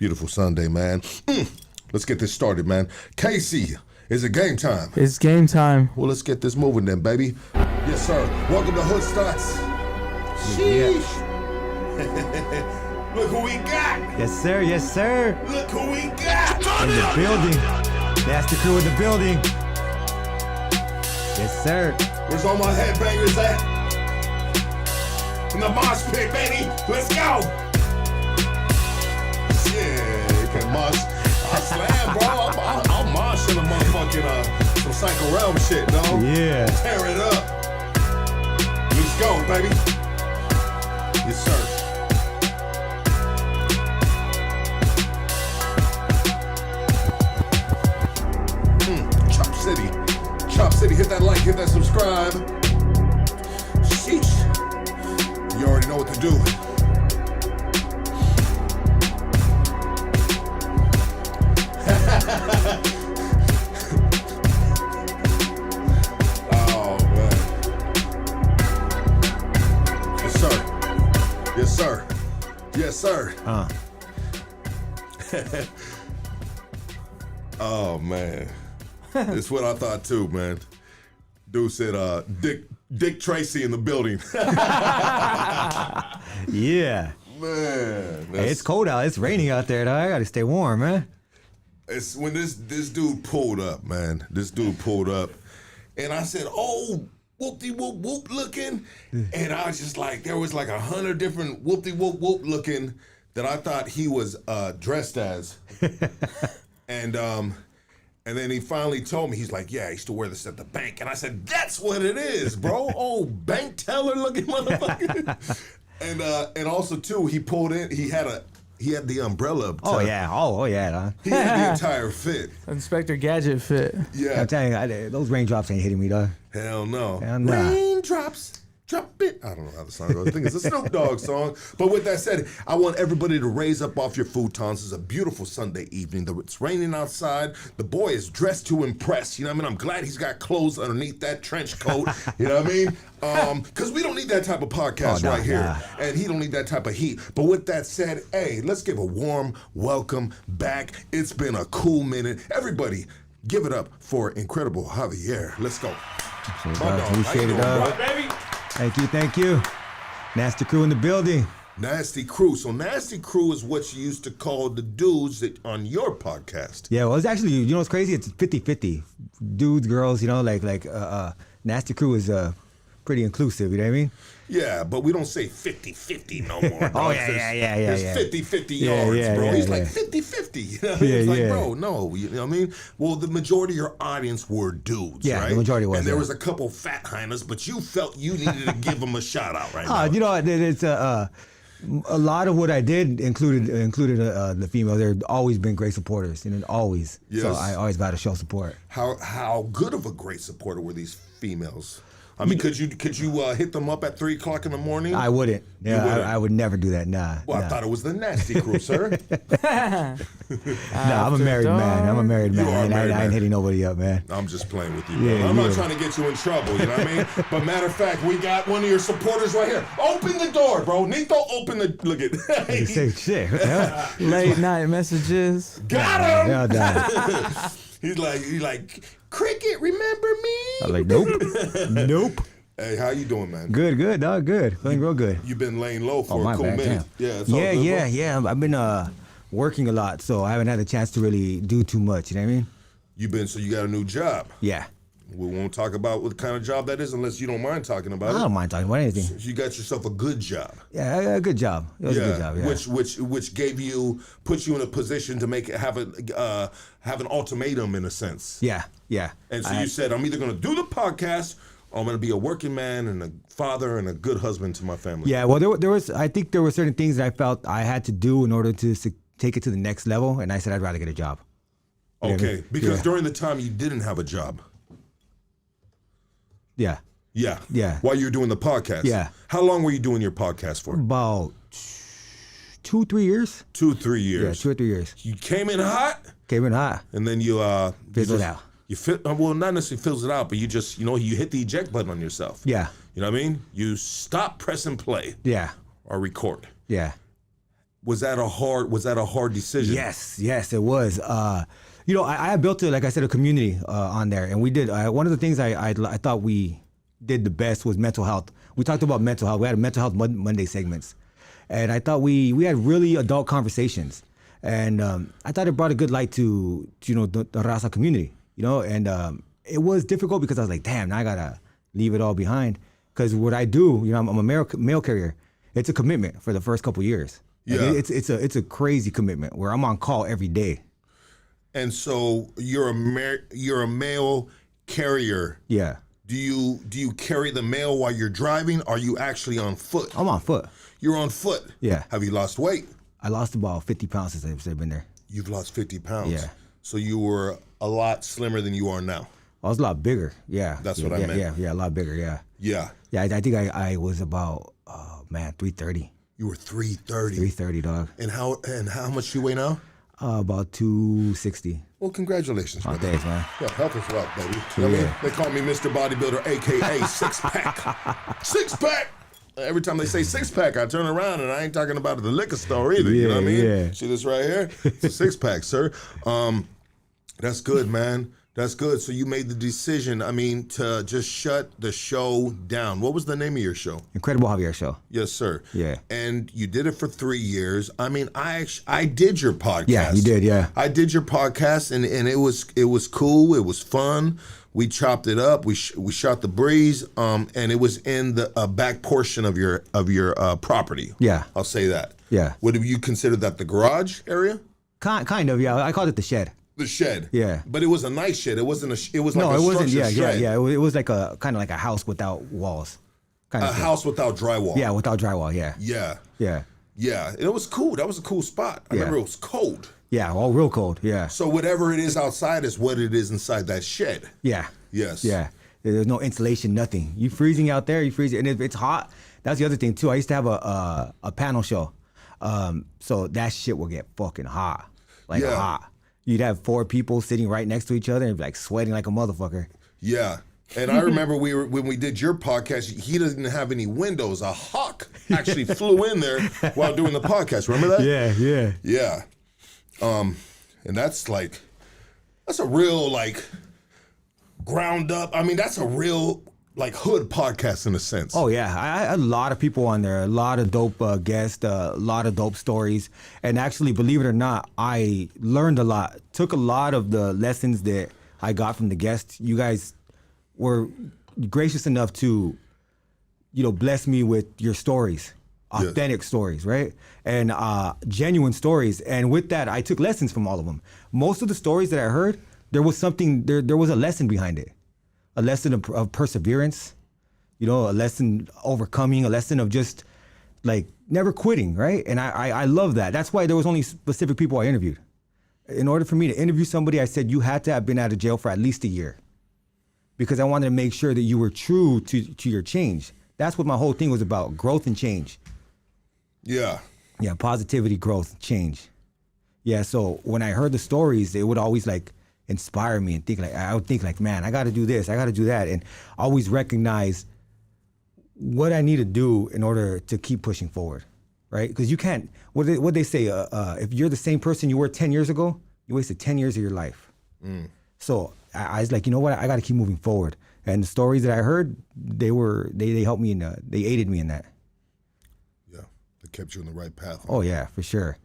Beautiful Sunday, man. Let's get this started, man. Casey, is it game time? It's game time. Well, let's get this moving then, baby. Yes, sir. Welcome to Hood Stats. Sheesh. Look who we got. Yes, sir. Yes, sir. Look who we got. In the building. That's the crew in the building. Yes, sir. Where's all my headbangers at? In the mosh pit, baby. Let's go. Yeah, you can mosh. I slam, bro. I'll mosh in the motherfucking some Psycho Realm shit, no? Yeah. Tear it up. Let's go, baby. Yes, sir. Chop City, hit that like, hit that subscribe. Sheesh. You already know what to do. Oh, man. Yes, sir. Yes, sir. Yes, sir. Oh, man. It's what I thought too, man. Dude said, Dick Tracy in the building. Yeah. Man. Hey, it's cold out. It's raining out there, though. I gotta stay warm, man. It's when this dude pulled up, man. This dude pulled up. And I said, oh, whoop-de-whoop-whoop looking. And I was just like, there was like 100 different whoop-de-whoop-whoop looking that I thought he was dressed as. And then he finally told me, he's like, yeah, I used to wear this at the bank. And I said, that's what it is, bro. Oh, bank teller looking motherfucker. And also, too, he pulled in, he had the umbrella up top. Oh, yeah. Oh, yeah. He had the entire fit. Inspector Gadget fit. Yeah. I'm telling you, those raindrops ain't hitting me, though. Hell no. Hell no. Raindrops. Drop it. I don't know how the song goes. I think it's a Snoop Dogg song. But with that said, I want everybody to raise up off your futons. It's a beautiful Sunday evening. It's raining outside. The boy is dressed to impress. You know what I mean? I'm glad he's got clothes underneath that trench coat. You know what I mean? Because we don't need that type of podcast right here. And he don't need that type of heat. But with that said, hey, let's give a warm welcome back. It's been a cool minute. Give it up for incredible Javier. Let's go. Appreciate it, baby? Thank you. Nasty crew in the building. Nasty crew. So Nasty crew is what you used to call the dudes that on your podcast. Yeah, well, it's actually, you know what's crazy? It's 50-50. Dudes, girls, you know, like Nasty crew is pretty inclusive, you know what I mean? Yeah, but we don't say 50-50 no more. Bro. Oh, yeah. There's 50-50 yards, bro. He's like 50-50. You know? He's like, bro, no. You know what I mean? Well, the majority of your audience were dudes, right? The majority was. And there was a couple fat hyenas, but you felt you needed to give them a shout out right now. You know, it's a lot of what I did included the females. They've always been great supporters, and always. Yes. So I always got to show support. How good of a great supporter were these females? I mean, could you hit them up at 3 o'clock in the morning? I wouldn't. Yeah, I would never do that. Nah. Well, I thought it was the Nasty crew, sir. I'm a married man. I ain't hitting nobody up, man. I'm just playing with you, bro. I'm not trying to get you in trouble, you know what I mean? But matter of fact, we got one of your supporters right here. Open the door, bro. Nito, open the... Look at... You say shit. Late night messages. Got him! Yeah, He's like, Cricket, remember me? I'm like, nope. Hey, how you doing, man? Good, dog. Good. Feeling real good. You've been laying low for a cool minute. Yeah. I've been working a lot, so I haven't had a chance to really do too much. You know what I mean? So you got a new job? Yeah. We won't talk about what kind of job that is unless you don't mind talking about it. I don't mind talking about anything. So you got yourself a good job. Yeah, a good job. It was a good job. Yeah. Which put you in a position to have an ultimatum in a sense. Yeah. And so you said, I'm either going to do the podcast or I'm going to be a working man and a father and a good husband to my family. Yeah. Well, I think there were certain things that I felt I had to do in order to take it to the next level, and I said I'd rather get a job. Okay, because during the time you didn't have a job. Yeah. While you were doing the podcast. Yeah. How long were you doing your podcast for? About 2-3 years. 2-3 years. Yeah, 2 or 3 years. You came in hot. And then you fizzled out. Well, not necessarily fizzled out, but you just you hit the eject button on yourself. Yeah. You know what I mean? You stop, press, and play. Yeah. Or record. Yeah. Was that a hard decision? Yes, it was. I built like I said, a community on there, and we did. One of the things I thought we did the best was mental health. We talked about mental health. We had mental health Monday segments, and I thought we had really adult conversations, and I thought it brought a good light to the Raza community, and it was difficult because I was like, damn, now I gotta leave it all behind, because what I do, I'm a mail carrier. It's a commitment for the first couple years. Yeah, like it's a crazy commitment where I'm on call every day. And so you're a mail carrier. Yeah. Do you carry the mail while you're driving? Are you actually on foot? I'm on foot. You're on foot. Yeah. Have you lost weight? I lost about 50 pounds since I've been there. You've lost 50 pounds. Yeah. So you were a lot slimmer than you are now. I was a lot bigger. Yeah. That's what I meant. Yeah, a lot bigger. Yeah. Yeah. Yeah, I think I was about 330. You were 330. 330, dog. And how much do you weigh now? About 260. Well, congratulations, brother. Thanks, man. Yeah, health is wealth, baby. You know what I mean? They call me Mr. Bodybuilder, a.k.a. six-pack. Six-pack! Every time they say six-pack, I turn around and I ain't talking about the liquor store either. You know what I mean? Yeah. See this right here? It's a six-pack, sir. That's good, man. That's good. So you made the decision, to just shut the show down. What was the name of your show? Incredible Javier Show. Yes, sir. Yeah. And you did it for 3 years. I did your podcast. Yeah, you did, yeah. I did your podcast, and it was cool. It was fun. We chopped it up. We shot the breeze. And it was in the back portion of your property. Yeah. I'll say that. Yeah. Would you consider that the garage area? Kind of, yeah. I called it the shed. The shed. Yeah. But it was a nice shed. It wasn't it was like No, a it wasn't. structured Yeah, shed. yeah. It was like a kind of like a house without walls. Kind A of thing. house without drywall. Yeah, without drywall. Yeah. Yeah. Yeah. Yeah. It was cool. That was a cool spot. I Yeah. remember it was cold. Yeah. All real cold. Yeah. So whatever it is outside is what it is inside that shed. Yeah. Yes. Yeah. There's no insulation, nothing. You freezing out there, and if it's hot, that's the other thing too. I used to have a panel show. So that shit will get fucking hot. Like Yeah. hot. You'd have 4 people sitting right next to each other and like sweating like a motherfucker. Yeah. And I remember when we did your podcast, he didn't have any windows. A hawk actually flew in there while doing the podcast. Remember that? Yeah. Yeah. And that's a real ground up. That's a real hood podcast in a sense. Oh yeah, I had a lot of people on there, a lot of dope guests, a lot of dope stories, and actually, believe it or not, I learned a lot. Took a lot of the lessons that I got from the guests. You guys were gracious enough to, bless me with your stories, authentic stories, right, and genuine stories. And with that, I took lessons from all of them. Most of the stories that I heard, there was something, there was a lesson behind it. A lesson of perseverance, a lesson overcoming, a lesson of just never quitting, right? And I love that. That's why there was only specific people I interviewed. In order for me to interview somebody, I said you had to have been out of jail for at least a year, because I wanted to make sure that you were true to your change. That's what my whole thing was about: growth and change. Yeah. Yeah, positivity, growth, change. Yeah. So when I heard the stories, it would always inspire me and I would think man, I got to do this, I got to do that, and always recognize what I need to do in order to keep pushing forward, right? Because you can't. What they say, if you're the same person you were 10 years ago, you wasted 10 years of your life. So I was like, you know what? I got to keep moving forward. And the stories that I heard, they helped me they aided me in that. Yeah, they kept you on the right path. Oh yeah, for sure.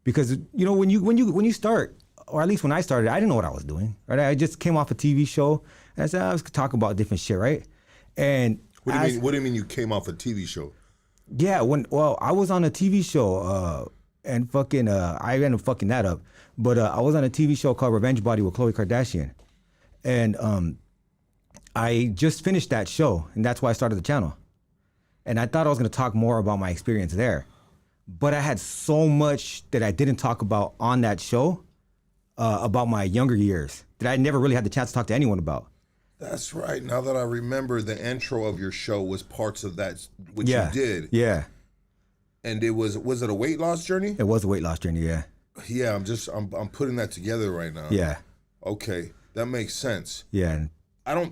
Because when you start. Or at least when I started, I didn't know what I was doing, right? I just came off a TV show, and I said, I was talking about different shit, right? And What do you mean you came off a TV show? Yeah, I was on a TV show, and I ended up fucking that up. But I was on a TV show called Revenge Body with Khloe Kardashian, and I just finished that show, and that's why I started the channel. And I thought I was gonna talk more about my experience there, but I had so much that I didn't talk about on that show. About my younger years that I never really had the chance to talk to anyone about. That's right. Now that I remember, the intro of your show was parts of that, which you did. Yeah. And it was it a weight loss journey? It was a weight loss journey, yeah. Yeah, I'm putting that together right now. Yeah. Okay, that makes sense. Yeah.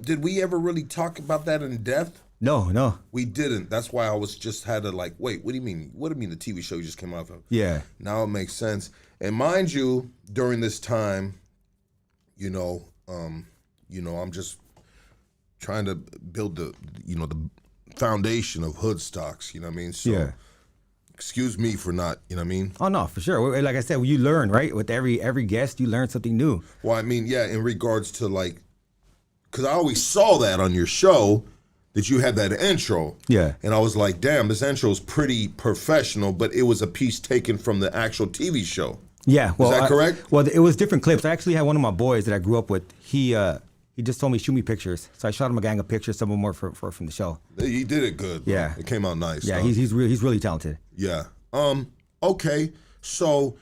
Did we ever really talk about that in depth? No. We didn't. That's why I was just had to like, wait, what do you mean? What do you mean the TV show you just came out of? Yeah. Now it makes sense. And mind you, during this time, I'm just trying to build the foundation of hood stocks, you know what I mean? So Yeah. excuse me for not, you know what I mean? Oh no, for sure. Like I said, you learn, right? With every guest, you learn something new. Well, I mean, yeah, in regards to like, because I always saw that on your show, that you had that intro. Yeah. And I was like, damn, this intro is pretty professional, but it was a piece taken from the actual TV show. Yeah. Well, is that correct? Well, it was different clips. I actually had one of my boys that I grew up with. He just told me, shoot me pictures. So I shot him a gang of pictures. Some of them were from the show. He did it good. Bro. Yeah. It came out nice. Yeah, huh? he's really talented. Yeah. Okay. So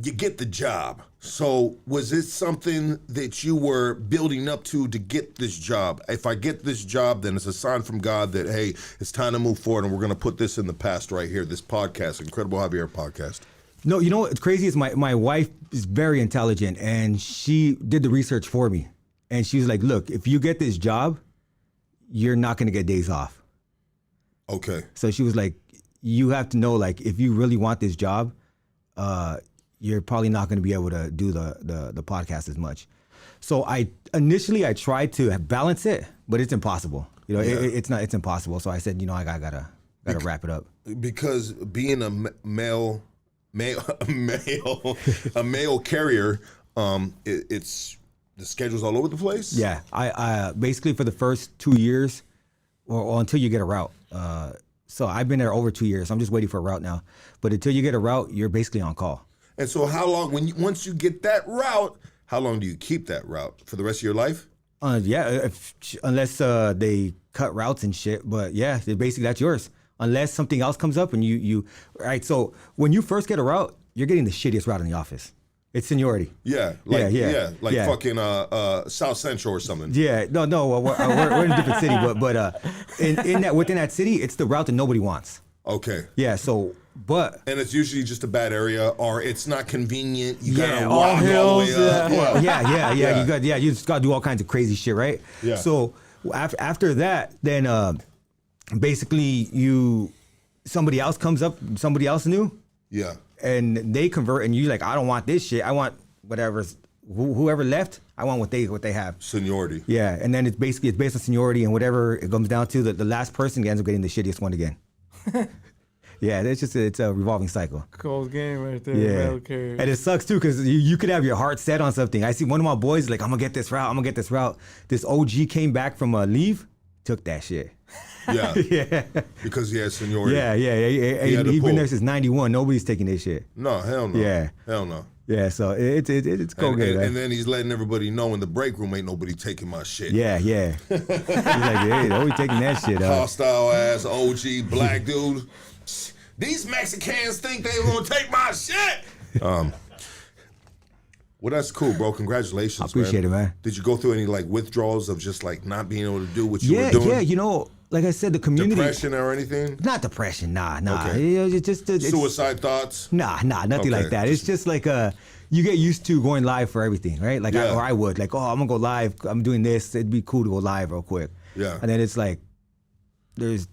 you get the job. So was it something that you were building up to get this job? If I get this job, then it's a sign from God that, hey, it's time to move forward and we're going to put this in the past right here, this podcast, Incredible Javier podcast. No, you know what's crazy is my wife is very intelligent and she did the research for me. And she was like, look, if you get this job, you're not going to get days off. Okay. So she was like, you have to know, like, if you really want this job, you're probably not going to be able to do the podcast as much. So initially I tried to balance it, but it's impossible. You know, it's impossible. So I said, I gotta wrap it up. Because being a male carrier, it's the schedule's all over the place. Yeah, I basically for the first 2 years, or until you get a route. So I've been there over 2 years. I'm just waiting for a route now. But until you get a route, you're basically on call. And so how long, once you get that route, how long do you keep that route? For the rest of your life? Yeah, unless they cut routes and shit. But yeah, basically that's yours. Unless something else comes up and you right. So when you first get a route, you're getting the shittiest route in the office. It's seniority. Yeah, fucking South Central or something. Yeah, no, we're in a different city, but within that city, it's the route that nobody wants. Okay. Yeah, and it's usually just a bad area, or it's not convenient. You gotta all walk all the hills, way up. Yeah. You just gotta do all kinds of crazy shit, right? Yeah. So after that, then basically somebody else comes up, somebody else new. Yeah. And they convert, and you're like, I don't want this shit. I want whoever left. I want what they have. Seniority. Yeah, and then it's based on seniority, and whatever it comes down to, the last person ends up getting the shittiest one again. Yeah, it's a revolving cycle. Cold game right there. Yeah, and it sucks too because you could have your heart set on something. I see one of my boys like, I'm gonna get this route. This OG came back from leave, took that shit. Yeah. Yeah. Because he has seniority. Yeah. He's been there since '91. Nobody's taking this shit. No, hell no. Yeah. Hell no. Yeah, so it's cool. And then he's letting everybody know in the break room ain't nobody taking my shit. Yeah. He's like, hey, nobody taking that shit. Hostile ass OG black dude. These Mexicans think they gonna take my shit. Well, that's cool, bro. Congratulations, I appreciate it, man. Did you go through any like withdrawals of just like not being able to do what you were doing? Yeah, like I said, the community. Depression or anything? Not depression, nah. Okay. It's just suicide thoughts? Nah, nothing like that. It's just like you get used to going live for everything, right? Like I would, like, I'm gonna go live. I'm doing this. It'd be cool to go live real quick. Yeah. And then it's like, there's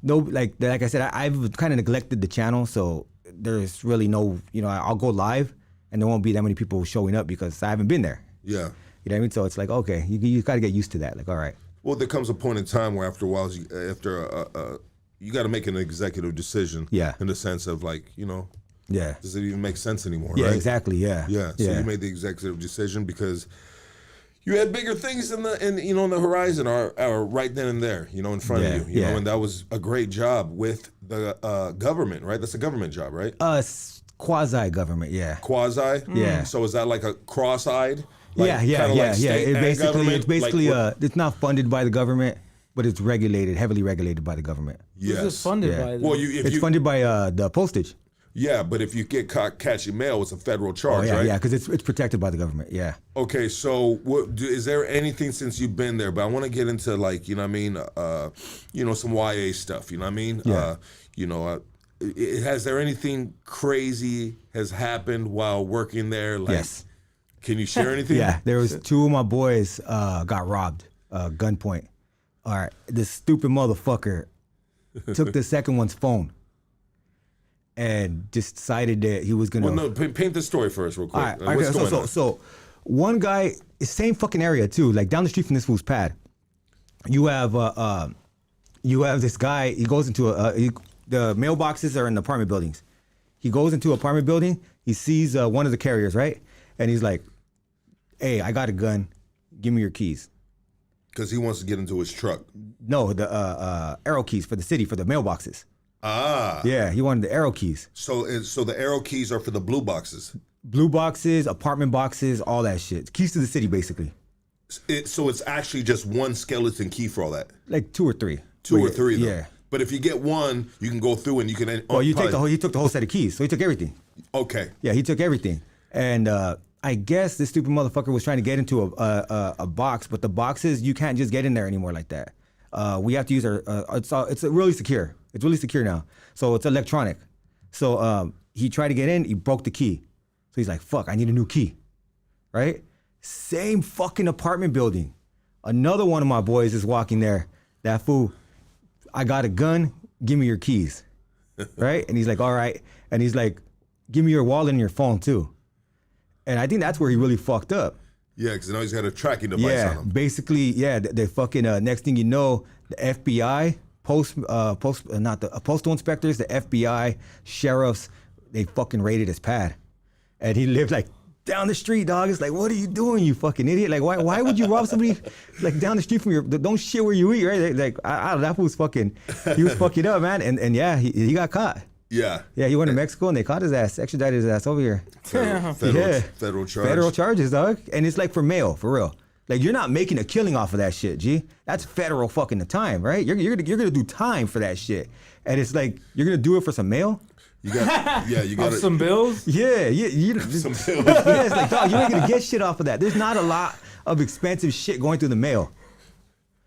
no like I said, I've kind of neglected the channel, so there's really no, I'll go live and there won't be that many people showing up because I haven't been there. Yeah. You know what I mean? So it's like, okay, you got to get used to that. Like, all right. Well, there comes a point in time where after a while, you got to make an executive decision. Yeah. In the sense of like, Yeah. does it even make sense anymore? Yeah, right? exactly. Yeah. Yeah. So you made the executive decision because you had bigger things on the horizon or right then and there, in front of you. You know, and that was a great job with the government, right? That's a government job, right? Quasi-government, yeah. Quasi? Yeah. So is that like a cross-eyed? Like, yeah. It's basically it's not funded by the government, but it's heavily regulated by the government. Yes. Who's it funded by? Well, it's funded by the postage. Yeah, but if you get caught catching mail, it's a federal charge, right? Yeah, because it's protected by the government. Yeah. Okay, so is there anything since you've been there? But I want to get into like, some YA stuff. You know what I mean? Yeah. Has there anything crazy has happened while working there? Like, yes. Can you share anything? Yeah, there was two of my boys got robbed, gunpoint. All right, this stupid motherfucker took the second one's phone and just decided that he was gonna. Well, no, paint the story first, real quick. All right, What's going on? So one guy, same fucking area too, like down the street from this fool's pad. You have this guy. He goes into the mailboxes are in the apartment buildings. He goes into an apartment building. He sees one of the carriers, right, and he's like, "Hey, I got a gun. Give me your keys." Because he wants to get into his truck. No, the arrow keys for the city for the mailboxes. Ah. Yeah, he wanted the arrow keys. So the arrow keys are for the blue boxes. Blue boxes, apartment boxes, all that shit. Keys to the city, basically. So it's actually just one skeleton key for all that. Like 2 or 3. Two or three, though. Yeah. But if you get one, you can go through and you can. Well, he took the whole set of keys, so he took everything. Okay. Yeah, he took everything, and I guess this stupid motherfucker was trying to get into a box, but the boxes you can't just get in there anymore like that. We have to use our. It's really secure. It's really secure now, so it's electronic. So he tried to get in, he broke the key, so he's like, "Fuck, I need a new key," right? Same fucking apartment building. Another one of my boys is walking there. That fool, I got a gun. Give me your keys, right? And he's like, "All right," and he's like, "Give me your wallet and your phone too." And I think that's where he really fucked up. Yeah, because now he's got a tracking device on him. Basically, yeah. The fucking next thing you know, the FBI, postal inspectors, the FBI, sheriffs, they fucking raided his pad, and he lived like down the street, dog. It's like, what are you doing, you fucking idiot? Like, why would you rob somebody like down the street from your? Don't shit where you eat, right? Like, that was fucking. He was fucking up, man, and yeah, he got caught. Yeah. Yeah, he went to Mexico and they caught his ass, extradited his ass over here. Federal charge. Federal charges, dog. And it's like for mail, for real. Like, you're not making a killing off of that shit, G. That's federal fucking time, right? You're gonna do time for that shit. And it's like, you're gonna do it for some mail? You got some bills? Yeah. some bills. Yeah, it's like, dog, you ain't gonna get shit off of that. There's not a lot of expensive shit going through the mail.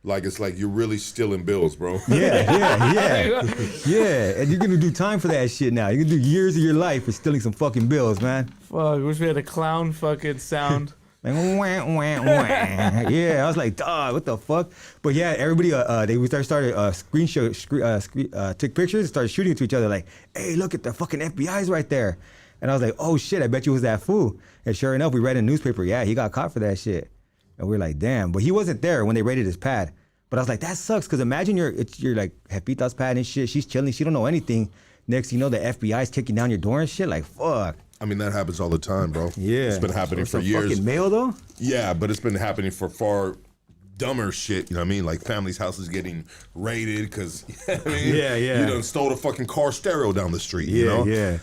Like, it's like you're really stealing bills, bro. Yeah. And you're gonna do time for that shit now. You're gonna do years of your life for stealing some fucking bills, man. Fuck, wish we had a clown fucking sound. Like, wah, wah, wah. Yeah, I was like, dog, what the fuck? But yeah, everybody, started took pictures and started shooting to each other like, hey, look at the fucking FBI's right there. And I was like, oh shit, I bet you it was that fool. And sure enough, we read in the newspaper, yeah, he got caught for that shit. And we were like, damn. But he wasn't there when they raided his pad. But I was like, that sucks, because imagine you're like Jepita's pad and shit. She's chilling. She don't know anything. Next thing you know, the FBI's kicking down your door and shit. Like, fuck. I mean, that happens all the time, bro. Yeah. It's been happening for years. Fucking mail, though? Yeah, but it's been happening for far dumber shit. You know what I mean? Like families' houses getting raided because, you know what I mean? Yeah. You done stole a fucking car stereo down the street, you know? Yeah.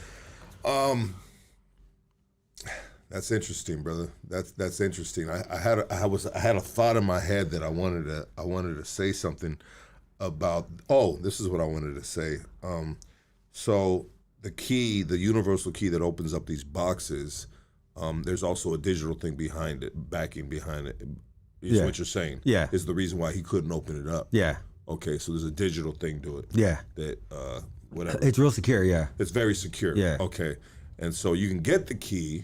That's interesting, brother. That's interesting. I had a thought in my head that I wanted to say something about. Oh, this is what I wanted to say. So the key, the universal key that opens up these boxes, there's also a digital thing behind it, backing behind it. Is what you're saying? Yeah. Is the reason why he couldn't open it up? Yeah. Okay, so there's a digital thing to it. Yeah. That whatever. It's real secure. Yeah. It's very secure. Yeah. Okay, and so you can get the key.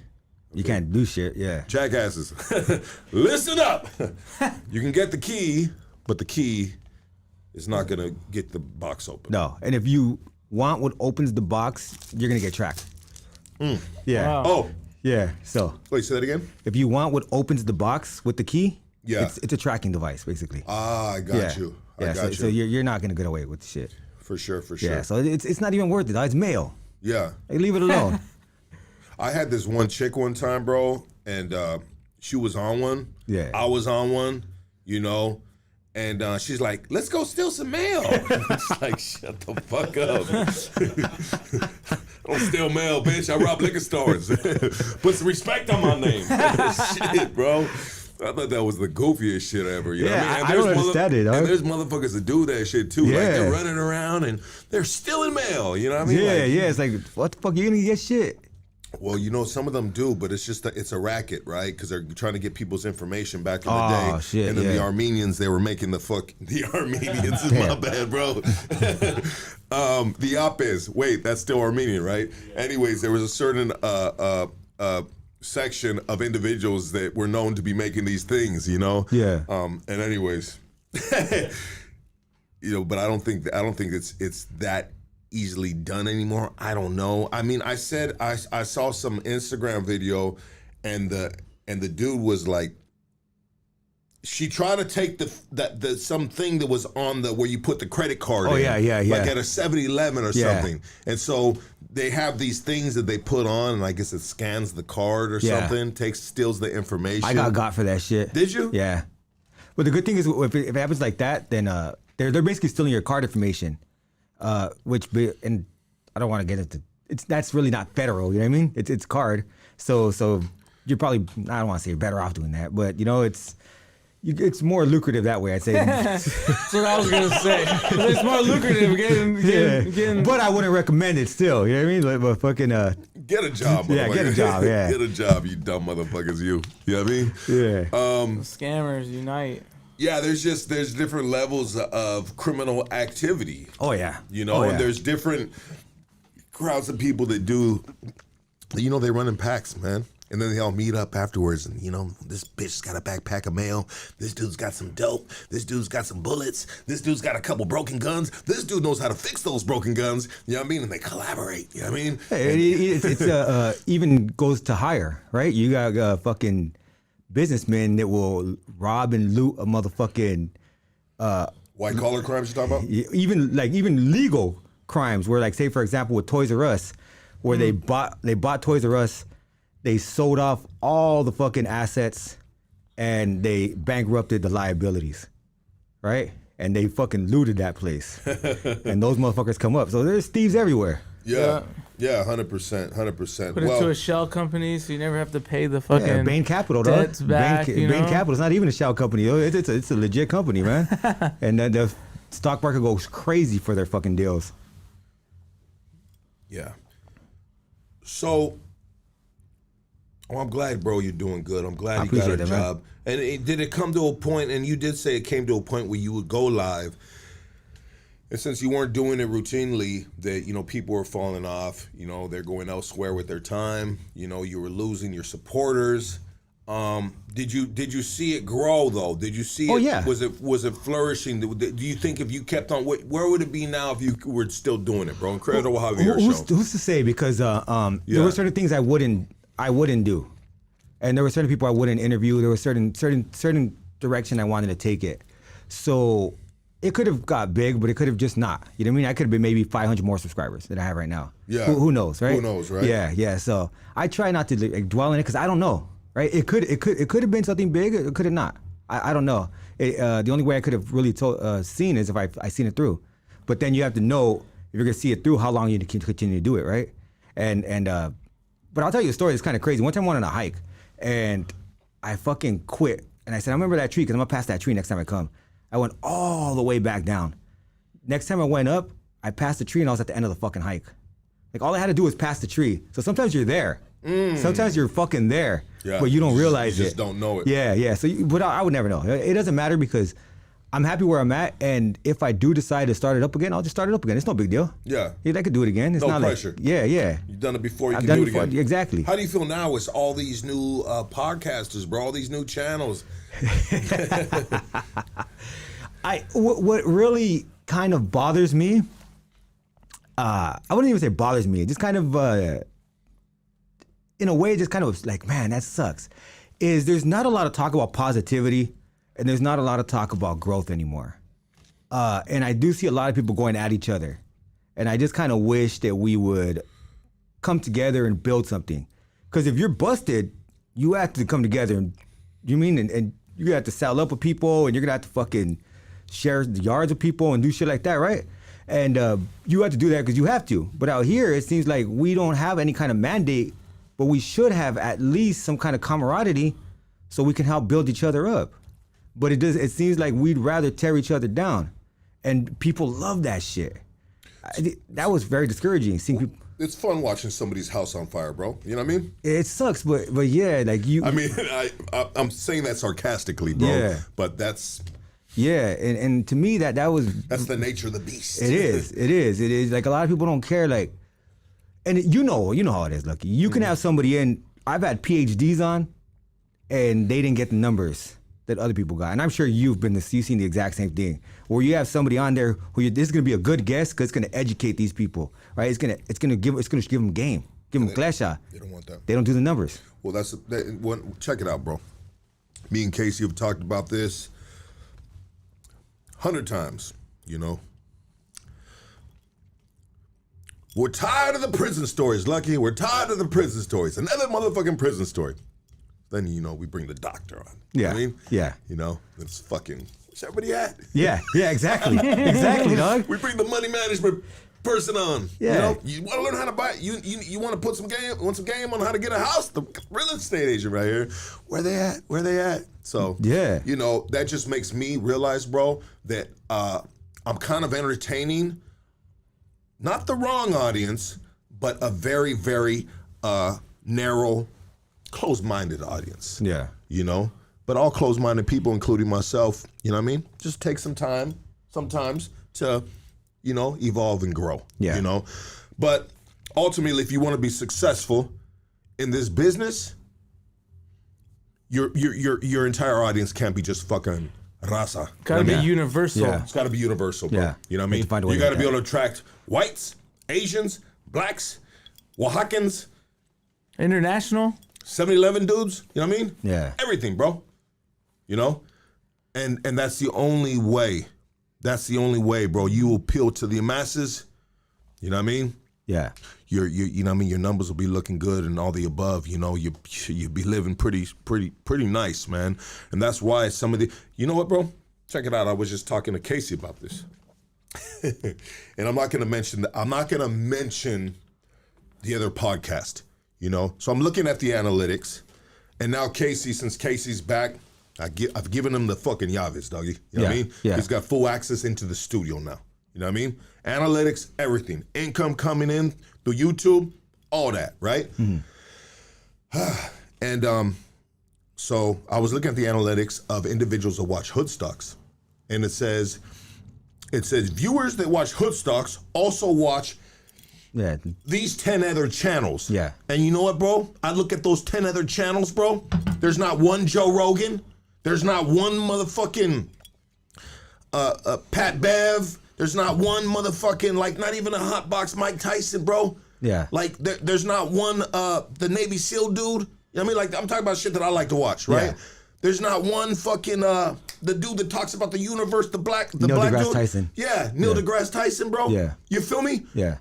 You can't do shit, yeah. Jackasses, listen up. You can get the key, but the key is not going to get the box open. No, and if you want what opens the box, you're going to get tracked. Yeah. Wow. Oh. Yeah, so. Wait, say that again? If you want what opens the box with the key, yeah, it's a tracking device, basically. Ah, I got you. I got you. So you're not going to get away with the shit. For sure. Yeah, so it's not even worth it. It's mail. Yeah. Like, leave it alone. I had this one chick one time, bro, and she was on one. Yeah. I was on one, you know, and she's like, let's go steal some mail. It's like, shut the fuck up. I don't steal mail, bitch. I rob liquor stores. Put some respect on my name. Shit, bro. I thought that was the goofiest shit ever. You know what I mean? I don't understand it. And there's motherfuckers that do that shit too. Yeah. Like they're running around and they're stealing mail. You know what I mean? Yeah. It's like, what the fuck? You gonna get shit? Well, you know, some of them do, but it's just it's a racket, right? Because they're trying to get people's information back in the day. Shit, and then the Armenians, they were making the Armenians is my bad, bro. The op-eds, wait, that's still Armenian, right? Anyways, there was a certain section of individuals that were known to be making these things, you know? Yeah. And anyways, but I don't think it's that easily done anymore. I don't know. I mean, I saw some Instagram video, and the dude was like, she tried to take the something that was on where you put the credit card in. Yeah. Like at a 7-Eleven or something. And so they have these things that they put on, and I guess it scans the card or something, steals the information. I got for that shit. Did you? Yeah. But the good thing is, if it happens like that, then they're basically stealing your card information, and I don't want to get into that's really not federal. You know what I mean? It's card. So you're probably, I don't want to say you're better off doing that, but it's more lucrative that way, I'd say. That's what I was gonna say. It's more lucrative getting. But I wouldn't recommend it still. You know what I mean? But fucking get a job. Yeah, get a job. Yeah, get a job, you dumb motherfuckers. You know what I mean? Yeah. Scammers unite. Yeah, there's different levels of criminal activity. Oh yeah. And there's different crowds of people that do. They run in packs, man. And then they all meet up afterwards, and this bitch's got a backpack of mail. This dude's got some dope. This dude's got some bullets. This dude's got a couple broken guns. This dude knows how to fix those broken guns. You know what I mean? And they collaborate. You know what I mean? Hey, it's even goes to higher, right? You got fucking businessmen that will rob and loot a motherfucking white collar crimes you're talking about? Even legal crimes, where like say for example with Toys R Us, where they bought Toys R Us. They sold off all the fucking assets and they bankrupted the liabilities, right? And they fucking looted that place. And those motherfuckers come up. So there's thieves everywhere. Yeah, 100%. Put it to a shell company so you never have to pay the fucking Bain Capital, debts back. Bain Capital is not even a shell company. It's a legit company, man. And then the stock market goes crazy for their fucking deals. Yeah. So... I'm glad, bro, you're doing good. I'm glad you got a job. Man. And did it come to a point, and you did say it came to a point where you would go live, and since you weren't doing it routinely, that, people were falling off, they're going elsewhere with their time, you were losing your supporters. Did you see it grow, though? Did you see it? Oh, yeah. Was it flourishing? Do you think if you kept on, where would it be now if you were still doing it, bro? Incredible Javier show. Who's to say? Because there were certain things I wouldn't do, and there were certain people I wouldn't interview. There was certain direction I wanted to take it. So it could have got big, but it could have just not. You know what I mean? I could have been maybe 500 more subscribers than I have right now. Yeah. Who knows, right? Who knows, right? Yeah. So I try not to dwell in it because I don't know, right? It could have been something big. It could have not. I don't know. The only way I could have really seen is if I seen it through. But then you have to know if you're gonna see it through, how long you can continue to do it, right? But I'll tell you a story that's kind of crazy. One time I went on a hike, and I fucking quit. And I said, I remember that tree, because I'm going to pass that tree next time I come. I went all the way back down. Next time I went up, I passed the tree, and I was at the end of the fucking hike. Like, all I had to do was pass the tree. So sometimes you're there. Sometimes you're fucking there, but you don't realize it. You just don't know it. Yeah. So, but I would never know. It doesn't matter, because I'm happy where I'm at, and if I do decide to start it up again, I'll just start it up again. It's no big deal. Yeah. I could do it again. It's no not pressure. Yeah. You've done it before, I've can done do it it before. again. Exactly. How do you feel now with all these new podcasters, bro? All these new channels? What really kind of bothers me, I wouldn't even say bothers me, it just kind of, in a way, just kind of like, man, that sucks, is there's not a lot of talk about positivity, and there's not a lot of talk about growth anymore. And I do see a lot of people going at each other. And I just kind of wish that we would come together and build something. Because if you're busted, you have to come together and and you have to saddle up with people, and you're gonna have to fucking share the yards with people and do shit like that, right? And you have to do that because you have to. But out here, it seems like we don't have any kind of mandate, but we should have at least some kind of camaraderie so we can help build each other up. But it seems like we'd rather tear each other down. And people love that shit. That was very discouraging. Seeing people. It's fun watching somebody's house on fire, bro. You know what I mean? It sucks, but yeah, like you. I mean, I'm saying that sarcastically, bro. Yeah. But that's. Yeah, and to me that's the nature of the beast. It is. Like, a lot of people don't care. Like, and you know how it is, Lucky. You can have somebody in. I've had PhDs on, and they didn't get the numbers that other people got. And I'm sure you've seen the exact same thing, where you have somebody on there who this is going to be a good guest because it's going to educate these people, right? It's going to give them game, give them klesha. They don't want that. They don't do the numbers. Well, check it out, bro. Me and Casey have talked about this 100 times, you know. We're tired of the prison stories, Lucky. We're tired of the prison stories. Another motherfucking prison story. Then, you know, we bring the doctor on. You know what I mean? Yeah. You know, it's fucking, where's everybody at? Yeah, exactly. Exactly, dog. We bring the money management person on. Yeah. You know, you want to learn how to buy, you want to put some game on how to get a house? The real estate agent right here. Where they at? So, yeah. You know, that just makes me realize, bro, that I'm kind of entertaining not the wrong audience, but a very, very narrow, closed-minded audience. Yeah. You know? But all closed-minded people, including myself, you know what I mean? Just take some time sometimes to, you know, evolve and grow. Yeah. You know? But ultimately, if you want to be successful in this business, your entire audience can't be just fucking raza. Gotta be universal. Yeah. It's got to be universal, bro. Yeah. You know what I mean? Find a way You to got to do be that. able to attract whites, Asians, blacks, Oaxacans, International. 7-Eleven dudes. You know what I mean? Yeah. Everything, bro. You know? And that's the only way. That's the only way, bro. You appeal to the masses. You know what I mean? Yeah. You know what I mean? Your numbers will be looking good and all the above. You know, you be living pretty nice, man. And that's why some of the, you know what, bro? Check it out. I was just talking to Casey about this, and I'm not gonna mention the other podcast. You know, so I'm looking at the analytics, and now Casey, since Casey's back, I've given him the fucking Javiers, doggy. You know what I mean? Yeah. He's got full access into the studio now. You know what I mean? Analytics, everything. Income coming in through YouTube, all that, right? Mm-hmm. And so I was looking at the analytics of individuals that watch Hoodstocks, and it says viewers that watch Hoodstocks also watch these 10 other channels. Yeah. And you know what, bro? I look at those 10 other channels, bro. There's not one Joe Rogan. There's not one motherfucking Pat Bev. There's not one motherfucking, like, not even a hotbox Mike Tyson, bro. Yeah. Like, there's not one, the Navy SEAL dude. You know what I mean? Like, I'm talking about shit that I like to watch, right? Yeah. There's not one fucking, the dude that talks about the universe, the black Neil black deGrasse dude. Tyson. Yeah, Neil deGrasse Tyson, bro. Yeah. You feel me? Yeah.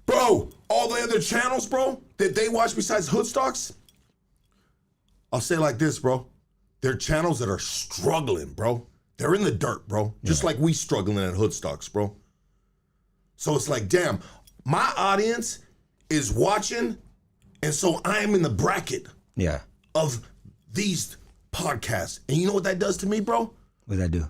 Bro, all the other channels, bro, that they watch besides Hoodstocks, I'll say it like this, bro. They're channels that are struggling, bro. They're in the dirt, bro. Just like we struggling at Hoodstocks, bro. So it's like, damn, my audience is watching, and so I am in the bracket of these podcasts. And you know what that does to me, bro? What does that do?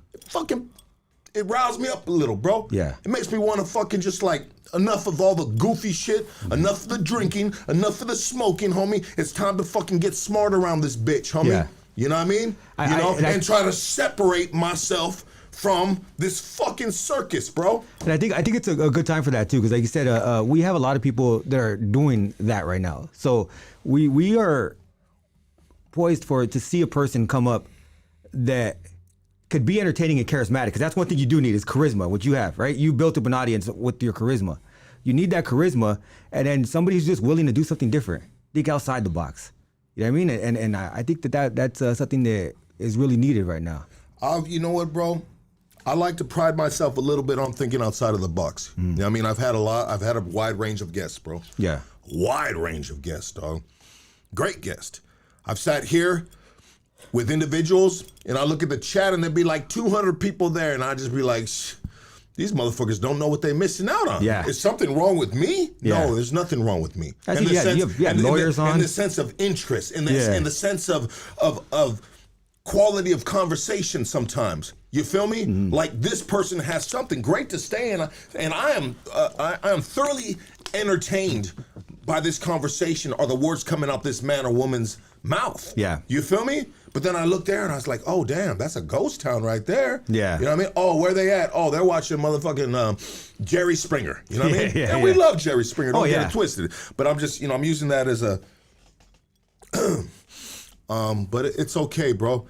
It riles me up a little, bro. Yeah. It makes me want to fucking just like, enough of all the goofy shit, enough of the drinking, enough of the smoking, homie. It's time to fucking get smart around this bitch, homie. Yeah. You know what I mean? And try to separate myself from this fucking circus, bro. And I think it's a good time for that too, because like you said, we have a lot of people that are doing that right now. So we are poised to see a person come up that could be entertaining and charismatic, because that's one thing you do need is charisma, which you have, right? You built up an audience with your charisma. You need that charisma, and then somebody who's just willing to do something different, think outside the box. You know what I mean? And I think that's something that is really needed right now. You know what, bro? I like to pride myself a little bit on thinking outside of the box. You know what I mean? I've had a wide range of guests, bro. Yeah. Wide range of guests, dog. Great guest. I've sat here with individuals, and I look at the chat, and there'd be like 200 people there, and I just be like, these motherfuckers don't know what they're missing out on. Yeah. Is something wrong with me? Yeah. No, there's nothing wrong with me. I think you have lawyers on. In the sense of interest, in the sense of quality of conversation sometimes. You feel me? Mm-hmm. Like, this person has something great to say, and I am thoroughly entertained by this conversation or the words coming out this man or woman's mouth. Yeah. You feel me? But then I looked there and I was like, oh, damn, that's a ghost town right there. Yeah. You know what I mean? Oh, where they at? Oh, they're watching motherfucking Jerry Springer. You know what I mean? Yeah, and we love Jerry Springer. Don't get yeah. it twisted. But I'm just, I'm using that as a, but it's okay, bro.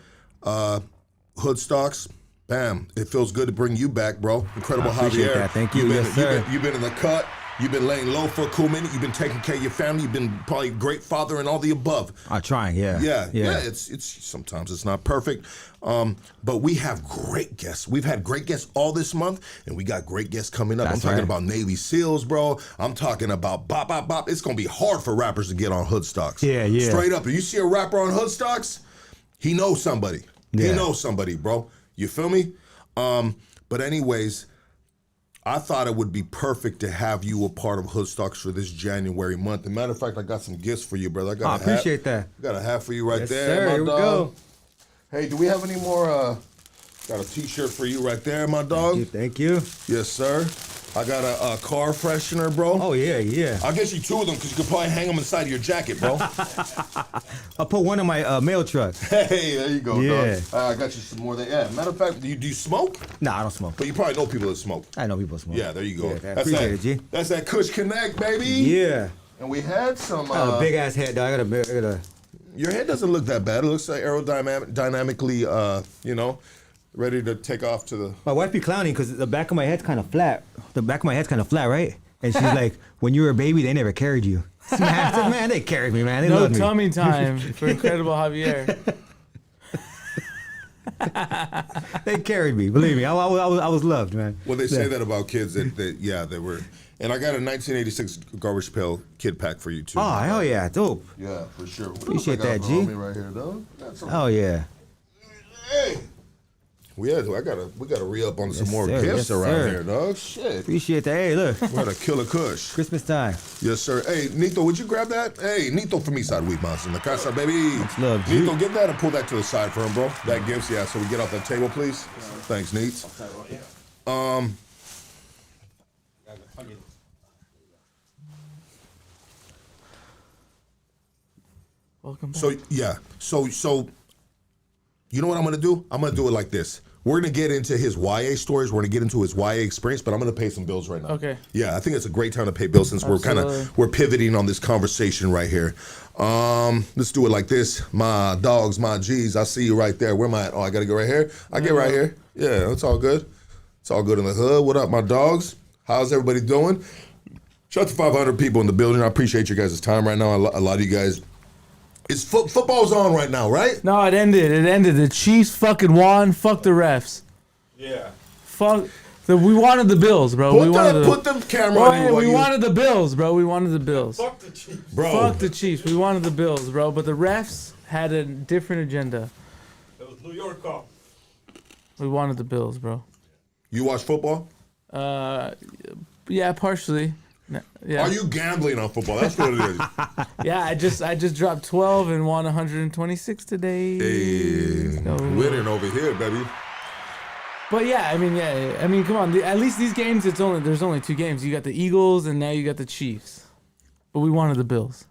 Hood Stocks. Bam. It feels good to bring you back, bro. Incredible I appreciate Javier. that. Thank you. Yes, sir. You've been in the cut. You've been laying low for a cool minute. You've been taking care of your family. You've been probably a great father and all the above. I'm trying, yeah. Yeah. It's sometimes it's not perfect, but we have great guests. We've had great guests all this month, and we got great guests coming up. That's I'm talking right. about Navy SEALs, bro. I'm talking about bop, bop, bop. It's gonna be hard for rappers to get on Hood Stocks. Yeah. Straight up, if you see a rapper on Hood Stocks, he knows somebody. Yeah. He knows somebody, bro. You feel me? But anyways, I thought it would be perfect to have you a part of Hood Stocks for this January month. As a matter of fact, I got some gifts for you, brother. I appreciate that. I got a hat for you right Yes, there, sir. my Here we dog. go. Hey, do we have any more? Got a T-shirt for you right there, my dog. Thank you. Yes, sir. I got a car freshener, bro. Oh, yeah. I'll get you 2 of them because you could probably hang them inside of your jacket, bro. I'll put one in my mail truck. Hey, there you go, Yeah. dog. I got you some more there. Yeah, matter of fact, do you smoke? Nah, I don't smoke. But you probably know people that smoke. I know people smoke. Yeah, there you go. Yeah, I appreciate it, G. That's that Kush Connect, baby. Yeah. And we had some. I got a big ass head, dog. I got a Your head doesn't look that bad. It looks like aerodynamically, ready to take off to the. My wife be clowning because the back of my head's kind of flat. The back of my head's kind of flat, right? And she's like, when you were a baby, they never carried you. Man, they carried me, man. They No loved me. tummy time for incredible Javier. They carried me. Believe me, I was loved, man. Well, they say that about kids that they were. And I got a 1986 Garbage Pail Kid Pack for you too. Oh, hell yeah, dope. Yeah, for sure. What Appreciate else I got that, G. on me right here, dog? Oh yeah. Hey. We gotta re-up on some more sir. gifts Yes, around sir. here, dog. Shit. Appreciate that. Hey, look, We gotta kill a Kush. Christmas time. Yes, sir. Hey, Nito, would you grab that? Hey, Nito from Eastside Weed Monster in the casa, baby. love, G. Nito, get that and pull that to the side for him, bro. That gifts, yeah. So we get off that table, please. Thanks, Neats. Welcome back. So yeah, so you know what I'm gonna do? I'm gonna do it like this. We're gonna get into his YA stories. We're gonna get into his YA experience, but I'm gonna pay some bills right now. Okay. Yeah, I think it's a great time to pay bills since Absolutely. we're pivoting on this conversation right here. Let's do it like this. My dogs, my G's. I see you right there. Where am I at? Oh, I gotta go right here. I get right here. Yeah, it's all good. It's all good in the hood. What up, my dogs? How's everybody doing? Shout out to 500 people in the building. I appreciate you guys' time right now. A lot of you guys. It's football's on right now, right? No, it ended. The Chiefs fucking won. Fuck the refs. Yeah. Fuck. We wanted the Bills, bro. Put the camera on you. We wanted the Bills, bro. We wanted the Bills. Fuck the Chiefs. Bro. Fuck the Chiefs. We wanted the Bills, bro. But the refs had a different agenda. That was New York call. We wanted the Bills, bro. You watch football? Yeah, partially. Yeah. Are you gambling on football? That's what it is. Yeah, I just dropped 12 and won 126 today. Hey, So- winning over here, baby. But yeah, I mean, come on. At least these games, there's only 2 games. You got the Eagles and now you got the Chiefs. But we wanted the Bills.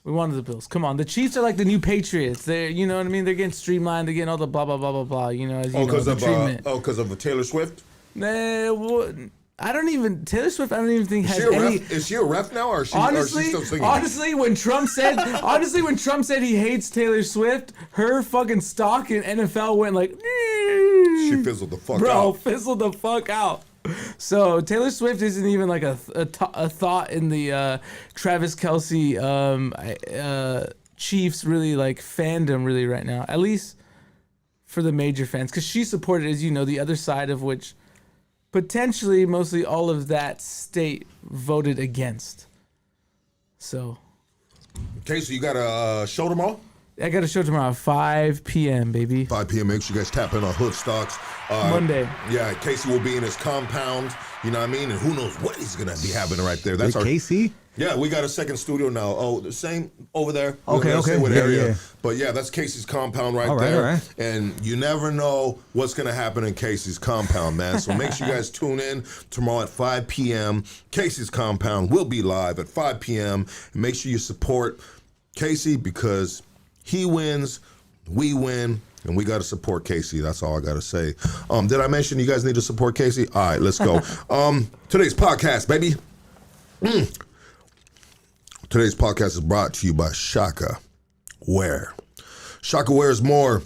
We wanted the Bills. Come on, the Chiefs are like the new Patriots. They're, you know what I mean? They're getting streamlined. They're getting all the blah blah blah blah blah. You know, as you know, Because the treatment. because of Taylor Swift. Taylor Swift. I don't even think has Is she a any. ref? Is she a ref now, or is she still singing? Honestly, when Trump said he hates Taylor Swift, her fucking stock in NFL went like. She fizzled the fuck Bro, out. fizzled the fuck out. So Taylor Swift isn't even like a thought in the Travis Kelce Chiefs really like fandom really right now. At least for the major fans, because she supported, as you know, the other side of which potentially mostly all of that state voted against. So Okay, so you got a show tomorrow? I got a show tomorrow, 5 p.m. baby. 5 p.m. Make sure you guys tap in on Hood Stocks. Monday. Yeah, Casey will be in his compound. You know what I mean? And who knows what he's gonna be having right there. That's Hey, our Casey? Yeah, we got a second studio now. Oh, the same over there. Okay, We're gonna say okay. what Yeah, area. yeah. But yeah, that's Casey's compound right All right, there. all right. And you never know what's gonna happen in Casey's compound, man. So make sure you guys tune in tomorrow at 5 p.m. Casey's compound will be live at 5 p.m. And make sure you support Casey because he wins, we win, and we got to support Casey. That's all I got to say. Did I mention you guys need to support Casey? All right, let's go. Today's podcast, baby. Today's podcast is brought to you by Shaka Wear. Shaka Wear is more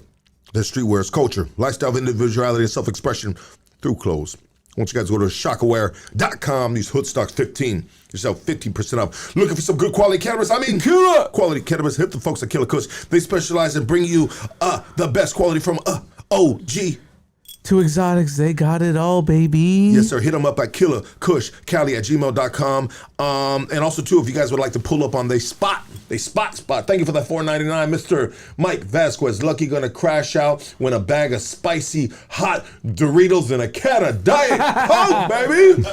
Their streetwear is culture, lifestyle of individuality, and self-expression through clothes. I want you guys to go to shockaware.com. Use Hoodstocks15. Yourself 15% off. Looking for some good quality cannabis? I mean, quality cannabis. Hit the folks at Killakushcali. They specialize in bringing you the best quality from OG. Two exotics, they got it all, baby. Yes, sir. Hit them up at killakushcali@gmail.com. And also, too, if you guys would like to pull up on they spot. Thank you for that $4.99, Mr. Mike Vasquez. Lucky gonna crash out when a bag of spicy hot Doritos and a cat of Diet Coke, baby.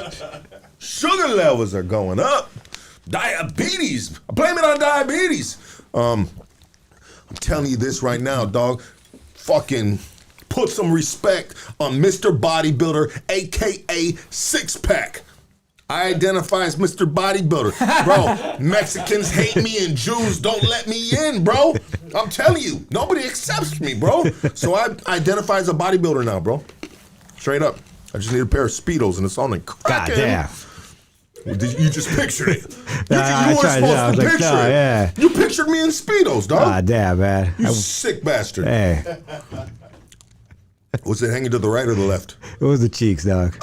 Sugar levels are going up. Diabetes. Blame it on diabetes. I'm telling you this right now, dog. Fucking put some respect on Mr. Bodybuilder, aka Six Pack. I identify as Mr. Bodybuilder. Bro, Mexicans hate me and Jews don't let me in, bro. I'm telling you, nobody accepts me, bro. So I identify as a bodybuilder now, bro. Straight up. I just need a pair of Speedos and it's on and cracking. God damn. You just pictured it. You I weren't tried, supposed I was to like, picture nah, it. yeah. You pictured me in Speedos, dog. God damn, man. You sick bastard. Hey, Was it hanging to the right or the left? it was the cheeks, dog.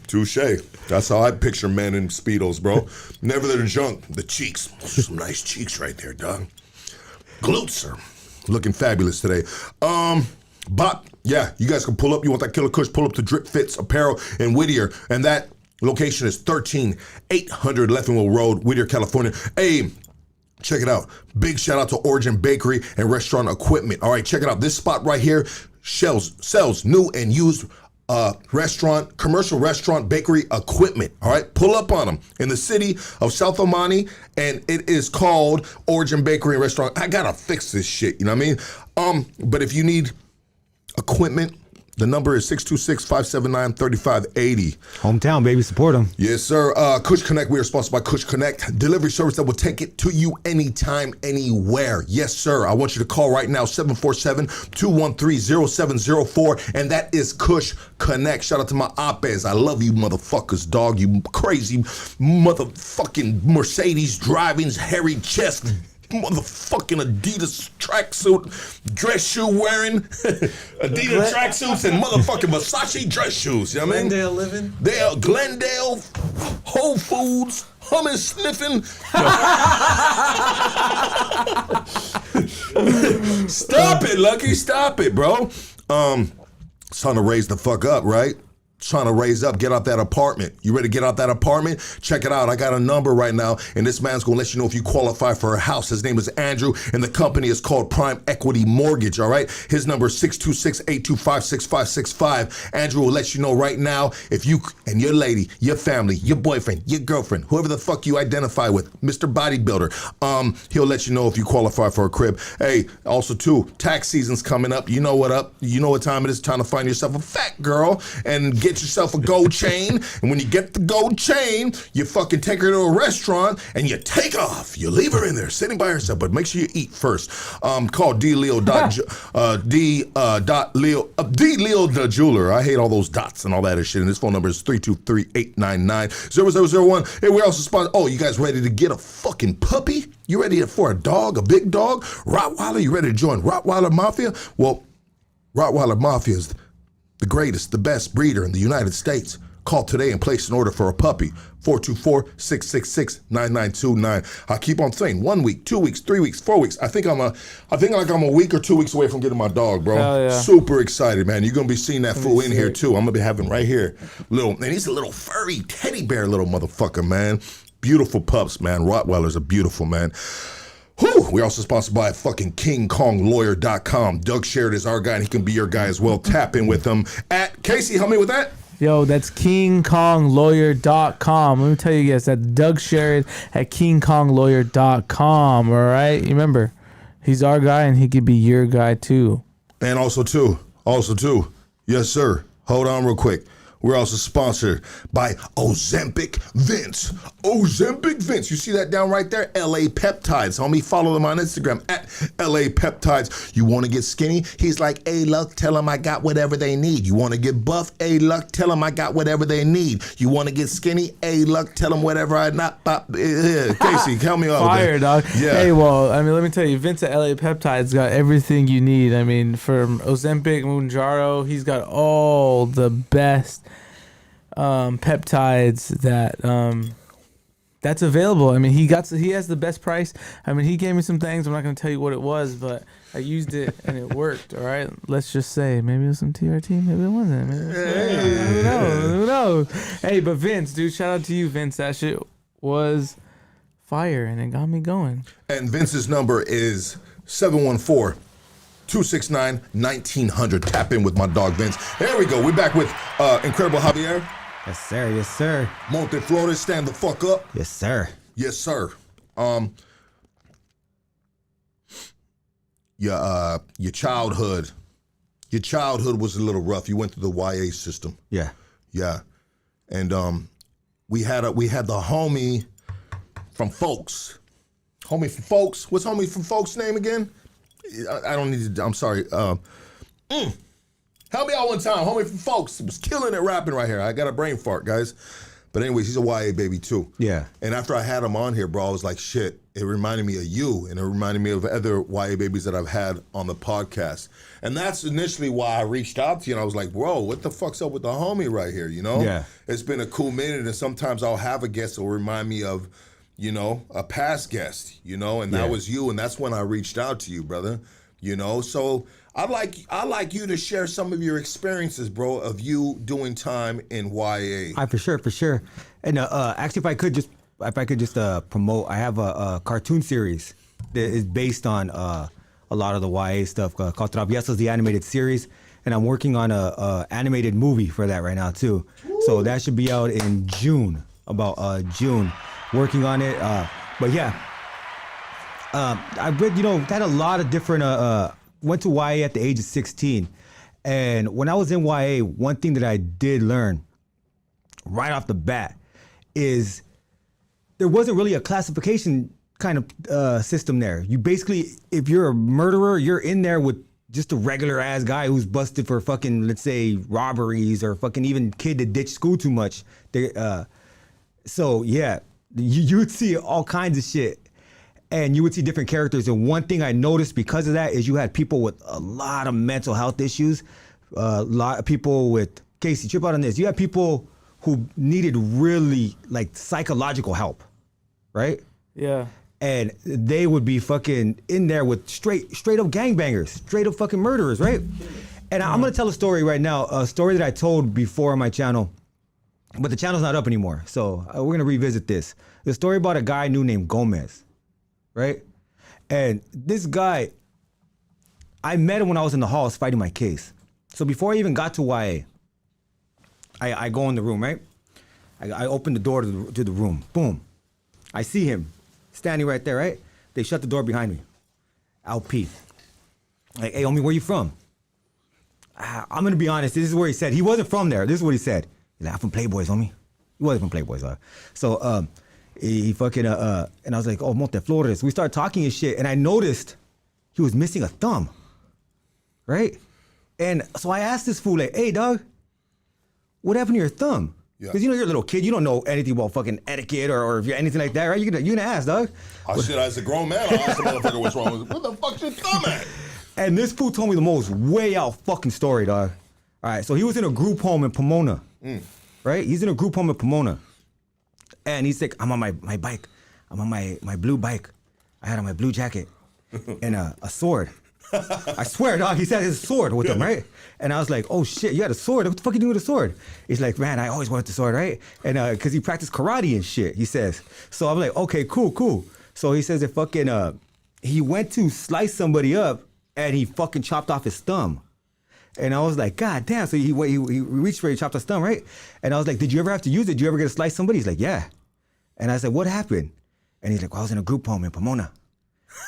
Touche. That's how I picture men in Speedos, bro. Never the junk, the cheeks. Some nice cheeks right there, dog. Glutes are looking fabulous today. But yeah, you guys can pull up. You want that Killer Kush? Pull up to Drip Fits Apparel in Whittier, and that location is 13800 Leffingwell Road, Whittier, California. Hey, check it out. Big shout out to Origin Bakery and Restaurant Equipment. All right, check it out. This spot right here sells new and used commercial restaurant bakery equipment. All right, pull up on them in the city of South Omani, and it is called Origin Bakery and Restaurant. I gotta fix this shit, you know what I mean? But if you need equipment, the number is 626-579-3580. Hometown, baby, support them. Yes, sir. Kush Connect, we are sponsored by Kush Connect, delivery service that will take it to you anytime, anywhere. Yes, sir. I want you to call right now, 747-213-0704, and that is Kush Connect. Shout out to my op-eds. I love you motherfuckers, dog. You crazy motherfucking Mercedes driving, hairy chest, motherfucking Adidas tracksuit, dress shoe wearing, Adidas tracksuits and motherfucking Versace dress shoes. You know what I mean? Glendale living. They are Glendale, Whole Foods, hummus sniffing. Stop it, Lucky. Stop it, bro. It's time to raise the fuck up, right? Trying to raise up, get out that apartment. You ready to get out that apartment? Check it out. I got a number right now, and this man's gonna let you know if you qualify for a house. His name is Andrew, and the company is called Prime Equity Mortgage, all right? His number is 626-825-6565. Andrew will let you know right now if you and your lady, your family, your boyfriend, your girlfriend, whoever the fuck you identify with, Mr. Bodybuilder, he'll let you know if you qualify for a crib. Hey, also too, tax season's coming up. You know what up? You know what time it is. Time to find yourself a fat girl and get yourself a gold chain, and when you get the gold chain, you fucking take her to a restaurant and you take off. You leave her in there sitting by herself, but make sure you eat first. Call D Leo the jeweler. I hate all those dots and all that shit. And his phone number is 323-899-0001. Hey, we also sponsor. Oh, you guys ready to get a fucking puppy? You ready for a dog, a big dog? Rottweiler? You ready to join Rottweiler Mafia? Well, Rottweiler Mafia is the greatest, the best breeder in the United States. Call today and place an order for a puppy. 424-666-9929. I keep on saying 1 week, 2 weeks, 3 weeks, 4 weeks. I think I'm a week or 2 weeks away from getting my dog, bro. Hell yeah. Super excited, man. You're gonna be seeing that fool in here too. I'm gonna be having right here and he's a little furry teddy bear little motherfucker, man. Beautiful pups, man. Rottweilers are beautiful, man. Whew. We're also sponsored by fucking KingKongLawyer.com. Doug Sherrod is our guy, and he can be your guy as well. Tap in with him at Casey. Help me with that. Yo, that's KingKongLawyer.com. Let me tell you guys, that's Doug Sherrod at KingKongLawyer.com. All right, you remember, he's our guy, and he could be your guy too. And also too, yes sir. Hold on real quick. We're also sponsored by Ozempic Vince. Ozempic Vince. You see that down right there? LA Peptides. Homie, follow them on Instagram at LA Peptides. You want to get skinny? He's like, hey, look, tell them I got whatever they need. You want to get buff? Hey, look, tell them I got whatever they need. You want to get skinny? Hey, look, tell them whatever I not. Casey, help me out. Fire, dog. Yeah. Hey, well, I mean, let me tell you, Vince at LA Peptides got everything you need. I mean, from Ozempic, Mounjaro, he's got all the best peptides that's available. I mean, he has the best price. I mean, he gave me some things. I'm not going to tell you what it was, but I used it and it worked. All right, let's just say maybe it was some TRT, maybe it wasn't. Who knows? Hey, but Vince, dude, shout out to you, Vince. That shit was fire and it got me going. And Vince's number is 714-269-1900. Tap in with my dog Vince. There we go. We're back with incredible Javier. Yes, sir. Yes, sir. Monte Flores, stand the fuck up. Yes, sir. Yes, sir. Your childhood was a little rough. You went through the YA system. Yeah. Yeah. And we had the homie from Folks. Homie from Folks. What's homie from Folks' name again? I don't need to. I'm sorry. Help me out one time. Homie from Folks was killing it rapping right here. I got a brain fart, guys. But anyways, he's a YA baby too. Yeah. And after I had him on here, bro, I was like, shit, it reminded me of you, and it reminded me of other YA babies that I've had on the podcast. And that's initially why I reached out to you, and I was like, bro, what the fuck's up with the homie right here, you know? Yeah. It's been a cool minute, and sometimes I'll have a guest that will remind me of, you know, a past guest, you know, and that was you, and that's when I reached out to you, brother, you know? So I'd like you to share some of your experiences, bro, of you doing time in YA. For sure. And actually, if I could just promote, I have a cartoon series that is based on a lot of the YA stuff called Traviesas, the animated series, and I'm working on a animated movie for that right now too. Ooh. So that should be out in June, about June. Working on it, but yeah, I've read, had a lot of different. Went to YA at the age of 16. And when I was in YA, one thing that I did learn right off the bat is there wasn't really a classification kind of system there. You basically, if you're a murderer, you're in there with just a regular ass guy who's busted for fucking, let's say, robberies or fucking even kid that ditched school too much. So yeah, you would see all kinds of shit. And you would see different characters. And one thing I noticed because of that is you had people with a lot of mental health issues, a lot of people with, Casey, trip out on this. You had people who needed really like psychological help, right? Yeah. And they would be fucking in there with straight up gangbangers, straight up fucking murderers, right? And I'm gonna tell a story right now, a story that I told before on my channel, but the channel's not up anymore. So we're gonna revisit this. The story about a guy I knew named Gomez. Right? And this guy, I met him when I was in the halls fighting my case. So before I even got to YA, I go in the room, right? I open the door to the room. Boom. I see him standing right there, right? They shut the door behind me. I'll pee. Like, hey, homie, where you from? I'm going to be honest. This is where he said. He wasn't from there. This is what he said. He's like, I'm from Playboys, homie. He wasn't from Playboys. So, he fucking, and I was like, oh, Monte Flores. We started talking and shit, and I noticed he was missing a thumb, right? And so I asked this fool, like, hey, dog, what happened to your thumb? Because, you're a little kid. You don't know anything about fucking etiquette or if you're anything like that, right? You're gonna ask, dog. Oh, shit, as a grown man, I asked the motherfucker what's wrong with it. What the fuck's your thumb at? And this fool told me the most way out fucking story, dog. All right, so he was in a group home in Pomona, right? He's in a group home in Pomona. And he's like, I'm on my bike. I'm on my blue bike. I had on my blue jacket and a sword. I swear, dog, he said his sword with him, right? And I was like, oh shit, you had a sword? What the fuck you doing with a sword? He's like, man, I always wanted the sword, right? And because he practiced karate and shit, he says. So I'm like, okay, cool. So he says that fucking, he went to slice somebody up and he fucking chopped off his thumb. And I was like, God damn. So he reached for it, he chopped his thumb, right? And I was like, did you ever have to use it? Did you ever get to slice somebody? He's like, yeah. And I said, what happened? And he's like, well, I was in a group home in Pomona.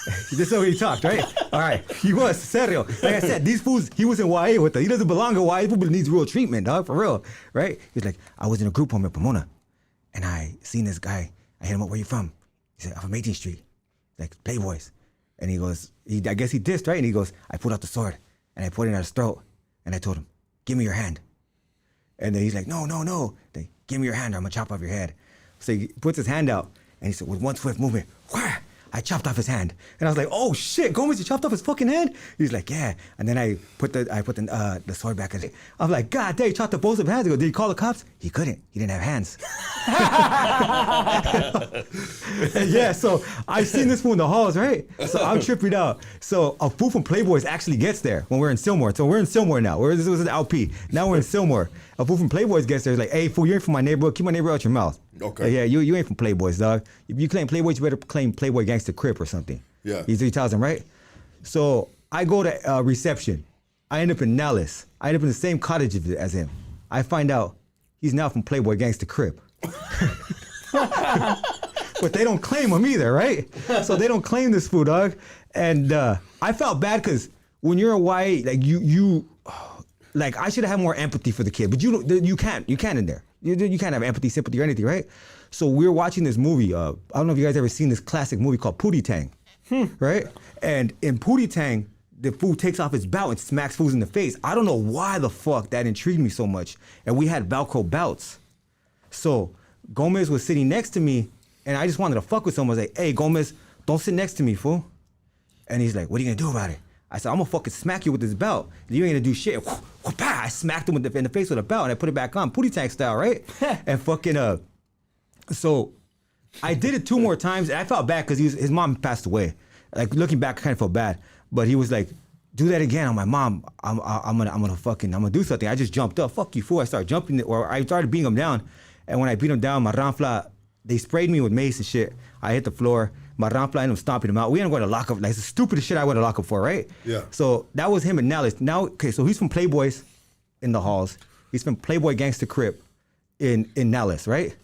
This is how he talked, right? All right, he was serio. Like I said, these fools, he was in YA with us. He doesn't belong in YA, but needs real treatment, dog, for real, right? He's like, I was in a group home in Pomona, and I seen this guy. I hit him up, where you from? He said, I'm from 18th Street. Like, Playboys. And he goes, I guess he dissed, right? And he goes, I pulled out the sword, and I put it in his throat, and I told him, give me your hand. And then he's like, no. Then, give me your hand or I'm gonna chop off your head. So he puts his hand out, and he said, with one swift movement, whah, I chopped off his hand. And I was like, oh shit, Gomez, you chopped off his fucking hand? He's like, yeah. And then I put the sword back in it. I'm like, God damn, you chopped off both of his hands. I go, did he call the cops? He couldn't. He didn't have hands. Yeah, so I've seen this fool in the halls, right? So I'm tripping out. So a fool from Playboys actually gets there when we're in Silmore. So we're in Silmore now. This was an LP. Now we're in Silmore. A fool from Playboys gets there. He's like, hey, fool, you ain't from my neighborhood. Keep my neighborhood out your mouth. Okay. Like, yeah, you ain't from Playboys, dog. If you claim Playboys, you better claim Playboy Gangsta Crip or something. Yeah. He tells him, right? So I go to reception. I end up in Nelles. I end up in the same cottage as him. I find out he's now from Playboy Gangsta Crip. But they don't claim him either, right? So they don't claim this fool, dog. And I felt bad because when you're a YA, like you like I should have had more empathy for the kid, but you can't in there. You can't have empathy, sympathy, or anything, right? So we were watching this movie. I don't know if you guys ever seen this classic movie called Pootie Tang, right? And in Pootie Tang, the fool takes off his belt and smacks fools in the face. I don't know why the fuck that intrigued me so much. And we had Velcro belts. So Gomez was sitting next to me, and I just wanted to fuck with someone. I was like, hey, Gomez, don't sit next to me, fool. And he's like, what are you gonna do about it? I said, I'm gonna fucking smack you with this belt. You ain't gonna do shit. I smacked him in the face with a belt, and I put it back on, Pootie Tang style, right? And fucking, so I did it 2 more times, and I felt bad because his mom passed away. Like, looking back, I kind of felt bad. But he was like, do that again on my mom. I'm gonna do something. I just jumped up. Fuck you, fool. I started jumping, or I started beating him down. And when I beat him down, my ranfla, they sprayed me with mace and shit. I hit the floor. My ranfla ended up stomping him out. We ended up going to lock up. Like, it's the stupidest shit I went to lock up for, right? Yeah. So that was him and Nelles. Now, okay, so he's from Playboys in the halls. He's from Playboy Gangsta Crip in Nelles, right?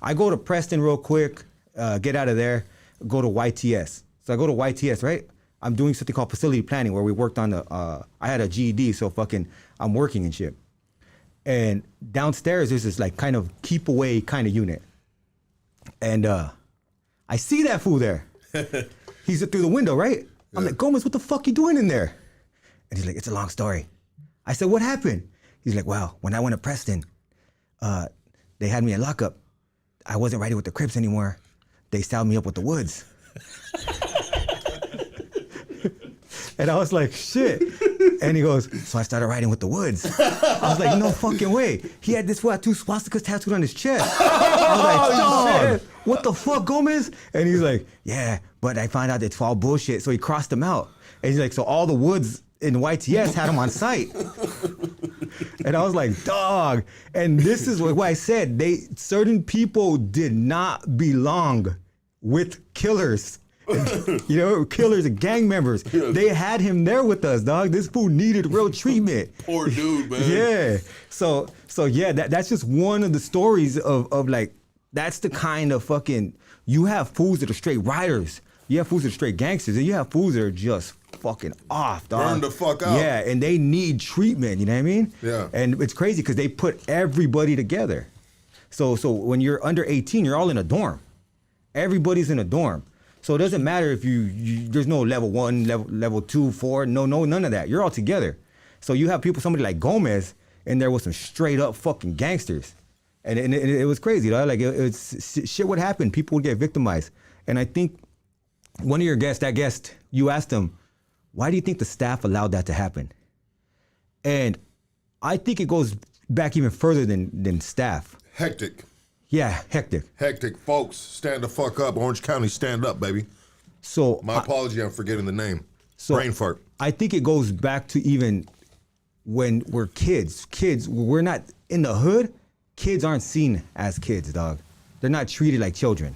I go to Preston real quick, get out of there, go to YTS. So I go to YTS, right? I'm doing something called facility planning where we worked on I had a GED, so fucking I'm working and shit. And downstairs there's this like kind of keep away kind of unit. And I see that fool there. He's through the window, right? Yeah. I'm like, Gomez, what the fuck you doing in there? And he's like, it's a long story. I said, what happened? He's like, well, when I went to Preston, they had me in lockup. I wasn't riding with the Crips anymore. They styled me up with the Woods. And I was like, shit. And he goes, so I started riding with the Woods. I was like, no fucking way. He had this fool had 2 swastikas tattooed on his chest. I was like, dog, what the fuck, Gomez? And he's like, yeah, but I found out it's all bullshit. So he crossed them out. And he's like, so all the Woods in YTS had him on site. And I was like, dog. And this is what I said. Certain people did not belong with killers. You know, killers and gang members. Yeah. They had him there with us, dog. This fool needed real treatment. Poor dude, man. Yeah. So yeah, that's just one of the stories of like, that's the kind of fucking, you have fools that are straight riders. You have fools that are straight gangsters, and you have fools that are just fucking off, dog. Burn the fuck out. Yeah, and they need treatment, you know what I mean? Yeah. And it's crazy because they put everybody together. So when you're under 18, you're all in a dorm. Everybody's in a dorm. So it doesn't matter if there's no level 1, level 2, 4, no, none of that. You're all together. So you have somebody like Gomez in there with some straight up fucking gangsters. And it was crazy, dog. Like, it's shit would happen. People would get victimized. And I think one of your guests, you asked him, why do you think the staff allowed that to happen? And I think it goes back even further than staff. Hectic. Yeah, hectic. Hectic. Folks, stand the fuck up. Orange County, stand up, baby. So my apology, I'm forgetting the name. Brain fart. I think it goes back to even when we're kids. Kids, we're not in the hood. Kids aren't seen as kids, dog. They're not treated like children,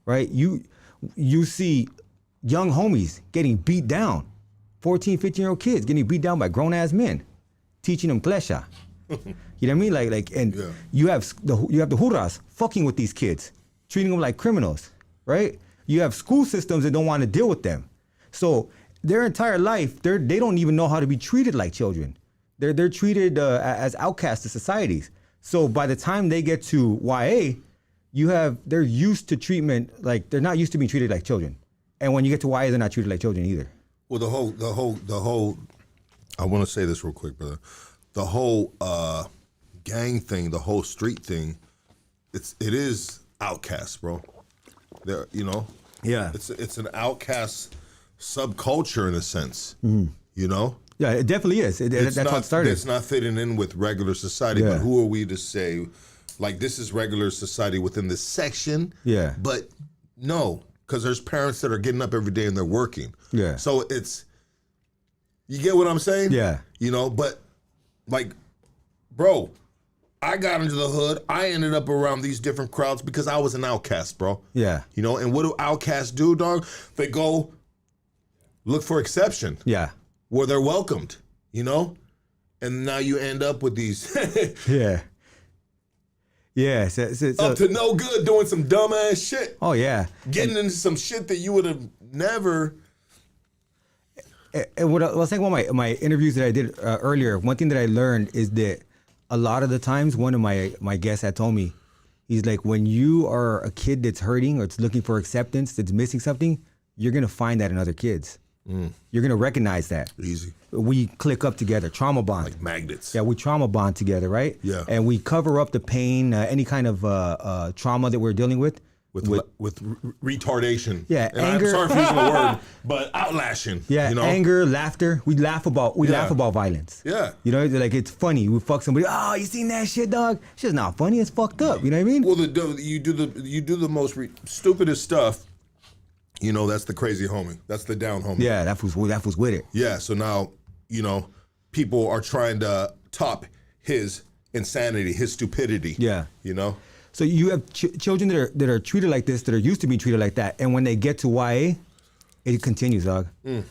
right? You see young homies getting beat down. 14, 15-year-old kids getting beat down by grown-ass men, teaching them klesha. You know what I mean? Like, and yeah. you have the hurras fucking with these kids, treating them like criminals, right? You have school systems that don't want to deal with them. So their entire life, they don't even know how to be treated like children. They're treated as outcasts to societies. So by the time they get to YA, they're used to treatment, like they're not used to being treated like children. And when you get to YA, they're not treated like children either. Well, the whole. I want to say this real quick, brother. The whole gang thing, the whole street thing, it is outcast, bro. There, Yeah. It's an outcast subculture in a sense, you know. Yeah, it definitely is. That's how it started. It's not fitting in with regular society. Yeah. But who are we to say, like, this is regular society within this section? Yeah. But no, because there's parents that are getting up every day and they're working. Yeah. So you get what I'm saying? Yeah. But like, bro, I got into the hood. I ended up around these different crowds because I was an outcast, bro. Yeah. And what do outcasts do, dog? They go look for exception. Yeah. Where they're welcomed, and now you end up with these Yeah. Yeah. So, up to no good doing some dumbass shit. oh yeah. Getting into some shit that you would have never. And what I was saying about my interviews that I did earlier, one thing that I learned is that a lot of the times, one of my guests had told me, he's like, when you are a kid that's hurting or it's looking for acceptance, that's missing something, you're gonna find that in other kids. You're gonna recognize that. Easy. We click up together, trauma bond. Like magnets. Yeah, we trauma bond together, right? Yeah. And we cover up the pain, any kind of trauma that we're dealing with. With retardation. Yeah, and anger. I'm sorry for using the word, but outlashing. Yeah, anger, laughter. We laugh about violence. Yeah. Like it's funny. We fuck somebody. Oh, you seen that shit, dog? Shit's not funny. It's fucked up. You know what I mean? Well, you do the most stupidest stuff. That's the crazy homie. That's the down homie. Yeah, that was with it. Yeah. So now, people are trying to top his insanity, his stupidity. Yeah. So you have children that are treated like this, that are used to being treated like that, and when they get to YA, it continues, dog.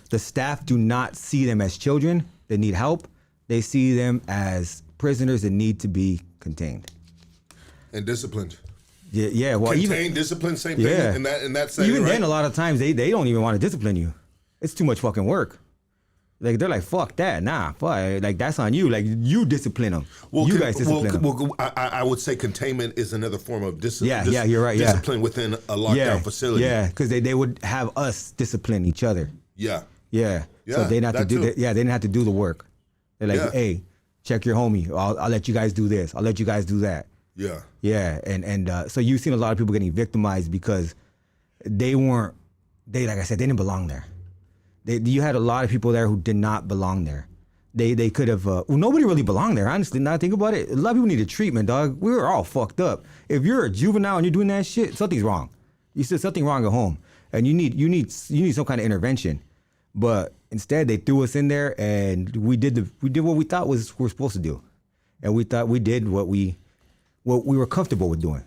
The staff do not see them as children that need help. They see them as prisoners that need to be contained And disciplined. Yeah. Well, Contained, disciplined, same thing. Yeah. In that setting, even right? then, a lot of times they don't even want to discipline you. It's too much fucking work. Like they're like, fuck that, nah, fuck, like that's on you. Like you discipline them. You guys discipline them. I would say containment is another form of discipline. Yeah, you're right. Discipline within a lockdown facility. Yeah, because they would have us discipline each other. Yeah. So they didn't have to do that. Yeah, they didn't have to do the work. They're like, hey, check your homie. I'll let you guys do this. I'll let you guys do that. Yeah. Yeah, and so you've seen a lot of people getting victimized because like I said, they didn't belong there. You had a lot of people there who did not belong there. They could have, nobody really belonged there, honestly. Now I think about it, a lot of people needed treatment, dog. We were all fucked up. If you're a juvenile and you're doing that shit, something's wrong. You said something wrong at home, and you need some kind of intervention. But instead, they threw us in there, and we did what we thought we're supposed to do, and we thought we did what we were comfortable with doing.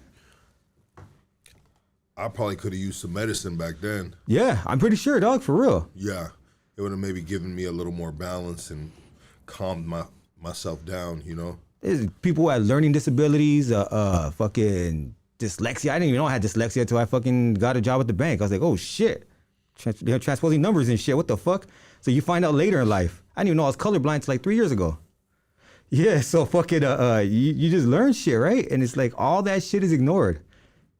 I probably could have used some medicine back then. Yeah, I'm pretty sure, dog, for real. Yeah. It would have maybe given me a little more balance and calmed myself down, There's people who had learning disabilities, fucking dyslexia. I didn't even know I had dyslexia until I fucking got a job at the bank. I was like, oh shit, they're transposing numbers and shit. What the fuck? So you find out later in life. I didn't even know I was colorblind until like 3 years ago. Yeah, so fucking you just learn shit, right? And it's like all that shit is ignored.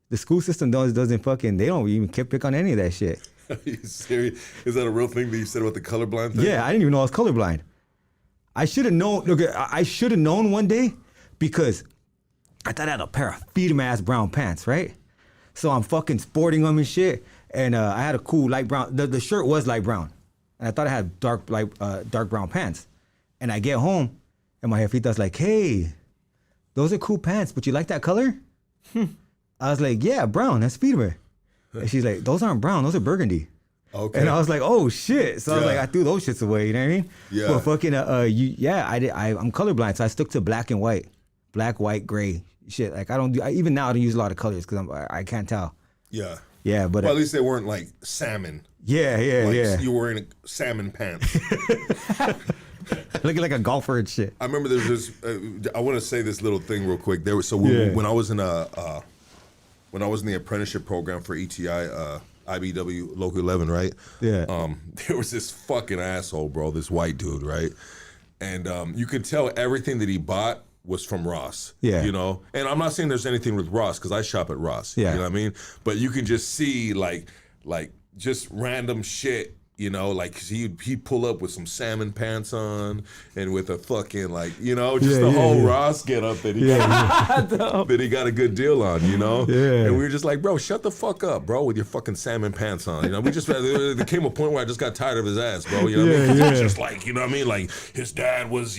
The school system doesn't fucking, they don't even pick on any of that shit. Are you serious? Is that a real thing that you said about the colorblind thing? Yeah, I didn't even know I was colorblind. I should have known. Look, I should have known one day because I thought I had a pair of feed-em-ass brown pants, right? So I'm fucking sporting them and shit, and I had a cool light brown. The shirt was light brown, and I thought I had dark brown pants. And I get home, and my jefita's like, "Hey, those are cool pants, but you like that color?" I was like, "Yeah, brown. That's feed-em." And she's like, "Those aren't brown. Those are burgundy." Okay. And I was like, "Oh shit!" So I was like, I threw those shits away. You know what I mean? Yeah. But fucking, I'm colorblind, so I stuck to black and white, gray shit. Like I don't do. Even now I don't use a lot of colors because I can't tell. Yeah. Yeah, but well, at least they weren't like salmon. Yeah. You were wearing salmon pants. Looking like a golfer and shit. I remember there's this. I want to say this little thing real quick. When I was in the apprenticeship program for ETI, IBW Local 11, right? Yeah. There was this fucking asshole, bro, this white dude, right? And you could tell everything that he bought was from Ross. Yeah. You know? And I'm not saying there's anything with Ross, because I shop at Ross. Yeah. You know what I mean? But you can just see, like just random shit. You know, like he'd pull up with some salmon pants on and with a fucking just the whole Ross get up that he that he got a good deal on, you know? Yeah. And we were just like, bro, shut the fuck up, bro, with your fucking salmon pants on. You know, there came a point where I just got tired of his ass, bro. You know what I mean? 'Cause he was just like, you know what I mean? Like his dad was,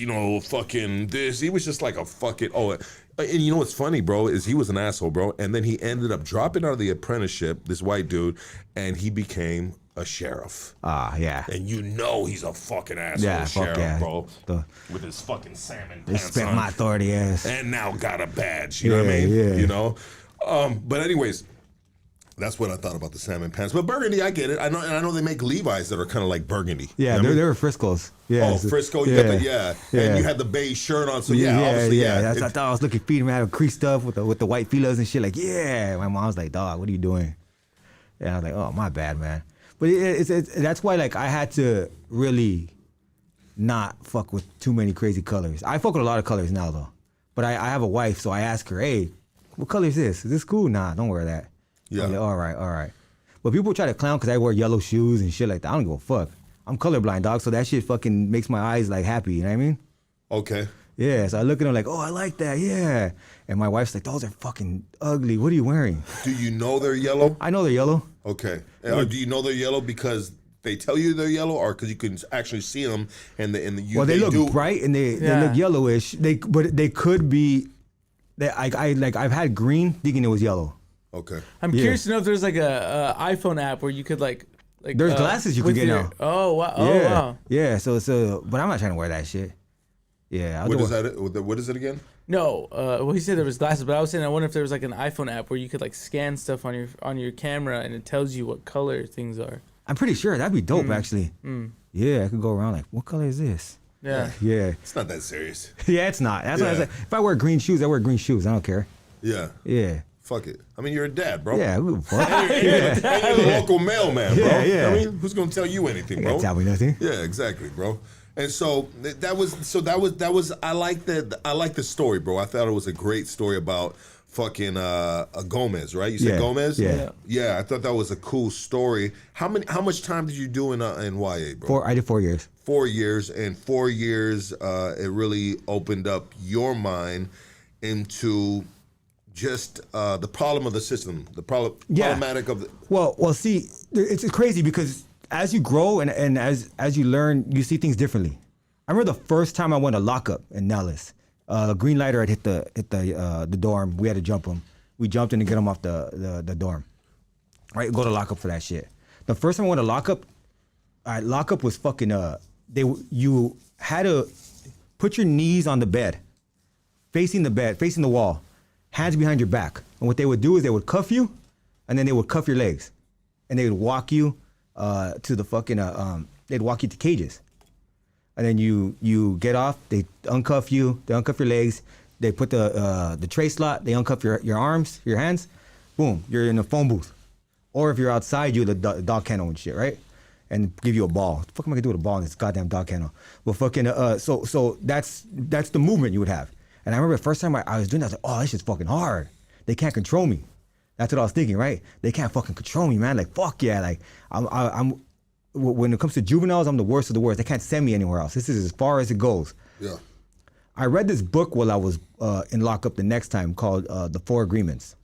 fucking this. He was just like a fucking and you know what's funny, bro, is he was an asshole, bro. And then he ended up dropping out of the apprenticeship, this white dude, and he became a sheriff. Yeah. And he's a fucking asshole sheriff, bro. With his fucking salmon pants Respect on. my authority ass. And now got a badge, you know what I mean? Yeah. You know? But anyways, that's what I thought about the salmon pants. But burgundy, I get it. I know they make Levi's that are kind of like burgundy. Yeah, you know they were Frisco's. Yeah. Oh, Frisco, you got the, and you had the beige shirt on, so obviously, I thought I was looking feet, man, had creased up with the white feelers and shit. Like, yeah. My mom was like, dog, what are you doing? And I was like, oh, my bad, man. But that's why, like, I had to really not fuck with too many crazy colors. I fuck with a lot of colors now, though. But I have a wife, so I ask her, hey, what color is this? Is this cool? Nah, don't wear that. Yeah. I'm like, all right. But people try to clown because I wear yellow shoes and shit like that. I don't give a fuck. I'm colorblind, dog, so that shit fucking makes my eyes, like, happy, you know what I mean? Okay. Yeah, so I look at them like, oh, I like that, yeah. And my wife's like, those are fucking ugly. What are you wearing? Do you know they're yellow? I know they're yellow. Okay. Do you know they're yellow because they tell you they're yellow, or because you can actually see them Well, they look bright and they look yellowish. But they could be. I've had green thinking it was yellow. Okay. I'm curious to know if there's like a iPhone app where you could like there's glasses you can get now. Oh wow! Wow. Yeah. So, but I'm not trying to wear that shit. Yeah. What is it again? No, well, he said there was glasses, but I was saying I wonder if there was like an iPhone app where you could like scan stuff on your camera and it tells you what color things are. I'm pretty sure that'd be dope, actually. Yeah, I could go around like, what color is this? Yeah. It's not that serious. Yeah, it's not. That's what I said. If I wear green shoes, I wear green shoes. I don't care. Yeah. Yeah. Fuck it. I mean, you're a dad, bro. Yeah, who the fuck? And you're the local mailman, bro. Yeah. I mean, who's gonna tell you anything, bro? Can't tell me nothing. Yeah, exactly, bro. And so that was I like the story, bro. I thought it was a great story about fucking Gomez, right? You said Gomez? Yeah, I thought that was a cool story. How much time did you do in YA, bro? I did 4 years. 4 years, and 4 years it really opened up your mind into just the problem of the system, the problematic of the. Well, see, it's crazy because as you grow and as you learn, you see things differently. I remember the first time I went to lockup in Nelles. Green lighter had hit the dorm. We had to jump him. We jumped in to get him off the dorm. Right, go to lockup for that shit. The first time I went to lockup, lockup was fucking. You had to put your knees on the bed, facing the wall, hands behind your back. And what they would do is they would cuff you, and then they would cuff your legs, and they would walk you to the fucking. They'd walk you to cages. And then you get off, they uncuff you, they uncuff your legs, they put the tray slot, they uncuff your arms, your hands, boom, you're in a phone booth. Or if you're outside, you're the dog kennel and shit, right? And give you a ball. What the fuck am I gonna do with a ball in this goddamn dog kennel? Well, fucking, so that's the movement you would have. And I remember the first time I was doing that, I was like, oh, this shit's fucking hard. They can't control me. That's what I was thinking, right? They can't fucking control me, man. Like, fuck yeah, like, I'm when it comes to juveniles, I'm the worst of the worst. They can't send me anywhere else. This is as far as it goes. Yeah. I read this book while I was in lockup the next time called The Four Agreements.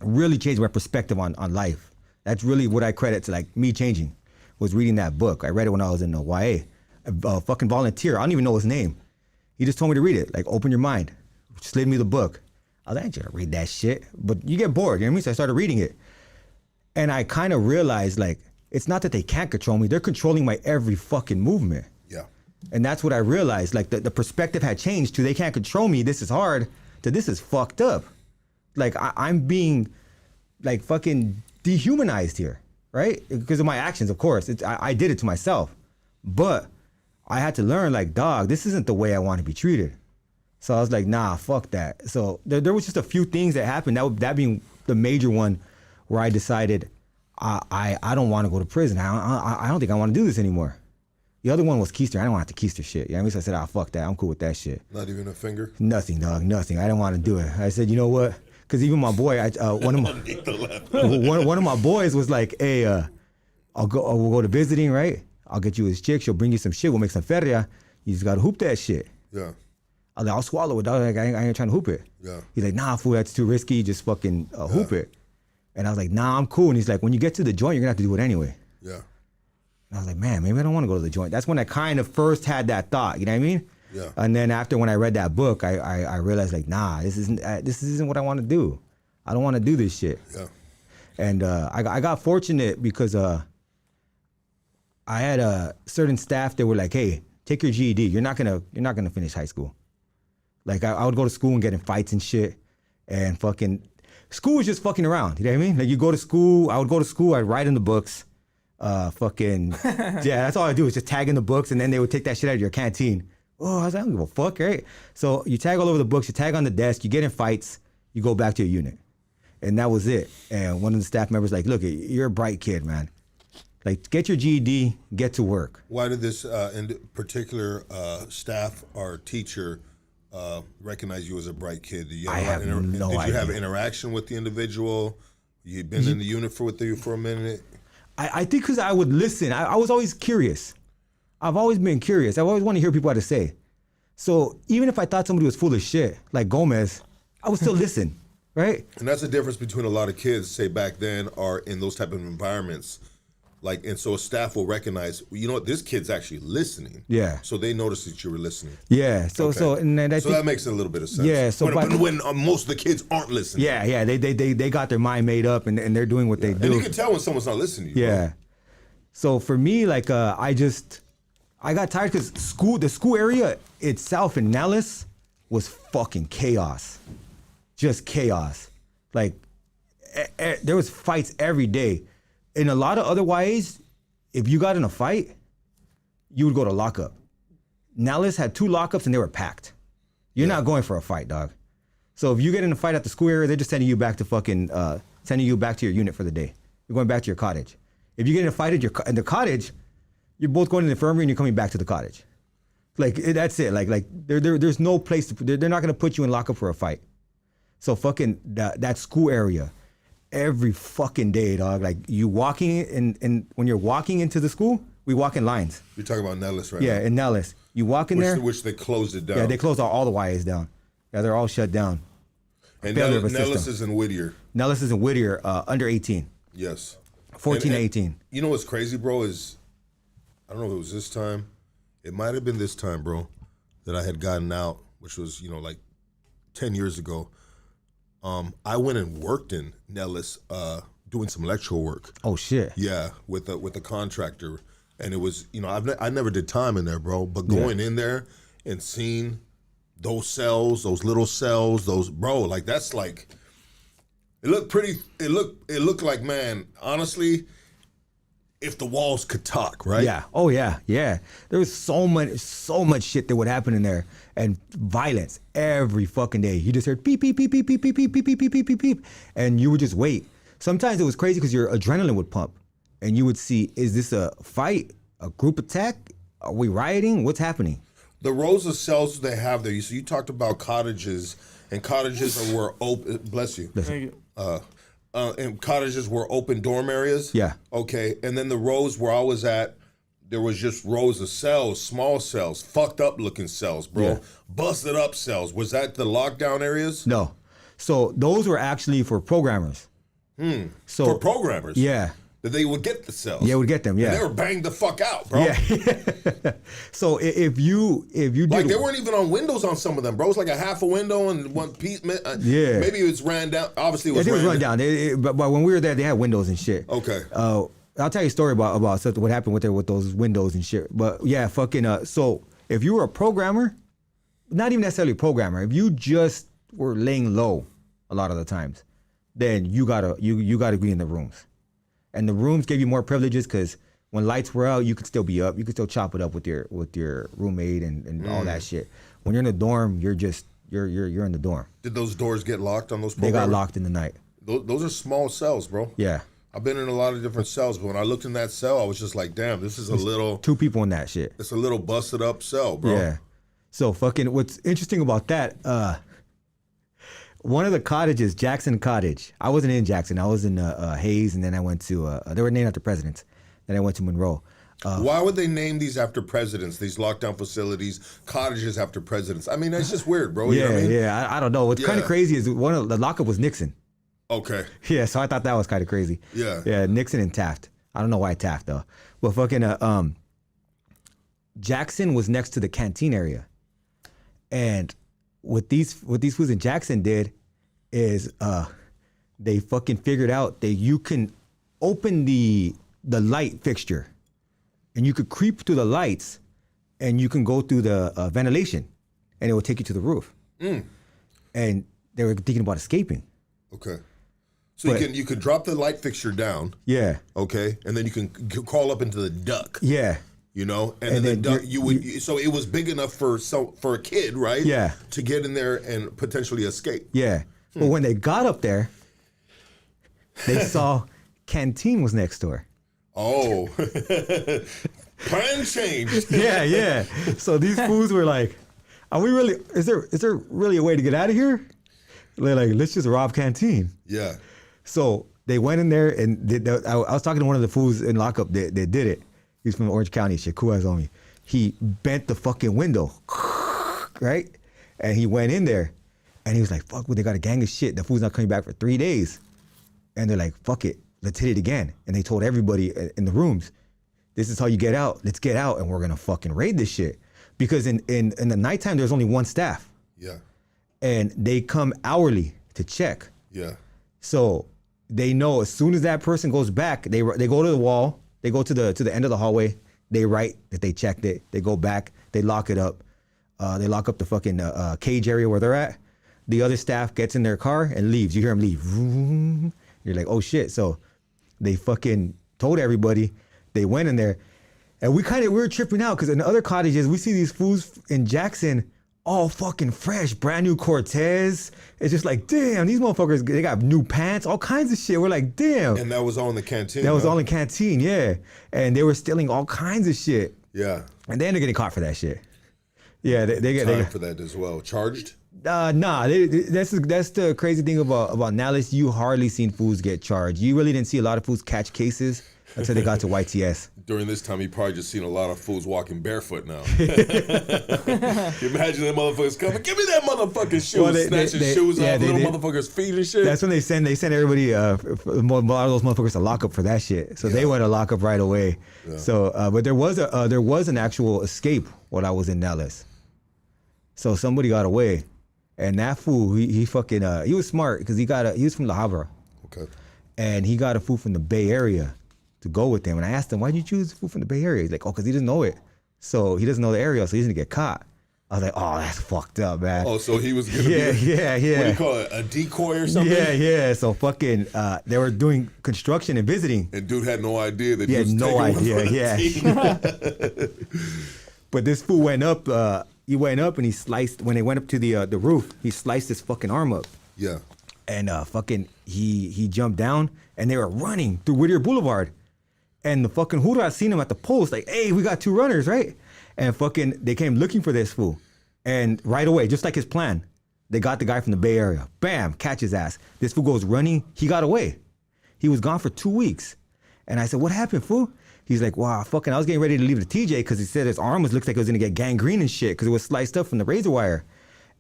Really changed my perspective on life. That's really what I credit to like me changing, was reading that book. I read it when I was in YA. A fucking volunteer, I don't even know his name. He just told me to read it, like open your mind. Slid me the book. I was like, I ain't gonna read that shit. But you get bored, you know what I mean? So I started reading it. And I kind of realized like, it's not that they can't control me, they're controlling my every fucking movement. Yeah. And that's what I realized, like the perspective had changed to they can't control me, this is hard, to this is fucked up. Like I'm being like fucking dehumanized here, right? Because of my actions, of course. I did it to myself. But I had to learn like, dog, this isn't the way I want to be treated. So I was like, nah, fuck that. So there was just a few things that happened, that being the major one where I decided I don't want to go to prison. I don't think I want to do this anymore. The other one was keister. I don't want to keister shit. You know what I mean? So I said, fuck that. I'm cool with that shit. Not even a finger? Nothing, dog. Nothing. I didn't want to do it. I said, you know what? Because even my boy, one of my boys was like, hey, we'll go to visiting, right? I'll get you his chick. She'll bring you some shit. We'll make some feria. You just got to hoop that shit. Yeah. I was like, I'll swallow it, dog. Like, I ain't trying to hoop it. Yeah. He's like, nah, fool, that's too risky. Just fucking hoop it. And I was like, nah, I'm cool. And he's like, when you get to the joint, you're going to have to do it anyway. Yeah. And I was like, man, maybe I don't want to go to the joint. That's when I kind of first had that thought. You know what I mean? Yeah. And then after when I read that book, I realized like, nah, this isn't what I want to do. I don't want to do this shit. Yeah. And I got fortunate because I had certain staff that were like, hey, take your GED. You're not gonna finish high school. Like I would go to school and get in fights and shit, and fucking school was just fucking around. You know what I mean? Like you go to school. I would go to school. I'd write in the books. Fucking yeah. That's all I do is just tag in the books, and then they would take that shit out of your canteen. Oh, I was like, I don't give a fuck, right? So you tag all over the books. You tag on the desk. You get in fights. You go back to your unit, and that was it. And one of the staff members like, look, you're a bright kid, man. Like, get your GED, get to work. Why did this in particular staff or teacher recognize you as a bright kid? Did you have, no did idea. you have interaction with the individual? You'd been in the unit with you for a minute? I think because I would listen. I was always curious. I've always been curious. I've always wanted to hear people have to say. So even if I thought somebody was full of shit, like Gomez, I would still listen, right? And that's the difference between a lot of kids, say back then, are in those type of environments. Like, and so a staff will recognize, you know what, this kid's actually listening. Yeah. So they notice that you were listening. Yeah. So and then so that makes a little bit of sense. Yeah. So when most of the kids aren't listening. Yeah. They got their mind made up and they're doing what they do. And you can tell when someone's not listening to you. Yeah. Bro. So for me, like I got tired because the school area itself in Nelles was fucking chaos. Just chaos. Like there was fights every day. In a lot of other ways, if you got in a fight, you would go to lockup. Nelles had 2 lockups and they were packed. You're not going for a fight, dog. So if you get in a fight at the school area, they're just sending you back to your unit for the day. You're going back to your cottage. If you get in a fight in the cottage, you're both going to the infirmary and you're coming back to the cottage. Like that's it. Like there's no place they're not gonna put you in lockup for a fight. So fucking that school area. Every fucking day, dog. Like you walking in when you're walking into the school, we walk in lines. You're talking about Nelles right Yeah, now? in Nelles. You walk in there. Which they closed it down. Yeah, they closed all the YAs down. Yeah, they're all shut down. And Failure of a Nelles system. is in Whittier. Nelles is in Whittier, under 18. Yes. 14 to 18. You know what's crazy, bro, is, I don't know if it was this time. It might have been this time, bro, that I had gotten out, which was, like 10 years ago. I went and worked in Nelles, doing some electrical work. Oh shit. Yeah, with a contractor, and it was I never did time in there, bro. But going in there and seeing those cells, those little cells, like that's like it looked pretty. It looked like, man, honestly, if the walls could talk, right? Yeah. Oh yeah. Yeah. There was so much shit that would happen in there, and violence every fucking day. You just heard beep beep beep beep beep beep beep beep beep beep beep beep beep, and you would just wait. Sometimes it was crazy because your adrenaline would pump, and you would see: is this a fight, a group attack? Are we rioting? What's happening? The rows of cells they have there. So you talked about cottages, and cottages were open. Bless you. Thank you. And cottages were open dorm areas. Yeah. Okay. And then the rows where I was at, there was just rows of cells, small cells, fucked up looking cells, bro. Yeah. Busted up cells. Was that the lockdown areas? No. So those were actually for programmers. So For programmers? Yeah. That they would get the cells. Yeah, would get them. Yeah. And they were banged the fuck out, bro. Yeah. So if you did, Like they weren't even on windows on some of them, bro. It's like a half a window and one piece. Yeah. Maybe it was ran down. Obviously, it was they was run down. down. But when we were there, they had windows and shit. Okay. I'll tell you a story about something, what happened with those windows and shit. But yeah, fucking. So if you were a programmer, not even necessarily a programmer, if you just were laying low a lot of the times, then you gotta be in the rooms, and the rooms gave you more privileges because when lights were out, you could still be up, you could still chop it up with your roommate and all that shit. When you're in the dorm, you're in the dorm. Did those doors get locked on those They programmers? got locked in the night. Those are small cells, bro. Yeah. I've been in a lot of different cells, but when I looked in that cell, I was just like, damn, this is a little... 2 people in that shit. It's a little busted up cell, bro. Yeah. So fucking what's interesting about that, one of the cottages, Jackson Cottage. I wasn't in Jackson. I was in Hayes, and then I went to, they were named after presidents. Then I went to Monroe. Why would they name these after presidents, these lockdown facilities, cottages after presidents? I mean, that's just weird, bro. You know what I mean? I don't know. What's kind of crazy is one of the lockup was Nixon. Okay. Yeah, so I thought that was kind of crazy. Yeah. Yeah, Nixon and Taft. I don't know why Taft, though. But fucking Jackson was next to the canteen area. And what these fools in Jackson did is they fucking figured out that you can open the light fixture and you could creep through the lights and you can go through the ventilation and it will take you to the roof. And they were thinking about escaping. Okay. So you can drop the light fixture down. Yeah. Okay. And then you can crawl up into the duct. Yeah. You know, and then the duct, so it was big enough for a kid, right? Yeah. To get in there and potentially escape. Yeah. But when they got up there, they saw canteen was next door. Oh. Plan changed. Yeah. So these fools were like, "Are we really? Is there really a way to get out of here?" They're like, "Let's just rob canteen." Yeah. So they went in there and I was talking to one of the fools in lockup that did it. He's from Orange County, shit, cool ass on me. He bent the fucking window, right? And he went in there and he was like, fuck, well, they got a gang of shit. The fool's not coming back for 3 days. And they're like, fuck it, let's hit it again. And they told everybody in the rooms, this is how you get out. Let's get out and we're gonna fucking raid this shit. Because in the nighttime, there's only one staff. Yeah. And they come hourly to check. Yeah. So they know as soon as that person goes back, they go to the wall, they go to the end of the hallway, they write that they checked it, they go back, they lock it up. They lock up the fucking cage area where they're at. The other staff gets in their car and leaves. You hear them leave. You're like, oh shit. So they fucking told everybody. They went in there. And we were tripping out because in the other cottages, we see these fools in Jackson all fucking fresh, brand new Cortez. It's just like, damn, these motherfuckers, they got new pants, all kinds of shit. We're like, damn. And that was all in the canteen. That was all in canteen, yeah. And they were stealing all kinds of shit. Yeah. And then they're getting caught for that shit. Yeah, they get time for that as well. Charged? Nah. That's the crazy thing about Nelles. You hardly seen fools get charged. You really didn't see a lot of fools catch cases until they got to YTS. During this time, you probably just seen a lot of fools walking barefoot now. Imagine them motherfuckers coming. Give me that motherfucking shoes. Well, snatching shoes off little motherfuckers' feet and shit. That's when they send everybody, a lot of those motherfuckers to lock up for that shit. So they went to lock up right away. Yeah. So, but there was an actual escape while I was in Nelles. So somebody got away, and that fool, he fucking, he was smart because he was from La Habra. Okay. And he got a fool from the Bay Area to go with him. And I asked him, why'd you choose food from the Bay Area? He's like, oh, because he doesn't know it. So he doesn't know the area, so he's gonna get caught. I was like, oh, that's fucked up, man. Oh, so he was gonna yeah. What do you call it? A decoy or something? Yeah. So fucking, they were doing construction and visiting. And dude had no idea that he was no idea. Yeah. But this fool went up. He went up and he sliced. When they went up to the roof, he sliced his fucking arm up. Yeah. And fucking, he jumped down, and they were running through Whittier Boulevard. And the fucking hoodoo seen him at the post, like, hey, we got 2 runners, right? And fucking, they came looking for this fool. And right away, just like his plan, they got the guy from the Bay Area. Bam, catch his ass. This fool goes running. He got away. He was gone for 2 weeks. And I said, what happened, fool? He's like, wow, fucking, I was getting ready to leave the TJ because he said his arm looked like it was going to get gangrene and shit because it was sliced up from the razor wire.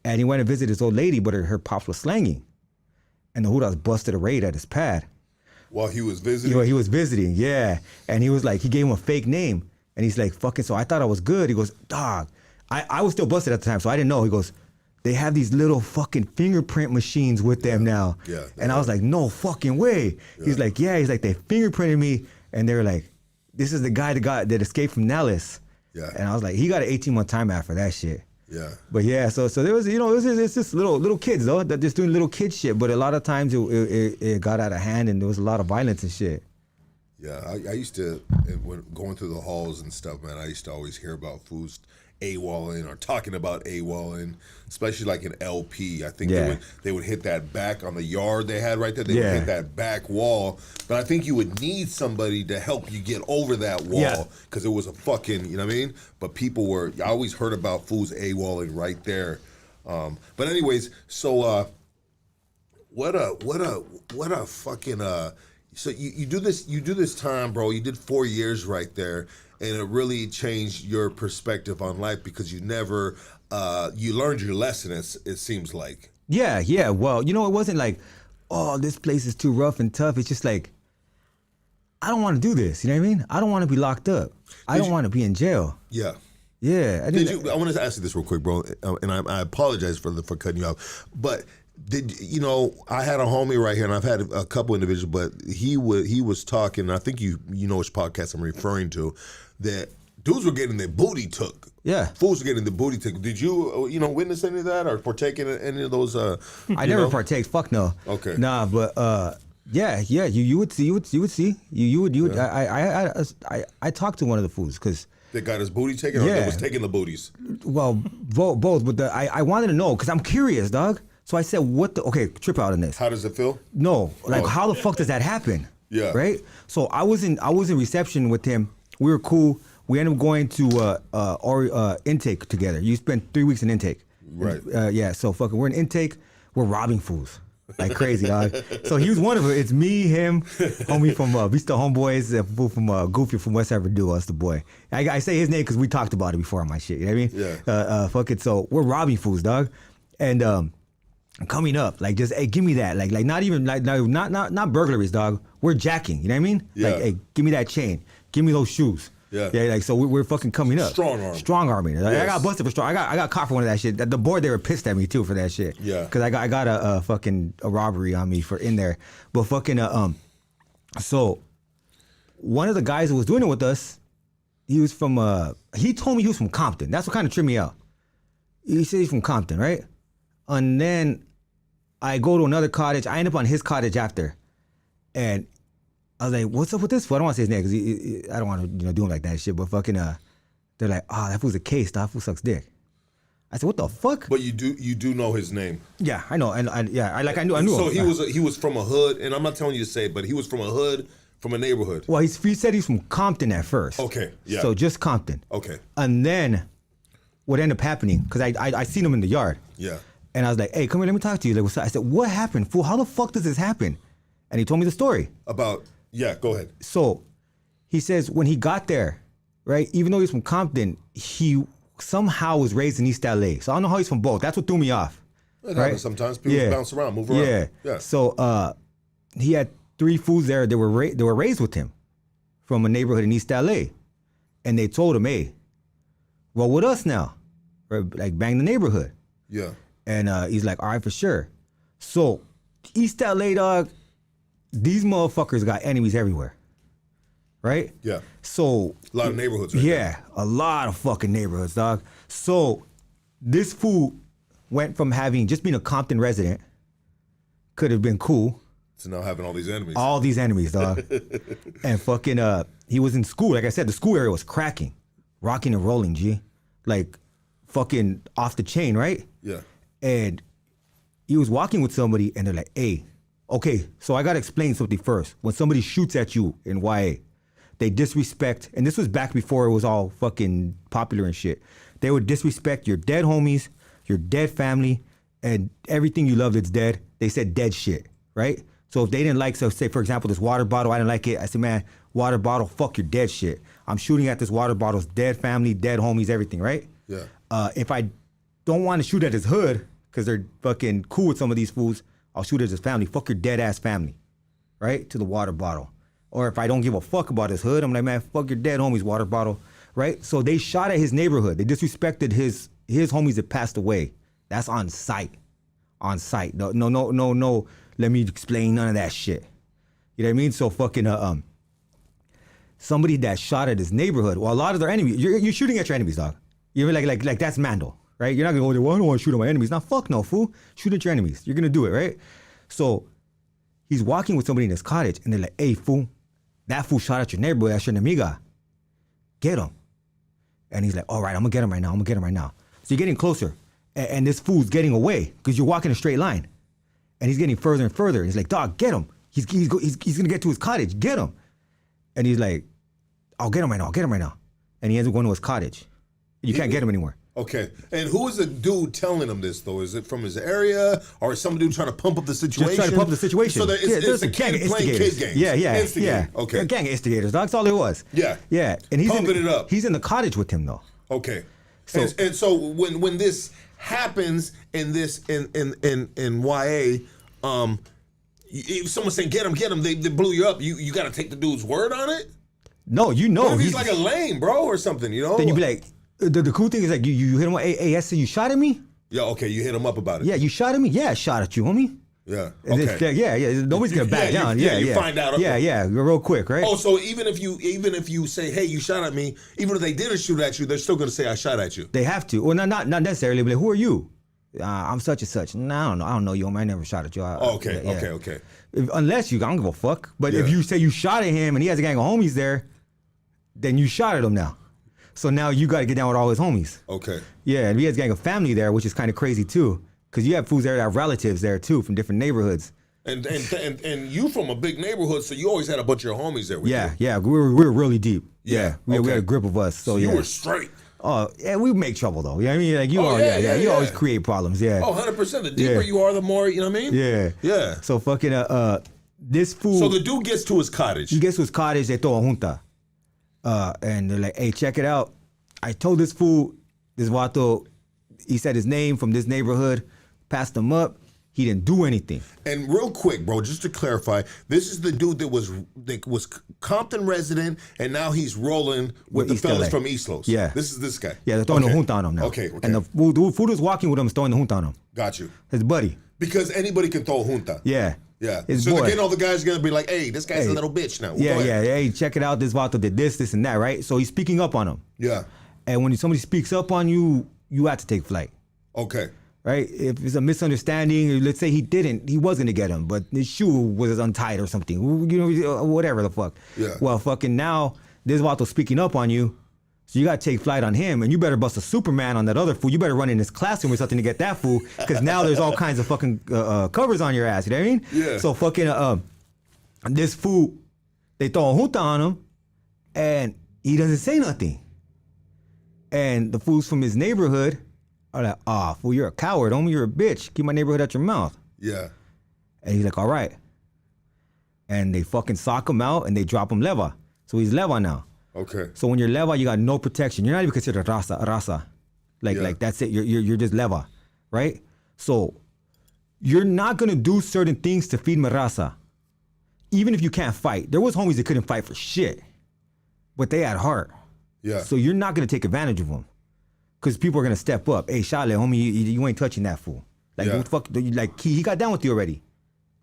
And he went to visit his old lady, but her pops was slanging. And the hoodoo busted a raid at his pad. While he was visiting? You know, he was visiting, yeah. And he was like, he gave him a fake name. And he's like, fucking, so I thought I was good. He goes, dog, I was still busted at the time, so I didn't know. He goes, they have these little fucking fingerprint machines with them now. Yeah. And I was like, no fucking way. Yeah. He's like, yeah. He's like, they fingerprinted me. And they were like, this is the guy that escaped from Nelles. Yeah. And I was like, he got an 18-month time out for that shit. Yeah. But yeah, so there was, it's just little kids though, that just doing little kid shit. But a lot of times it got out of hand and there was a lot of violence and shit. Yeah, I used to, when going through the halls and stuff, man, I used to always hear about fools AWOLing or talking about AWOLing, especially like in LP. I think Yeah. they would hit that back on the yard they had right there. They Yeah. would hit that back wall. But I think you would need somebody to help you get over that Yeah. wall because it was a fucking, you know what I mean? But people were, I always heard about fools AWOLing right there. But anyways, so what a fucking so you do this time, bro. You did 4 years right there, and it really changed your perspective on life because you never you learned your lesson. It seems like. Yeah. Well, it wasn't like, oh, this place is too rough and tough. It's just like, I don't want to do this. You know what I mean? I don't want to be locked up. I don't want to be in jail. Yeah. Yeah. I wanted to ask you this real quick, bro, and I apologize for cutting you off, but. I had a homie right here, and I've had a couple individuals, but he was talking. And I think you know which podcast I'm referring to. That dudes were getting their booty took. Yeah, fools were getting the booty took. Did you witness any of that or partake in any of those? I never partake. Fuck no. Okay. Nah, but yeah. You would see. You would. Yeah. I talked to one of the fools because. They got his booty taken, or they was taking the booties. Well, both. But I wanted to know because I'm curious, dog. So I said, okay, trip out on this. How does it feel? No, like how the fuck does that happen? Yeah. Right? So I was in reception with him. We were cool. We ended up going to intake together. You spent 3 weeks in intake. Right. Yeah, so fucking we're in intake. We're robbing fools. Like crazy, dog. So he was one of them. It's me, him, homie from, we still homeboys, fool from Goofy from West Side Purdue, us the boy. I say his name because we talked about it before on my shit, you know what I mean? Yeah. Fuck it. So we're robbing fools, dog. And, coming up, like just, hey, give me that, like not even like not burglaries, dog. We're jacking, you know what I mean? Yeah. Like, hey, give me that chain, give me those shoes. Yeah. Like so we're fucking coming up. Strong arming. Like, Yes. I got busted for strong. I got caught for one of that shit. The board, they were pissed at me too for that shit. Yeah. Because I got a fucking robbery on me for in there, but fucking so one of the guys who was doing it with us, he was from he told me he was from Compton. That's what kind of tripped me out. He said he's from Compton, right? And then I go to another cottage. I end up on his cottage after. And I was like, what's up with this fool? I don't want to say his name because I don't want to do him like that shit. But fucking, they're like, oh, that fool's a case. That fool sucks dick. I said, what the fuck? But you do know his name. Yeah, I know. And I knew So him. he was from a hood, and I'm not telling you to say it, but he was from a hood, from a neighborhood. Well, he said he's from Compton at first. Okay, yeah. So just Compton. Okay. And then what ended up happening, because I seen him in the yard. Yeah. And I was like, hey, come here, let me talk to you. Like, what's up? I said, what happened, fool? How the fuck does this happen? And he told me the story. Yeah, go ahead. So he says when he got there, right, even though he's from Compton, he somehow was raised in East LA. So I don't know how he's from both. That's what threw me off. It happens sometimes. People bounce around, move around. Yeah. So he had 3 fools there. They were raised with him from a neighborhood in East LA. And they told him, hey, roll with us now. Or like bang the neighborhood. Yeah. And he's like, all right, for sure. So East LA, dog, these motherfuckers got enemies everywhere. Right? Yeah. So a lot of neighborhoods right there. A lot of fucking neighborhoods, dog. So this fool went from having just being a Compton resident, could have been cool, to now having all these enemies. All these enemies, dog. And fucking he was in school. Like I said, the school area was cracking, rocking and rolling, G. Like fucking off the chain, right? Yeah. And he was walking with somebody and they're like, hey, okay, so I gotta explain something first. When somebody shoots at you in YA, they disrespect, and this was back before it was all fucking popular and shit. They would disrespect your dead homies, your dead family, and everything you love that's dead. They said dead shit, right? So if they didn't like, so say for example, this water bottle, I didn't like it. I said, man, water bottle, fuck your dead shit. I'm shooting at this water bottle's dead family, dead homies, everything, right? Yeah. If I don't want to shoot at his hood, because they're fucking cool with some of these fools, I'll shoot at his family. Fuck your dead ass family, right? To the water bottle. Or if I don't give a fuck about his hood, I'm like, man, fuck your dead homies, water bottle, right? So they shot at his neighborhood. They disrespected his homies that passed away. That's on site. On site. No. Let me explain none of that shit. You know what I mean? So fucking somebody that shot at his neighborhood. Well, a lot of their enemies. You're shooting at your enemies, dog. You're like that's Mando, right? You're not gonna go there. Well, I don't want to shoot at my enemies. Now, fuck no, fool. Shoot at your enemies. You're gonna do it, right? So he's walking with somebody in his cottage, and they're like, "Hey, fool, that fool shot at your neighborhood. That's your nemiga. Get him." And he's like, all right, I'm gonna get him right now. So you're getting closer, and this fool's getting away because you're walking a straight line, and he's getting further and further. He's like, dog, get him. He's gonna get to his cottage. Get him. And he's like, I'll get him right now. And he ends up going to his cottage. You can't get him anymore. Okay. And who is the dude telling him this, though? Is it from his area, or is some dude trying to pump up the situation? Just trying to pump the situation. So it's a gang kid of playing kid games. Yeah. Instigating. Okay. A gang of instigators, dog. That's all it was. Yeah. And he's pumping it up. He's in the cottage with him, though. Okay. So, and so when this happens in YA, if someone's saying get him, they blew you up. You got to take the dude's word on it. No, you know. What if he's like a lame bro or something, you know? Then you be like, the cool thing is like you hit him with, hey, so you shot at me? Yeah, okay, you hit him up about it. Yeah, you shot at me? Yeah, I shot at you, homie. Yeah. And Okay. Yeah. Nobody's gonna back down. You find out. Yeah, real quick, right? Oh, so even if you say, hey, you shot at me, even if they didn't shoot at you, they're still gonna say I shot at you. They have to. Well, not necessarily, but like, who are you? I'm such and such. No, I don't know you, homie. I never shot at you. Okay. Unless I don't give a fuck. But Yeah. if you say you shot at him and he has a gang of homies there, then you shot at him now. So now you got to get down with all his homies. Okay. Yeah, and he has a gang of family there, which is kind of crazy too. Because you have fools there that have relatives there too from different neighborhoods. And you from a big neighborhood, so you always had a bunch of your homies there with you. Yeah, we were really deep. Yeah, we okay. had a grip of us. So You yeah. were straight. Oh, yeah, we make trouble though. You know what I mean? Like you you always create problems. Yeah. Oh, 100%. The deeper you are, the more, you know what I mean? Yeah. Yeah. So fucking this fool. So the dude gets to his cottage. He gets to his cottage, they throw a junta. And they're like, hey, check it out. I told this fool, this vato, he said his name from this neighborhood, passed him up. He didn't do anything. And real quick, bro, just to clarify, this is the dude that was Compton resident, and now he's rolling with the East fellas LA. from East Los. Yeah. This is this guy. Yeah, they're throwing the junta on him now. Okay. And the fool who's walking with him is throwing the junta on him. Got you. His buddy. Because anybody can throw a junta. Yeah. Yeah. His So boy. again, all the guys are going to be like, hey, this guy's a little bitch now. Well, Yeah, go ahead. Hey, check it out. This vato did this, and that, right? So he's speaking up on him. Yeah. And when somebody speaks up on you, you have to take flight. Okay. Right? If it's a misunderstanding, let's say he was gonna get him, but his shoe was untied or something, you know, whatever the fuck. Yeah. Well, fucking now, this vato speaking up on you, so you gotta take flight on him, and you better bust a Superman on that other fool. You better run in his classroom or something to get that fool, because now there's all kinds of fucking covers on your ass, you know what I mean? Yeah. So fucking, this fool, they throw a junta on him, and he doesn't say nothing. And the fools from his neighborhood are like, fool, you're a coward, homie, you're a bitch. Keep my neighborhood out your mouth. Yeah. And he's like, all right. And they fucking sock him out and they drop him leva. So he's leva now. Okay. So when you're leva, you got no protection. You're not even considered raza. Like that's it. You're just leva, right? So you're not gonna do certain things to feed my raza. Even if you can't fight. There was homies that couldn't fight for shit, but they had heart. Yeah. So you're not gonna take advantage of them, because people are gonna step up. Hey, Shale, homie, you ain't touching that fool. Like Yeah. what the fuck? Like he got down with you already.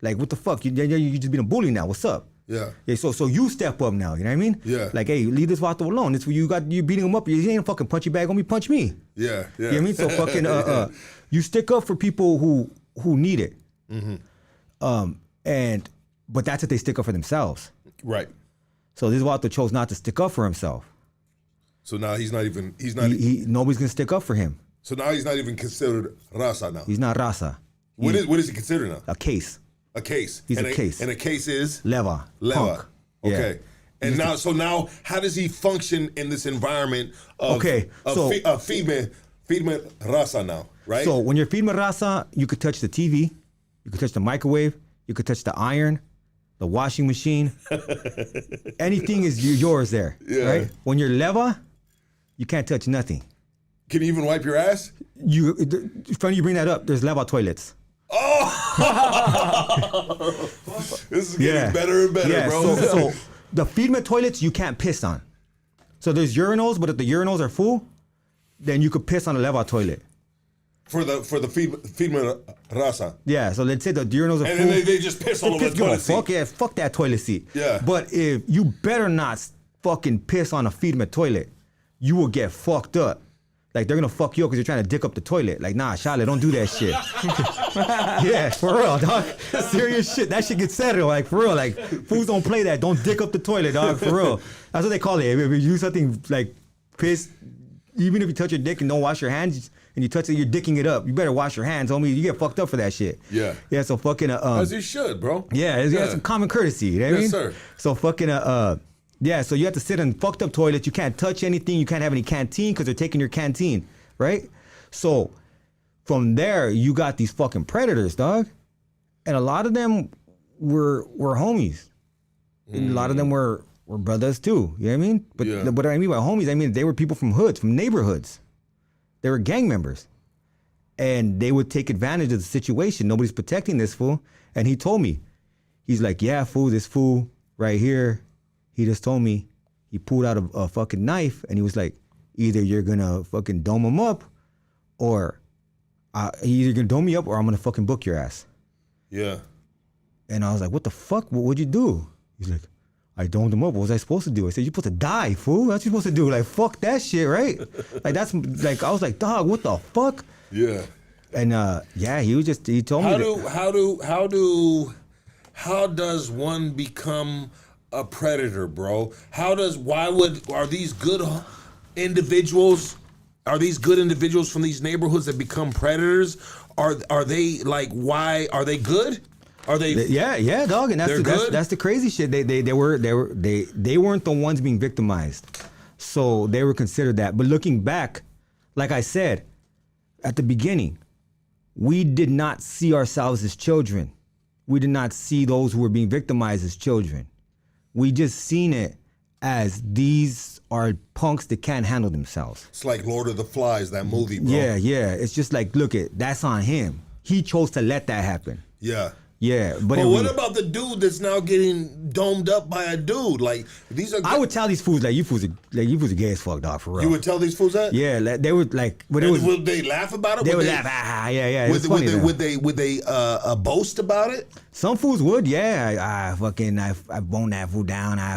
Like what the fuck? You just being a bully now. What's up? Yeah. Yeah. So you step up now. You know what I mean? Yeah. Like hey, leave this vato alone. It's you beating him up. You ain't a fucking punchy bag. Homie, punch me. Yeah. Yeah. You know what I mean? So fucking you stick up for people who need it. Mm-hmm. But that's if they stick up for themselves. Right. So this vato chose not to stick up for himself. So now he's not. Nobody's gonna stick up for him. So now he's not even considered raza now. He's not raza. What is he considered now? A case. A case. He's a case. And a case is Leva. leva. Punk. Okay. Yeah. And now, how does he function in this environment of female raza now, right? So when you're feeding raza, you could touch the TV, you could touch the microwave, you could touch the iron, the washing machine. Anything is yours there, right? When you're leva, you can't touch nothing. Can you even wipe your ass? It's funny you bring that up. There's leva toilets. This is getting better and better, bro. So the feedment toilets you can't piss on. So there's urinals, but if the urinals are full, then you could piss on a leva toilet. For the female raza. Yeah, so let's say the urinals are full. And then they just piss all over the toilet seat. Fuck that toilet seat. Yeah. But if you better not fucking piss on a feedment toilet, you will get fucked up. Like they're gonna fuck you up because you're trying to dick up the toilet. Like, nah, Charlotte, don't do that shit. Yeah, for real, dog. Serious shit. That shit gets settled. Like, for real. Like, fools don't play that. Don't dick up the toilet, dog. For real. That's what they call it. If you do something like piss, even if you touch your dick and don't wash your hands and you touch it, you're dicking it up. You better wash your hands, homie. You get fucked up for that shit. Yeah. Yeah. So fucking As you should, bro. yeah, it's some common courtesy. You know what I mean? Sir. So fucking yeah. So you have to sit in fucked up toilets. You can't touch anything. You can't have any canteen because they're taking your canteen, right? So from there, you got these fucking predators, dog, and a lot of them were homies. And a lot of them were brothers too. You know what I mean? But what I mean by homies, I mean they were people from hoods, from neighborhoods. They were gang members. And they would take advantage of the situation. Nobody's protecting this fool. And he told me, he's like, yeah, fool, this fool right here, he just told me, he pulled out a fucking knife and he was like, either you're gonna fucking dome him up or either gonna dome me up or I'm gonna fucking book your ass. Yeah. And I was like, what the fuck? What'd you do? He's like, I domed him up. What was I supposed to do? I said, you're supposed to die, fool. That's what you're supposed to do. Like, fuck that shit, right? Like, that's, like, I was like, dog, what the fuck? Yeah. And, yeah, he told me how does one become a predator, bro? Are these good individuals? Are these good individuals from these neighborhoods that become predators? Are they like, why are they good? Are they? Yeah, dog, and that's the crazy shit. They weren't the ones being victimized, so they were considered that. But looking back, like I said at the beginning, we did not see ourselves as children. We did not see those who were being victimized as children. We just seen it as these are punks that can't handle themselves. It's like Lord of the Flies, that movie, bro. Yeah. It's just like, look, that's on him. He chose to let that happen. Yeah. Yeah, but what about the dude that's now getting domed up by a dude? Like, these are. I would tell these fools you fools are gay as fuck, dog, for real. You would tell these fools that? Yeah, they would like. But would they laugh about it? They would laugh. Yeah. Would they boast about it? Some fools would. Yeah, I boned that fool down. I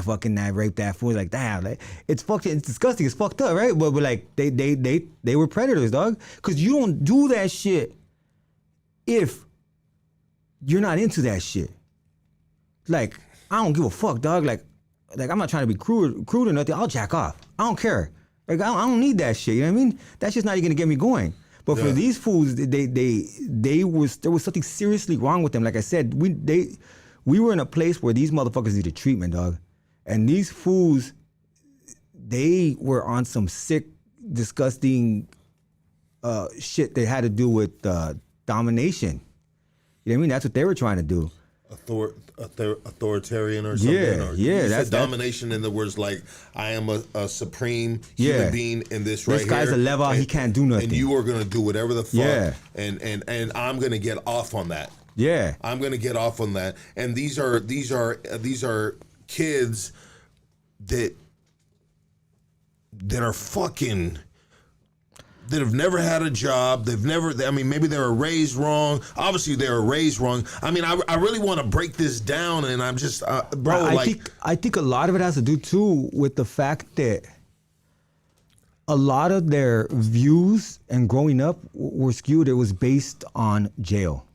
raped that fool. Like, damn, like it's fucking. It's disgusting. It's fucked up, right? But like they were predators, dog. Because you don't do that shit if you're not into that shit. Like, I don't give a fuck, dog. Like I'm not trying to be crude or nothing. I'll jack off. I don't care. Like, I don't need that shit. You know what I mean? That's just not even gonna get me going. But for these fools, there was something seriously wrong with them. Like I said, we were in a place where these motherfuckers needed treatment, dog. And these fools, they were on some sick, disgusting shit that had to do with domination. You know what I mean? That's what they were trying to do. Authoritarian or something? Yeah. That's domination in the words like, I am a supreme human being in this right here. This guy's a level, he can't do nothing. And you are going to do whatever the fuck. And I'm going to get off on that. Yeah. I'm going to get off on that. And these are kids that are fucking... that have never had a job. Maybe they were raised wrong. Obviously, they were raised wrong. I mean, I really want to break this down, and I'm just, bro, I think a lot of it has to do, too, with the fact that a lot of their views and growing up were skewed. It was based on jail.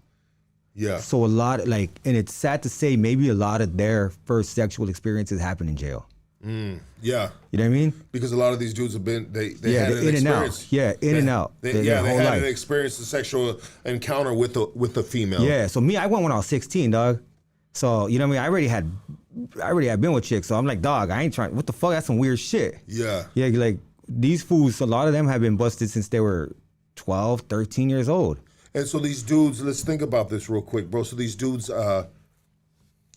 Yeah. So a lot, and it's sad to say, maybe a lot of their first sexual experiences happened in jail. Yeah. You know what I mean? Because a lot of these dudes have been, they had an experience. In and out. They had an experience, a sexual encounter with a female. Yeah, so me, I went when I was 16, dog. So, you know what I mean? I already had been with chicks, so I'm like, dog, I ain't trying, what the fuck, that's some weird shit. Yeah. Yeah, like, these fools, a lot of them have been busted since they were 12, 13 years old. And so these dudes, let's think about this real quick, bro. So these dudes,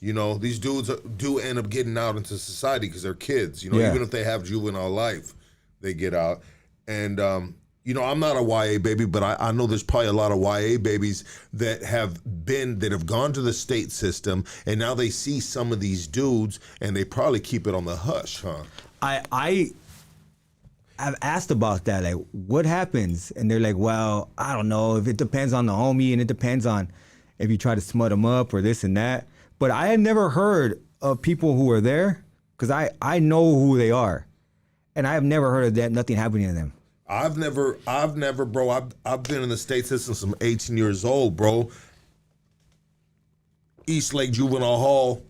these dudes do end up getting out into society because they're kids. Even if they have juvenile life, they get out. And, I'm not a YA baby, but I know there's probably a lot of YA babies that have gone to the state system, and now they see some of these dudes, and they probably keep it on the hush, huh? I've asked about that, like, what happens? And they're like, well, I don't know. If it depends on the homie, and it depends on if you try to smut him up or this and that. But I had never heard of people who are there, because I know who they are, and I have never heard of that, nothing happening to them. I've never, bro. I've been in the state system since I'm 18 years old, bro. East Lake Juvenile Hall,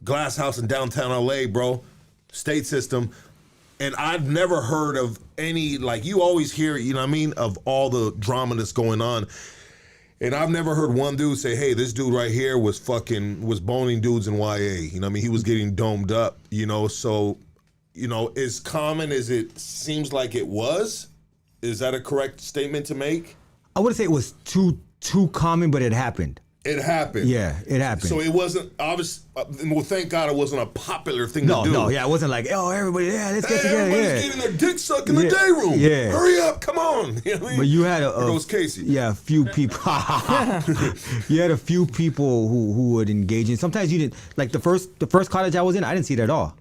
Glass House in downtown LA, bro. State system. And I've never heard of any, like, you always hear, you know what I mean, of all the drama that's going on. And I've never heard one dude say, hey, this dude right here was boning dudes in YA. You know what I mean? He was getting domed up, you know? So, you know, as common as it seems like it was, is that a correct statement to make? I wouldn't say it was too common, but it happened. It happened. Yeah, it happened. So it wasn't obvious. Well, thank God it wasn't a popular thing to do. No, yeah, it wasn't like, oh, everybody, yeah, let's get together. Everybody's getting their dick sucked in the day room. Yeah. Hurry up, come on. You know what I mean? But you had There goes Casey. Yeah, a few people. You had a few people who would engage in. Sometimes you didn't, like the first college I was in, I didn't see it at all.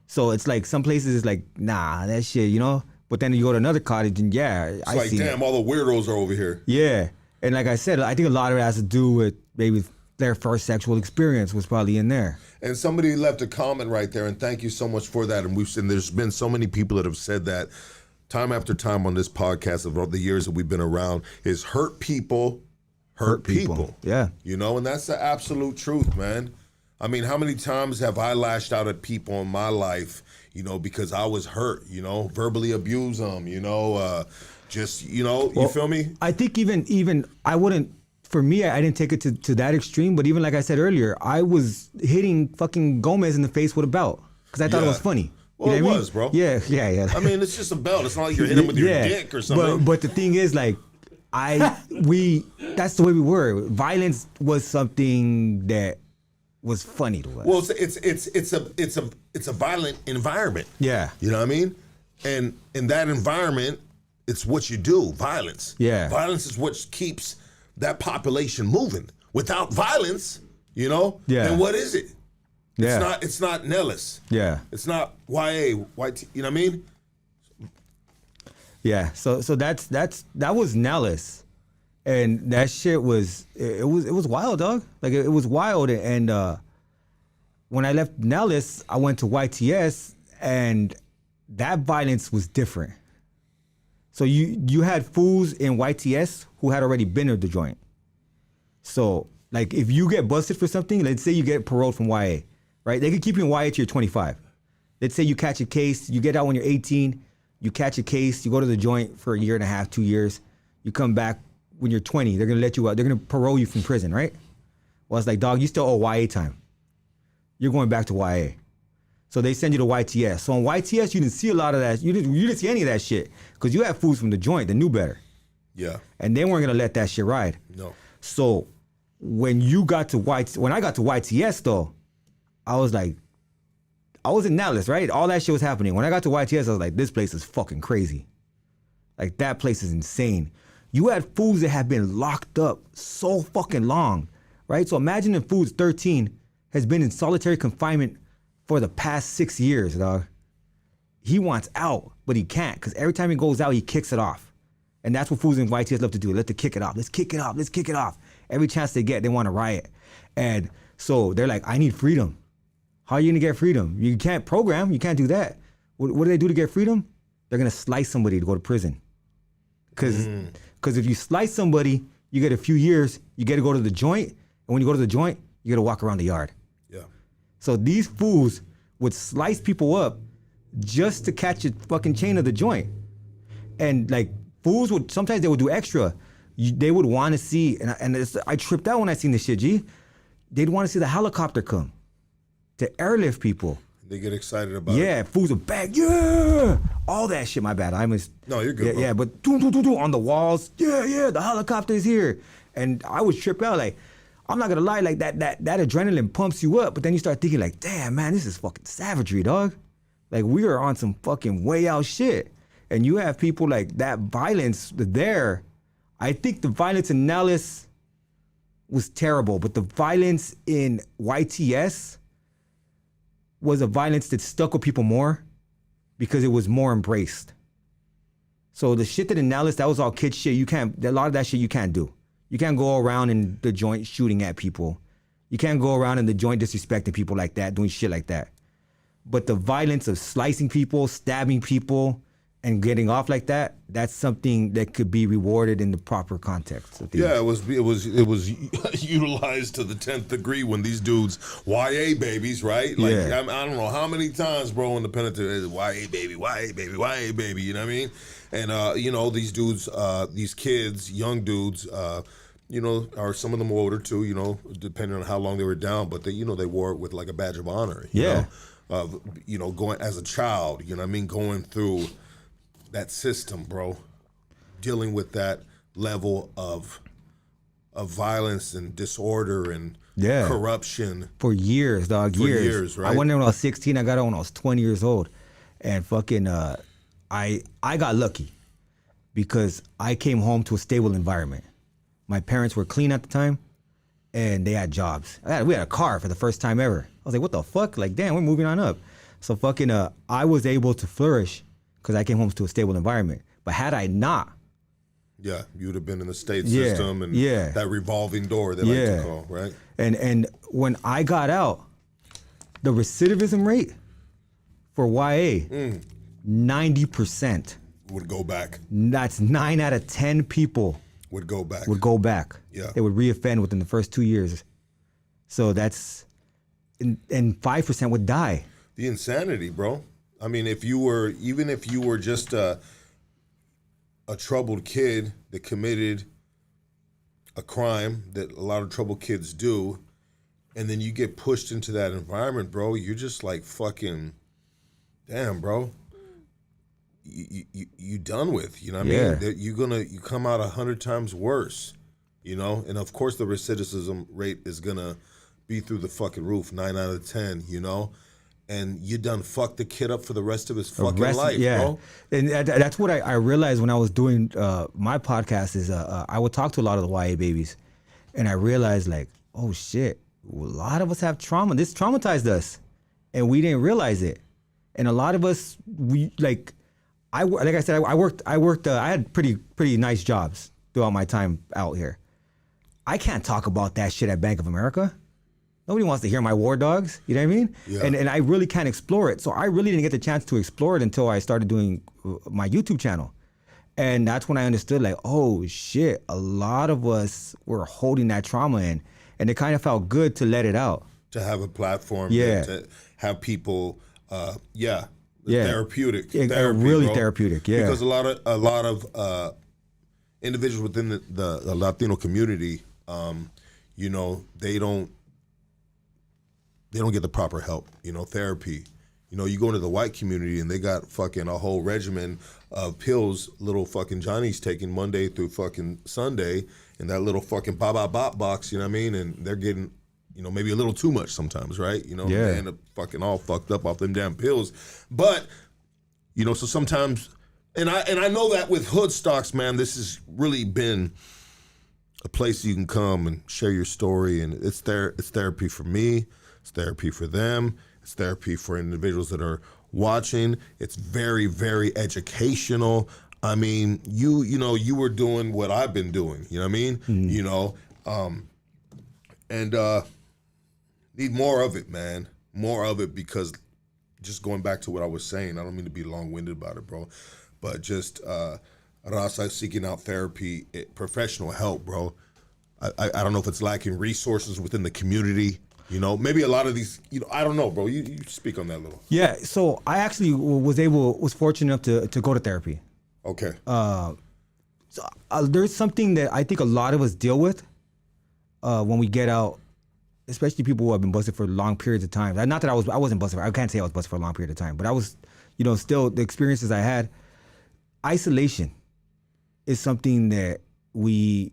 So it's like some places it's like, nah, that shit, you know? But then you go to another college and It's I like, see damn, all the weirdos are over here. Yeah. And like I said, I think a lot of it has to do with maybe their first sexual experience was probably in there. And somebody left a comment right there, and thank you so much for that. And there's been so many people that have said that time after time on this podcast of all the years that we've been around is hurt people hurt people. Yeah. You know, and that's the absolute truth, man. I mean, how many times have I lashed out at people in my life, you know, because I was hurt, you know, verbally abuse them, you know, just, you know, you feel me? I think even I wouldn't, for me, I didn't take it to that extreme, but even like I said earlier, I was hitting fucking Gomez in the face with a belt because I thought it was funny. Well, you know it what I was, bro. Yeah. I mean, it's just a belt. It's not like you're hitting with your dick or something. But the thing is, like, that's the way we were. Violence was something that was funny to us. Well, it's a violent environment. Yeah. You know what I mean? And in that environment, it's what you do, violence. Yeah. Violence is what keeps that population moving. Without violence, you know, then what is it? Yeah. It's not Nelles. Yeah. It's not YA, YT, you know what I mean? Yeah. So that was Nelles. And that shit was it was wild, dog. Like it was wild. And when I left Nelles, I went to YTS, and that violence was different. So you had fools in YTS who had already been to the joint. So like if you get busted for something, let's say you get paroled from YA, right? They could keep you in YA till you're 25. Let's say you catch a case, you get out when you're 18, you catch a case, you go to the joint for a year and a half, 2 years, you come back when you're 20, they're gonna let you out, they're gonna parole you from prison, right? Well, it's like, dog, you still owe YA time. You're going back to YA. So they send you to YTS. So on YTS, you didn't see a lot of that. You didn't see any of that shit because you had fools from the joint that knew better. Yeah. And they weren't gonna let that shit ride. No. So when I got to YTS though, I was like, I was in Nelles, right? All that shit was happening. When I got to YTS, I was like, this place is fucking crazy. Like that place is insane. You had fools that have been locked up so fucking long, right? So imagine if fool's 13 has been in solitary confinement for the past 6 years, dog. He wants out, but he can't because every time he goes out, he kicks it off. And that's what fools in YTS love to do. Let them kick it off. Let's kick it off. Let's kick it off. Every chance they get, they want to riot. And so they're like, I need freedom. How are you going to get freedom? You can't program. You can't do that. What do they do to get freedom? They're going to slice somebody to go to prison. Because if you slice somebody, you get a few years, you get to go to the joint. And when you go to the joint, you got to walk around the yard. Yeah. So these fools would slice people up just to catch a fucking chain of the joint. And like fools would, sometimes they would do extra. They would want to see, I tripped out when I seen this shit, G. They'd want to see the helicopter come to airlift people. They get excited about it. Yeah, fools would bag, yeah, all that shit. My bad. No, you're good. Yeah, but on the walls, yeah, the helicopter is here, and I was tripped out. Like, I'm not gonna lie, like that adrenaline pumps you up, but then you start thinking like, damn, man, this is fucking savagery, dog. Like we are on some fucking way out shit, and you have people like that violence there. I think the violence in Nelles was terrible, but the violence in YTS was a violence that stuck with people more because it was more embraced. So the shit that in Nelles, that was all kid shit. A lot of that shit you can't do. You can't go around in the joint shooting at people. You can't go around in the joint disrespecting people like that, doing shit like that. But the violence of slicing people, stabbing people, and getting off like that, that's something that could be rewarded in the proper context of things. Yeah, it was utilized to the 10th degree when these dudes YA babies, right? Like Yeah. I don't know how many times, bro, in the penitentiary, YA baby, YA baby, YA baby. You know what I mean? And you know, these dudes, these kids, young dudes, you know, or some of them older too. You know, depending on how long they were down, but they, you know, they wore it with like a badge of honor. You Yeah. know? You know, going as a child. You know what I mean? Going through that system, bro, dealing with that level of violence and disorder and corruption for years, dog. For years, right? I went there when I was 16. I got out when I was 20 years old, and fucking, I got lucky because I came home to a stable environment. My parents were clean at the time, and they had jobs. We had a car for the first time ever. I was like, what the fuck? Like, damn, we're moving on up. So fucking, I was able to flourish because I came home to a stable environment. But had I not, yeah, you would have been in the state system and that revolving door they like to call, right? And when I got out, the recidivism rate for YA, 90%. Would go back. That's 9 out of 10 people would go back. Yeah. They would reoffend within the first 2 years. So that's, and 5% would die. The insanity, bro. I mean, even if you were just a troubled kid that committed a crime that a lot of troubled kids do, and then you get pushed into that environment, bro, you're just like fucking, damn, bro. You done with, you know what I mean? That you come out 100 times worse, you know? And of course the recidivism rate is gonna be through the fucking roof, 9 out of 10, you know? And you done fucked the kid up for the rest of his fucking life, bro. And that's what I realized when I was doing my podcast is I would talk to a lot of the YA babies, and I realized like, oh shit, a lot of us have trauma. This traumatized us, and we didn't realize it. And a lot of us, like I worked. I had pretty nice jobs throughout my time out here. I can't talk about that shit at Bank of America. Nobody wants to hear my war dogs, you know what I mean? Yeah. And I really can't explore it. So I really didn't get the chance to explore it until I started doing my YouTube channel. And that's when I understood like, oh shit, a lot of us were holding that trauma in. And it kind of felt good to let it out. To have a platform, to have people, therapeutic. Therapy, really bro. therapeutic, yeah. Because a lot of individuals within the Latino community, you know, they don't get the proper help, you know, therapy. You know, you go into the white community and they got fucking a whole regimen of pills little fucking Johnny's taking Monday through fucking Sunday in that little fucking bop box, you know what I mean? And they're getting, you know, maybe a little too much sometimes, right? You know, they end up fucking all fucked up off them damn pills. But, you know, so sometimes, and I know that with Hood Stocks, man, this has really been a place you can come and share your story, and it's therapy for me. It's therapy for them. It's therapy for individuals that are watching. It's very, very educational. I mean, you know, you were doing what I've been doing. You know what I mean? Mm-hmm. You know, and need more of it, man. More of it, because just going back to what I was saying, I don't mean to be long-winded about it, bro, but just Raza seeking out therapy, professional help, bro. I don't know if it's lacking resources within the community. You know, maybe a lot of these, you know, I don't know, bro. You speak on that a little. Yeah, so I actually was fortunate enough to go to therapy. Okay. There's something that I think a lot of us deal with when we get out, especially people who have been busted for long periods of time. Not that I wasn't busted. I can't say I was busted for a long period of time, but I was, you know, still the experiences I had. Isolation is something that we're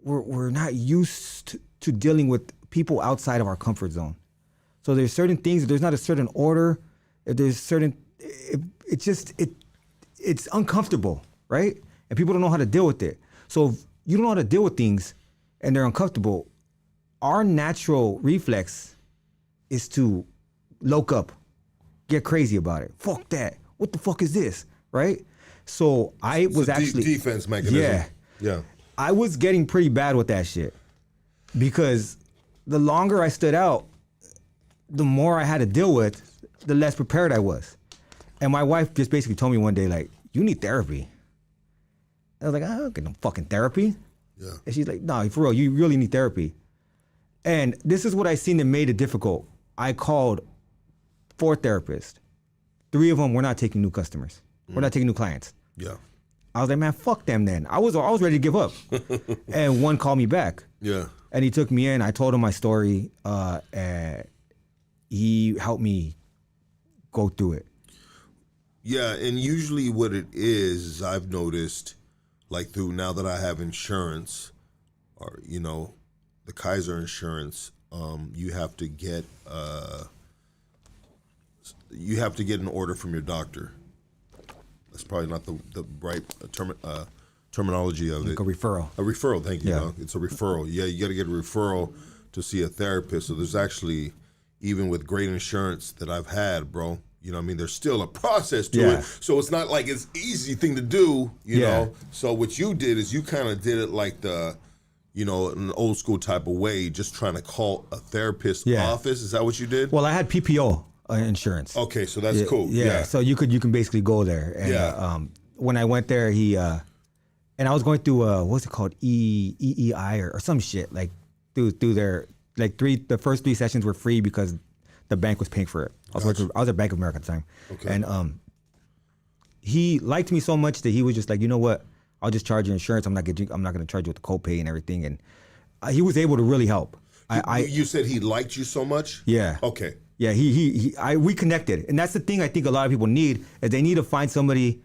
not used to dealing with people outside of our comfort zone. So there's certain things, if there's not a certain order, if there's certain, it's uncomfortable, right? And people don't know how to deal with it. So if you don't know how to deal with things and they're uncomfortable, our natural reflex is to loke up, get crazy about it. Fuck that. What the fuck is this, right? So I was actually defense mechanism. Yeah. I was getting pretty bad with that shit because the longer I stood out, the more I had to deal with, the less prepared I was. And my wife just basically told me one day, like, you need therapy. I was like, I don't get no fucking therapy. Yeah. And she's like, no, for real, you really need therapy. And this is what I seen that made it difficult. I called 4 therapists. 3 of them were not taking new customers. We're not taking new clients. Yeah. I was like, man, fuck them then. I was ready to give up. And one called me back. Yeah. And he took me in. I told him my story. And he helped me go through it. Yeah, and usually what it is I've noticed, like through now that I have insurance, or the Kaiser insurance, you have to get an order from your doctor. That's probably not the right terminology of Like it. a referral. A referral, thank you. Yeah. Dog. It's a referral. Yeah, you got to get a referral to see a therapist. So there's actually, even with great insurance that I've had, bro, there's still a process to Yeah. it. So it's not like it's easy thing to do, you know. So what you did is you kind of did it like an old school type of way, just trying to call a therapist's office. Is that what you did? Well, I had PPO insurance. Okay, so that's cool. Yeah. So you can basically go there. And, when I went there, he and I was going through what's it called, EEI or some shit, like through their the first 3 sessions were free because the bank was paying for it. I was at Bank of America at the time. Okay. And he liked me so much that he was just like, you know what? I'll just charge your insurance. I'm not going to charge you with the copay and everything. And he was able to really help. You said he liked you so much? Yeah. Okay. Yeah, we connected. And that's the thing I think a lot of people need, is they need to find somebody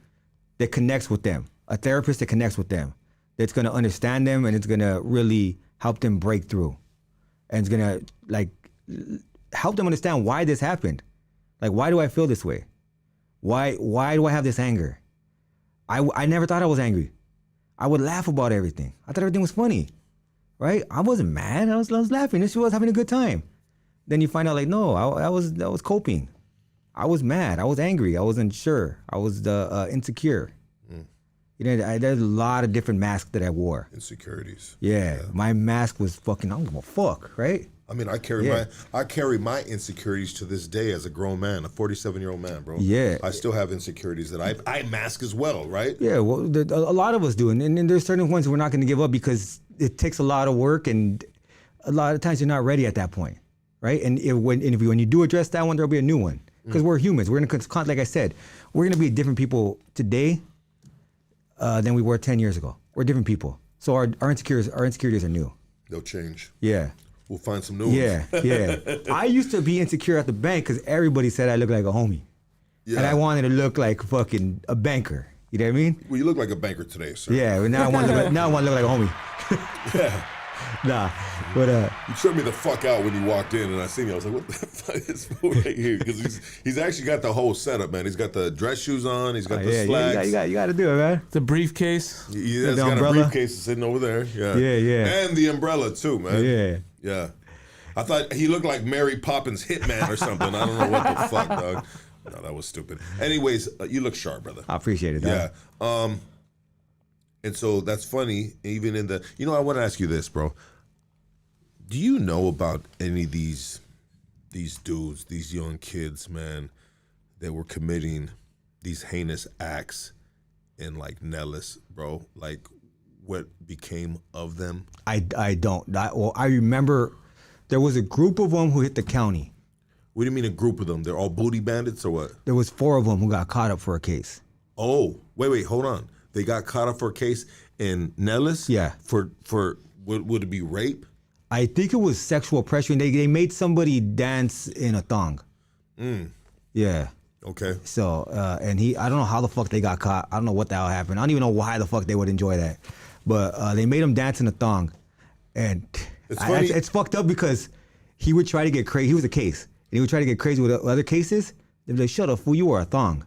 that connects with them, a therapist that connects with them, that's going to understand them and it's going to really help them break through. And it's going to help them understand why this happened. Like, why do I feel this way? Why do I have this anger? I never thought I was angry. I would laugh about everything. I thought everything was funny, right? I wasn't mad. I was laughing. This was having a good time. Then you find out, like, no, I was coping. I was mad. I was angry. I was unsure. I was insecure. There's a lot of different masks that I wore. Insecurities. Yeah. My mask was fucking, I don't give a fuck, right? I mean, I carry my insecurities to this day as a grown man, a 47-year-old man, bro. Yeah. I still have insecurities that I mask as well, right? Yeah, well, a lot of us do. And there's certain ones we're not going to give up because it takes a lot of work and a lot of times you're not ready at that point, right? And when you do address that one, there'll be a new one. Because we're humans. We're going to, like I said, we're going to be different people today than we were 10 years ago. We're different people. So our insecurities are new. They'll change. Yeah. We'll find some new ones. Yeah. I used to be insecure at the bank because everybody said I looked like a homie. Yeah. And I wanted to look like fucking a banker. You know what I mean? Well, you look like a banker today, sir. Yeah, but now I want to look like a homie. Yeah. Nah, but you tripped me the fuck out when you walked in and I seen you. I was like, what the fuck is this fool right here? Because he's actually got the whole setup, man. He's got the dress shoes on. He's got the slacks. You got to do it, man. The briefcase. He's got umbrella. A briefcase sitting over there. Yeah. And the umbrella too, man. Yeah. I thought he looked like Mary Poppins' hitman or something. I don't know what the fuck, dog. No, that was stupid. Anyways, you look sharp, brother. I appreciate it, dog. Yeah. And so that's funny, even in the, I want to ask you this, bro. Do you know about any of these dudes, these young kids, man, that were committing these heinous acts in like Nelles, bro? Like what became of them? I don't. I remember there was a group of them who hit the county. What do you mean a group of them? They're all booty bandits or what? There was 4 of them who got caught up for a case. Oh, wait, hold on. They got caught up for a case in Nelles? Yeah. For would it be rape? I think it was sexual pressure. And they made somebody dance in a thong. Yeah. Okay. So, and I don't know how the fuck they got caught. I don't know what the hell happened. I don't even know why the fuck they would enjoy that. But they made him dance in a thong. And it's fucked up because he would try to get crazy. He was a case. And he would try to get crazy with other cases. They'd be like, shut up, fool, you were a thong.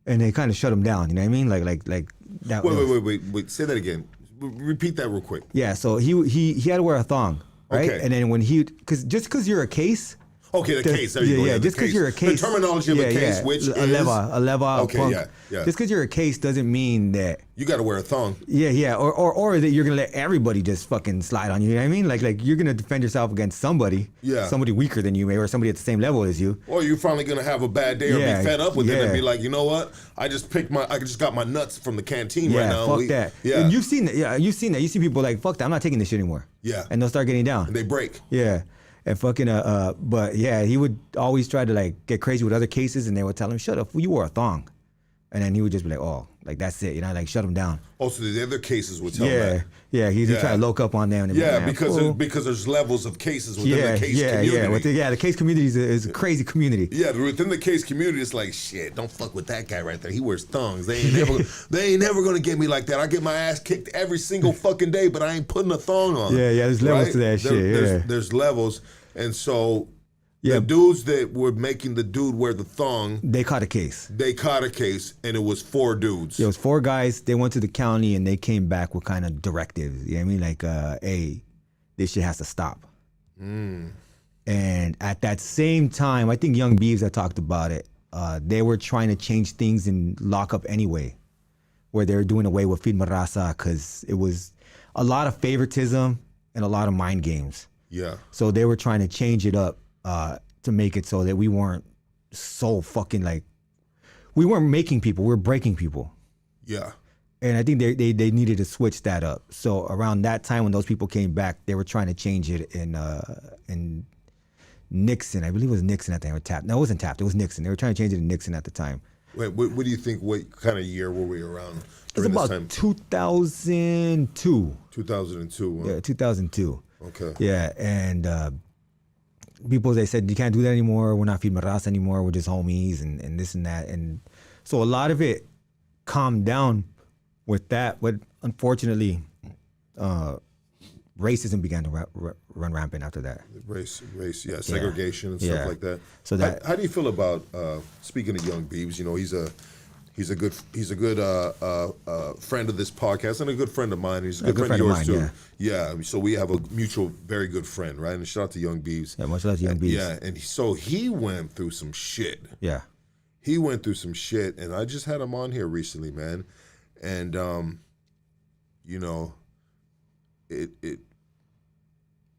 And they kind of shut him down, you know what I mean? Like that. Wait. Say that again. Repeat that real quick. Yeah, so he had to wear a thong, right? Okay. And then because you're a case. Okay, the case. There you go. Yeah, the just because case. you're a case. The terminology of a case, which a is leva. Okay, punk. yeah. Just because you're a case doesn't mean that. You got to wear a thong. Yeah, or that you're gonna let everybody just fucking slide on you. You know what I mean? Like you're gonna defend yourself against somebody. Yeah. Somebody weaker than you, maybe, or somebody at the same level as you. Or you're finally gonna have a bad day or be fed up with it and be like, you know what? I just got my nuts from the canteen right now. Fuck that. Yeah, And you've seen that. Yeah, you've seen that. You see people like, fuck that. I'm not taking this shit anymore. Yeah. And they'll start getting down. and they break. Yeah. And fucking but yeah, he would always try to like get crazy with other cases, and they would tell him, "Shut up, you wore a thong," and then he would just be like, "Oh, like that's it," like shut him down. Also, the other cases would tell that. Yeah, he'd try to loke up on them. And be like, because there's levels of cases within the case community. The case community is a crazy community. Yeah, within the case community, it's like shit. Don't fuck with that guy right there. He wears thongs. They ain't never gonna get me like that. I get my ass kicked every single fucking day, but I ain't putting a thong on. Yeah, there's levels to that shit. There's levels, and so the dudes that were making the dude wear the thong, they caught a case. And it was 4 dudes. It was 4 guys. They went to the county and they came back with kind of directives. You know what I mean? Like, hey, this shit has to stop. And at that same time, I think Young Beeves had talked about it. They were trying to change things in lockup anyway, where they were doing away with Firma Raza because it was a lot of favoritism and a lot of mind games. Yeah. So they were trying to change it up to make it so that we weren't so fucking like, we weren't making people, we were breaking people. Yeah. And I think they needed to switch that up. So around that time when those people came back, they were trying to change it in Nixon. I believe it was Nixon at the time. Or Taft. No, it wasn't Taft. It was Nixon. They were trying to change it in Nixon at the time. Wait, what do you think? What kind of year were we around? It's about 2002. 2002. Huh? Yeah, 2002. Okay. Yeah, and people, they said, you can't do that anymore. We're not Firma Raza anymore. We're just homies and this and that. And so a lot of it calmed down with that. But unfortunately, racism began to run rampant after that. Race, yeah, segregation and stuff like that. So that. How do you feel about speaking of Young Beeves? You know, he's a good friend of this podcast and a good friend of mine. He's a good friend of yours too. Yeah. So we have a mutual, very good friend, right? And shout out to Young Beeves. Yeah, much love to Young Beeves. Yeah, and so he went through some shit. Yeah. He went through some shit, and I just had him on here recently, man. And you know,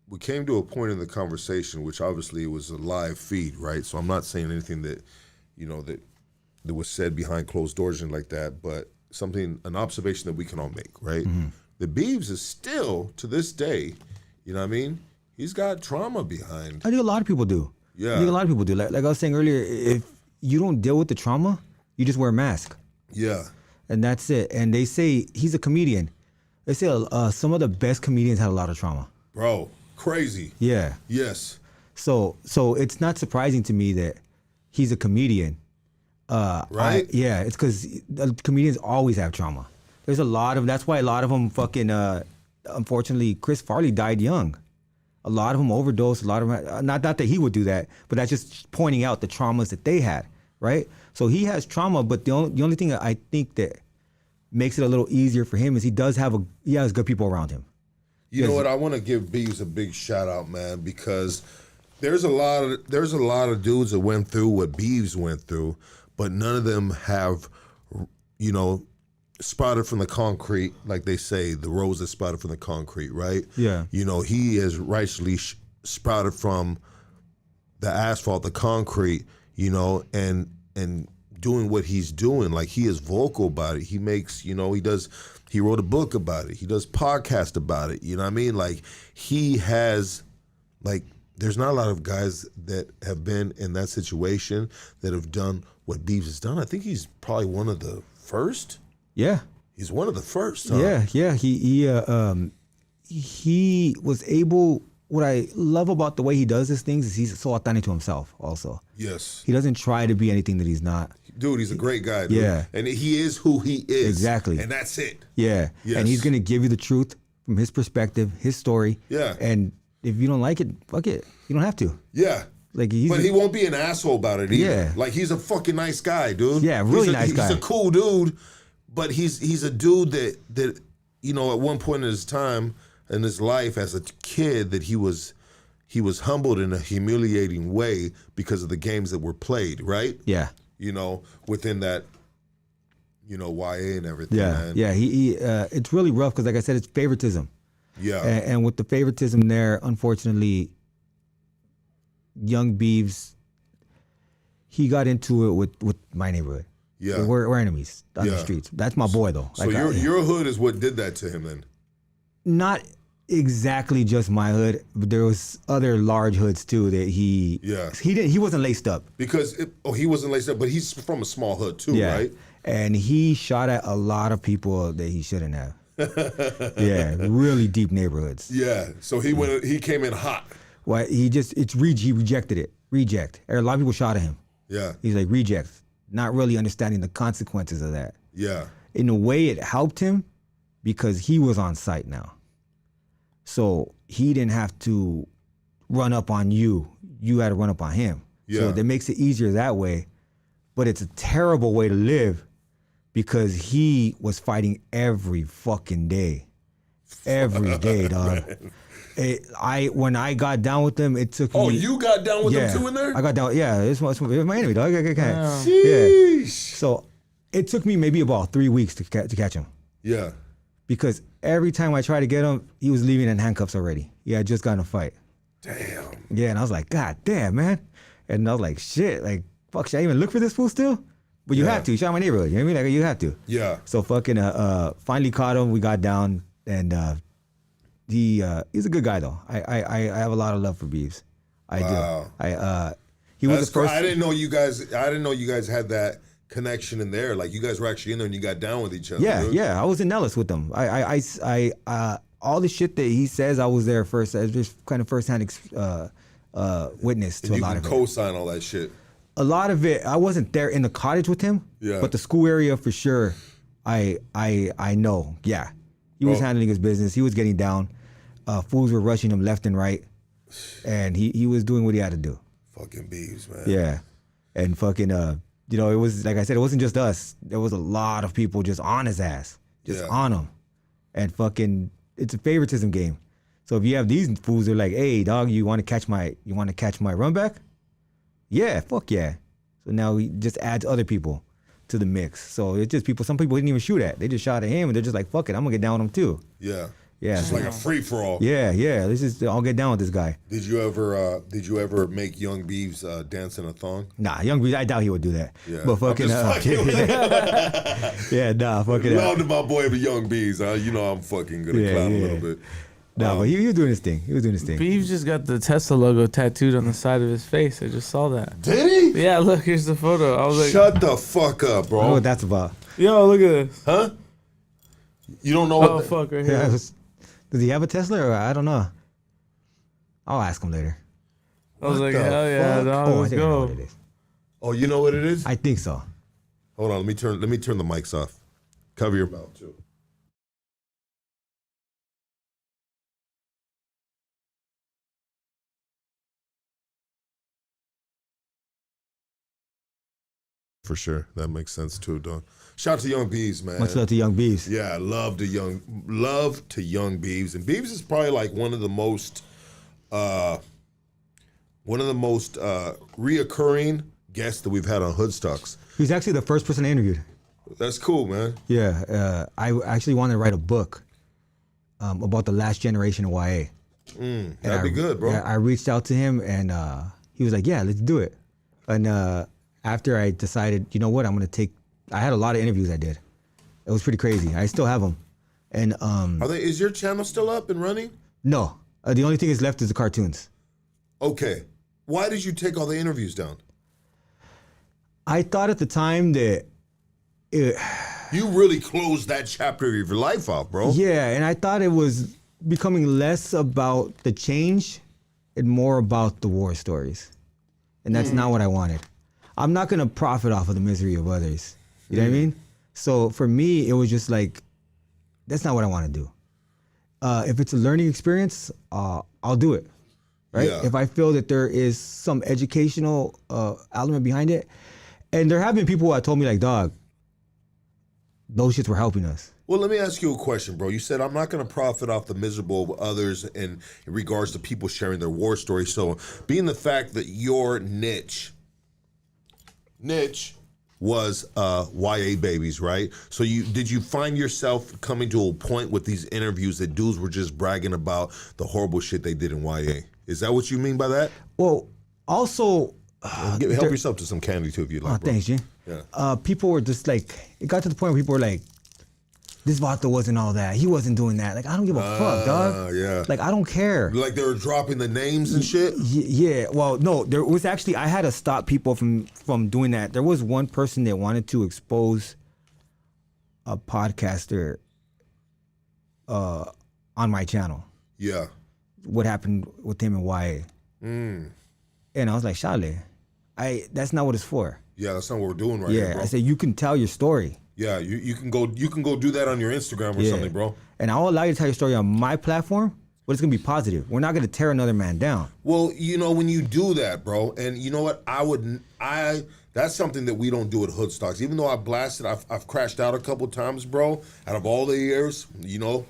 we came to a point in the conversation, which obviously was a live feed, right? So I'm not saying anything that, you know, that was said behind closed doors and like that, but an observation that we can all make, right? Mm-hmm. The Beeves is still, to this day, you know what I mean? He's got trauma behind. I think a lot of people do. Yeah. I think a lot of people do. Like I was saying earlier, if you don't deal with the trauma, you just wear a mask. Yeah. And that's it. And they say he's a comedian. They say some of the best comedians had a lot of trauma. Bro, crazy. Yeah. Yes. So it's not surprising to me that he's a comedian. Right? It's because comedians always have trauma. There's that's why a lot of them fucking, unfortunately, Chris Farley died young. A lot of them overdosed, a lot of them, not that he would do that, but that's just pointing out the traumas that they had, right? So he has trauma, but the only thing I think that makes it a little easier for him is he has good people around him. You know what? I want to give Beeves a big shout out, man, because there's a lot of dudes that went through what Beeves went through, but none of them have, you know, sprouted from the concrete, like they say, the rose is sprouted from the concrete, right? Yeah. You know, he is rightfully sprouted from the asphalt, the concrete, you know, and doing what he's doing. Like, he is vocal about it. He makes, you know, he wrote a book about it. He does podcast about it. You know what I mean? Like, he has, like, there's not a lot of guys that have been in that situation that have done what Beeves has done. I think he's probably one of the first. Yeah. He's one of the first, huh? Yeah. He was able. What I love about the way he does his things is he's so authentic to himself. Also, yes, he doesn't try to be anything that he's not. Dude, he's a great guy. Dude. Yeah, and he is who he is. Exactly, and that's it. Yeah, yes. And he's gonna give you the truth from his perspective, his story. Yeah, and if you don't like it, fuck it. You don't have to. Yeah. Like but he won't be an asshole about it either. Yeah. Like, he's a fucking nice guy, dude. Yeah, really nice guy. He's a cool dude, but he's a dude that you know, at one point in his time in his life as a kid, that he was he was humbled in a humiliating way because of the games that were played, right? Yeah. You know, within that, you know, YA and everything, Yeah. man. Yeah. He it's really rough because, like I said, it's favoritism. Yeah. And with the favoritism there, unfortunately, young Beeves, he got into it with my neighborhood. Yeah. We're enemies on the Yeah. streets. That's my boy, though. So your hood is what did that to him then? Not exactly just my hood, but there was other large hoods too that he wasn't laced up. Because he wasn't laced up, but he's from a small hood too, right? And he shot at a lot of people that he shouldn't have. Yeah, really deep neighborhoods. Yeah. So he came in hot. Well, he rejected it. Reject. A lot of people shot at him. Yeah. He's like, reject. Not really understanding the consequences of that. Yeah. In a way, it helped him because he was on site now. So he didn't have to run up on you. You had to run up on him. Yeah. So that makes it easier that way. But it's a terrible way to live because he was fighting every fucking day. Every day, dog. When I got down with them, it took me... Oh, you got down with them too in there? I got down, yeah. It's my enemy, dog. Sheesh. Yeah. So it took me maybe about 3 weeks to catch him. Yeah. Because every time I tried to get him, he was leaving in handcuffs already. He had just gotten a fight. Damn. Yeah, and I was like, God damn, man. And I was like, shit, like, fuck, should I even look for this fool still? But you have to. You shot my neighborhood. You know what I mean? Like, you have to. Yeah. So fucking finally caught him. We got down, and he's a good guy though. I have a lot of love for Beeves. I do. He was the first. I didn't know you guys had that connection in there. Like you guys were actually in there and you got down with each other. Yeah, dude. yeah. I was in Nelles with him. I all the shit that he says, I was there first. I was just kind of firsthand witness to And a you lot can of it. co-sign all that shit. A lot of it, I wasn't there in the cottage with him. Yeah. But the school area for sure, I know. Yeah, he was handling his business. He was getting down. Fools were rushing him left and right, and he was doing what he had to do. Fucking Beeves, man. Yeah, and fucking it was like I said, it wasn't just us. There was a lot of people just on his ass, just on him, and fucking it's a favoritism game. So if you have these fools that are like, hey dog, you want to catch my run back? Yeah, fuck yeah. So now he just adds other people to the mix. So it's just some people didn't even shoot at. They just shot at him and they're just like, fuck it, I'm gonna get down with him too. Yeah. Yeah. It's like a free for all. Yeah. I'll get down with this guy. Did you ever make young Beeves dance in a thong? Nah, young Beeves, I doubt he would do that. Yeah. But fucking, yeah, nah, fucking. Love to my boy, but young Beeves. You know I'm fucking gonna clown a little bit. Nah, but he was doing his thing. Beeves just got the Tesla logo tattooed on the side of his face. I just saw that. Did he? Yeah, look, here's the photo. I was like, Shut the fuck up, bro. I know what that's about. yo, look at this. Huh? You don't know Oh, what? fuck, right Yeah, here. does he have a Tesla or I don't know? I'll ask him later. I was like, the hell yeah, fuck? dog, Oh, I let's think I know go. what it is. Oh, you know what it is? I think so. Hold on, let me turn the mics off. Cover your mouth too. For sure, that makes sense too, dog. Shout out to Young Beeves, man. Much love to young Beeves. Yeah, love to young Beeves, and Beeves is probably like one of the most reoccurring guests that we've had on Hoodstocks. He's actually the first person I interviewed. That's cool, man. Yeah, I actually wanted to write a book about the last generation of YA. That'd be good, bro. Yeah, I reached out to him and he was like, "Yeah, let's do it." And after I decided, you know what, I had a lot of interviews I did. It was pretty crazy. I still have them. And Is your channel still up and running? no, the only thing that's left is the cartoons. Okay. Why did you take all the interviews down? I thought at the time that, You really closed that chapter of your life off, bro. yeah, and I thought it was becoming less about the change and more about the war stories. And that's not what I wanted. I'm not gonna profit off of the misery of others. You know what I mean? So for me, it was just like, that's not what I want to do. If it's a learning experience, I'll do it. Right? Yeah. If I feel that there is some educational element behind it, and there have been people who have told me like, dog, those shits were helping us. Well, let me ask you a question, bro. You said I'm not going to profit off the miserable of others in regards to people sharing their war stories. So, being the fact that your niche was YA babies, right? So, did you find yourself coming to a point with these interviews that dudes were just bragging about the horrible shit they did in YA? Is that what you mean by that? Well, also, Help yourself to some candy too, if you like. Bro. thanks, Jim. Yeah. People were just like, it got to the point where people were like, this Vato wasn't all that. He wasn't doing that. Like, I don't give a fuck, dog. Yeah. Like, I don't care. Like they were dropping the names and shit? Yeah. Well, no, there was actually, I had to stop people from doing that. There was one person that wanted to expose a podcaster on my channel. Yeah. What happened with him and YA. And I was like, Shale, that's not what it's for. Yeah, that's not what we're doing right here, bro. I said, you can tell your story. Yeah, you can go do that on your Instagram or something, bro. And I'll allow you to tell your story on my platform, but it's gonna be positive. We're not gonna tear another man down. Well, you know, when you do that, bro, and you know what, that's something that we don't do at Hood Stocks. Even though I blasted, I've crashed out a couple times, bro. Out of all the years, you know,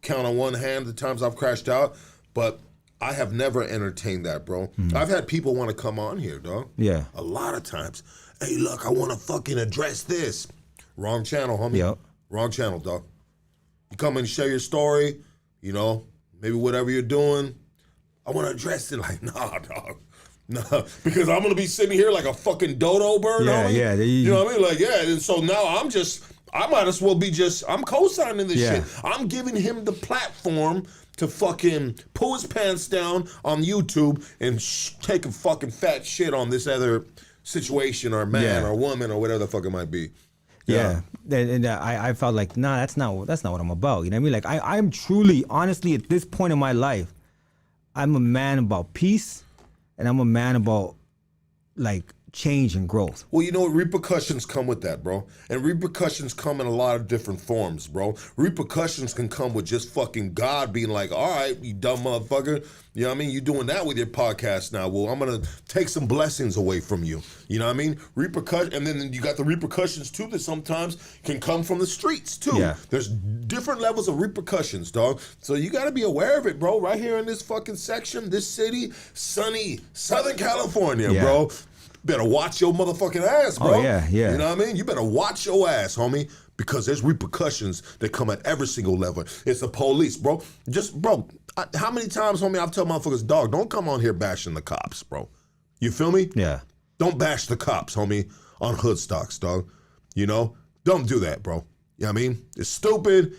count on one hand the times I've crashed out, but I have never entertained that, bro. I've had people want to come on here, dog. Yeah. A lot of times. Hey, look, I want to fucking address this. Wrong channel, homie. Yep. Wrong channel, dog. You come and share your story, you know, maybe whatever you're doing. I want to address it. Like, nah, dog. Nah, because I'm going to be sitting here like a fucking dodo bird, homie. Yeah. You know what I mean? Like, yeah, and so now I might as well be I'm co-signing this shit. I'm giving him the platform to fucking pull his pants down on YouTube and take a fucking fat shit on this other situation or man or woman or whatever the fuck it might be. Yeah. And I felt like, nah, that's not what I'm about. You know what I mean? Like, I'm truly, honestly, at this point in my life, I'm a man about peace and I'm a man about, like, change and growth. Well, you know what? Repercussions come with that, bro. And repercussions come in a lot of different forms, bro. Repercussions can come with just fucking God being like, all right, you dumb motherfucker. You know what I mean? You're doing that with your podcast now. Well, I'm going to take some blessings away from you. You know what I mean? Repercussions. And then you got the repercussions, too, that sometimes can come from the streets, too. Yeah. There's different levels of repercussions, dog. So you got to be aware of it, bro. Right here in this fucking section, this city, sunny Southern California, bro. Better watch your motherfucking ass, bro. Oh, yeah. You know what I mean? You better watch your ass, homie, because there's repercussions that come at every single level. It's the police, bro. How many times, homie, I've told motherfuckers, dog, don't come on here bashing the cops, bro. You feel me? Yeah. Don't bash the cops, homie, on Hood Stocks, dog. You know? Don't do that, bro. You know what I mean? It's stupid,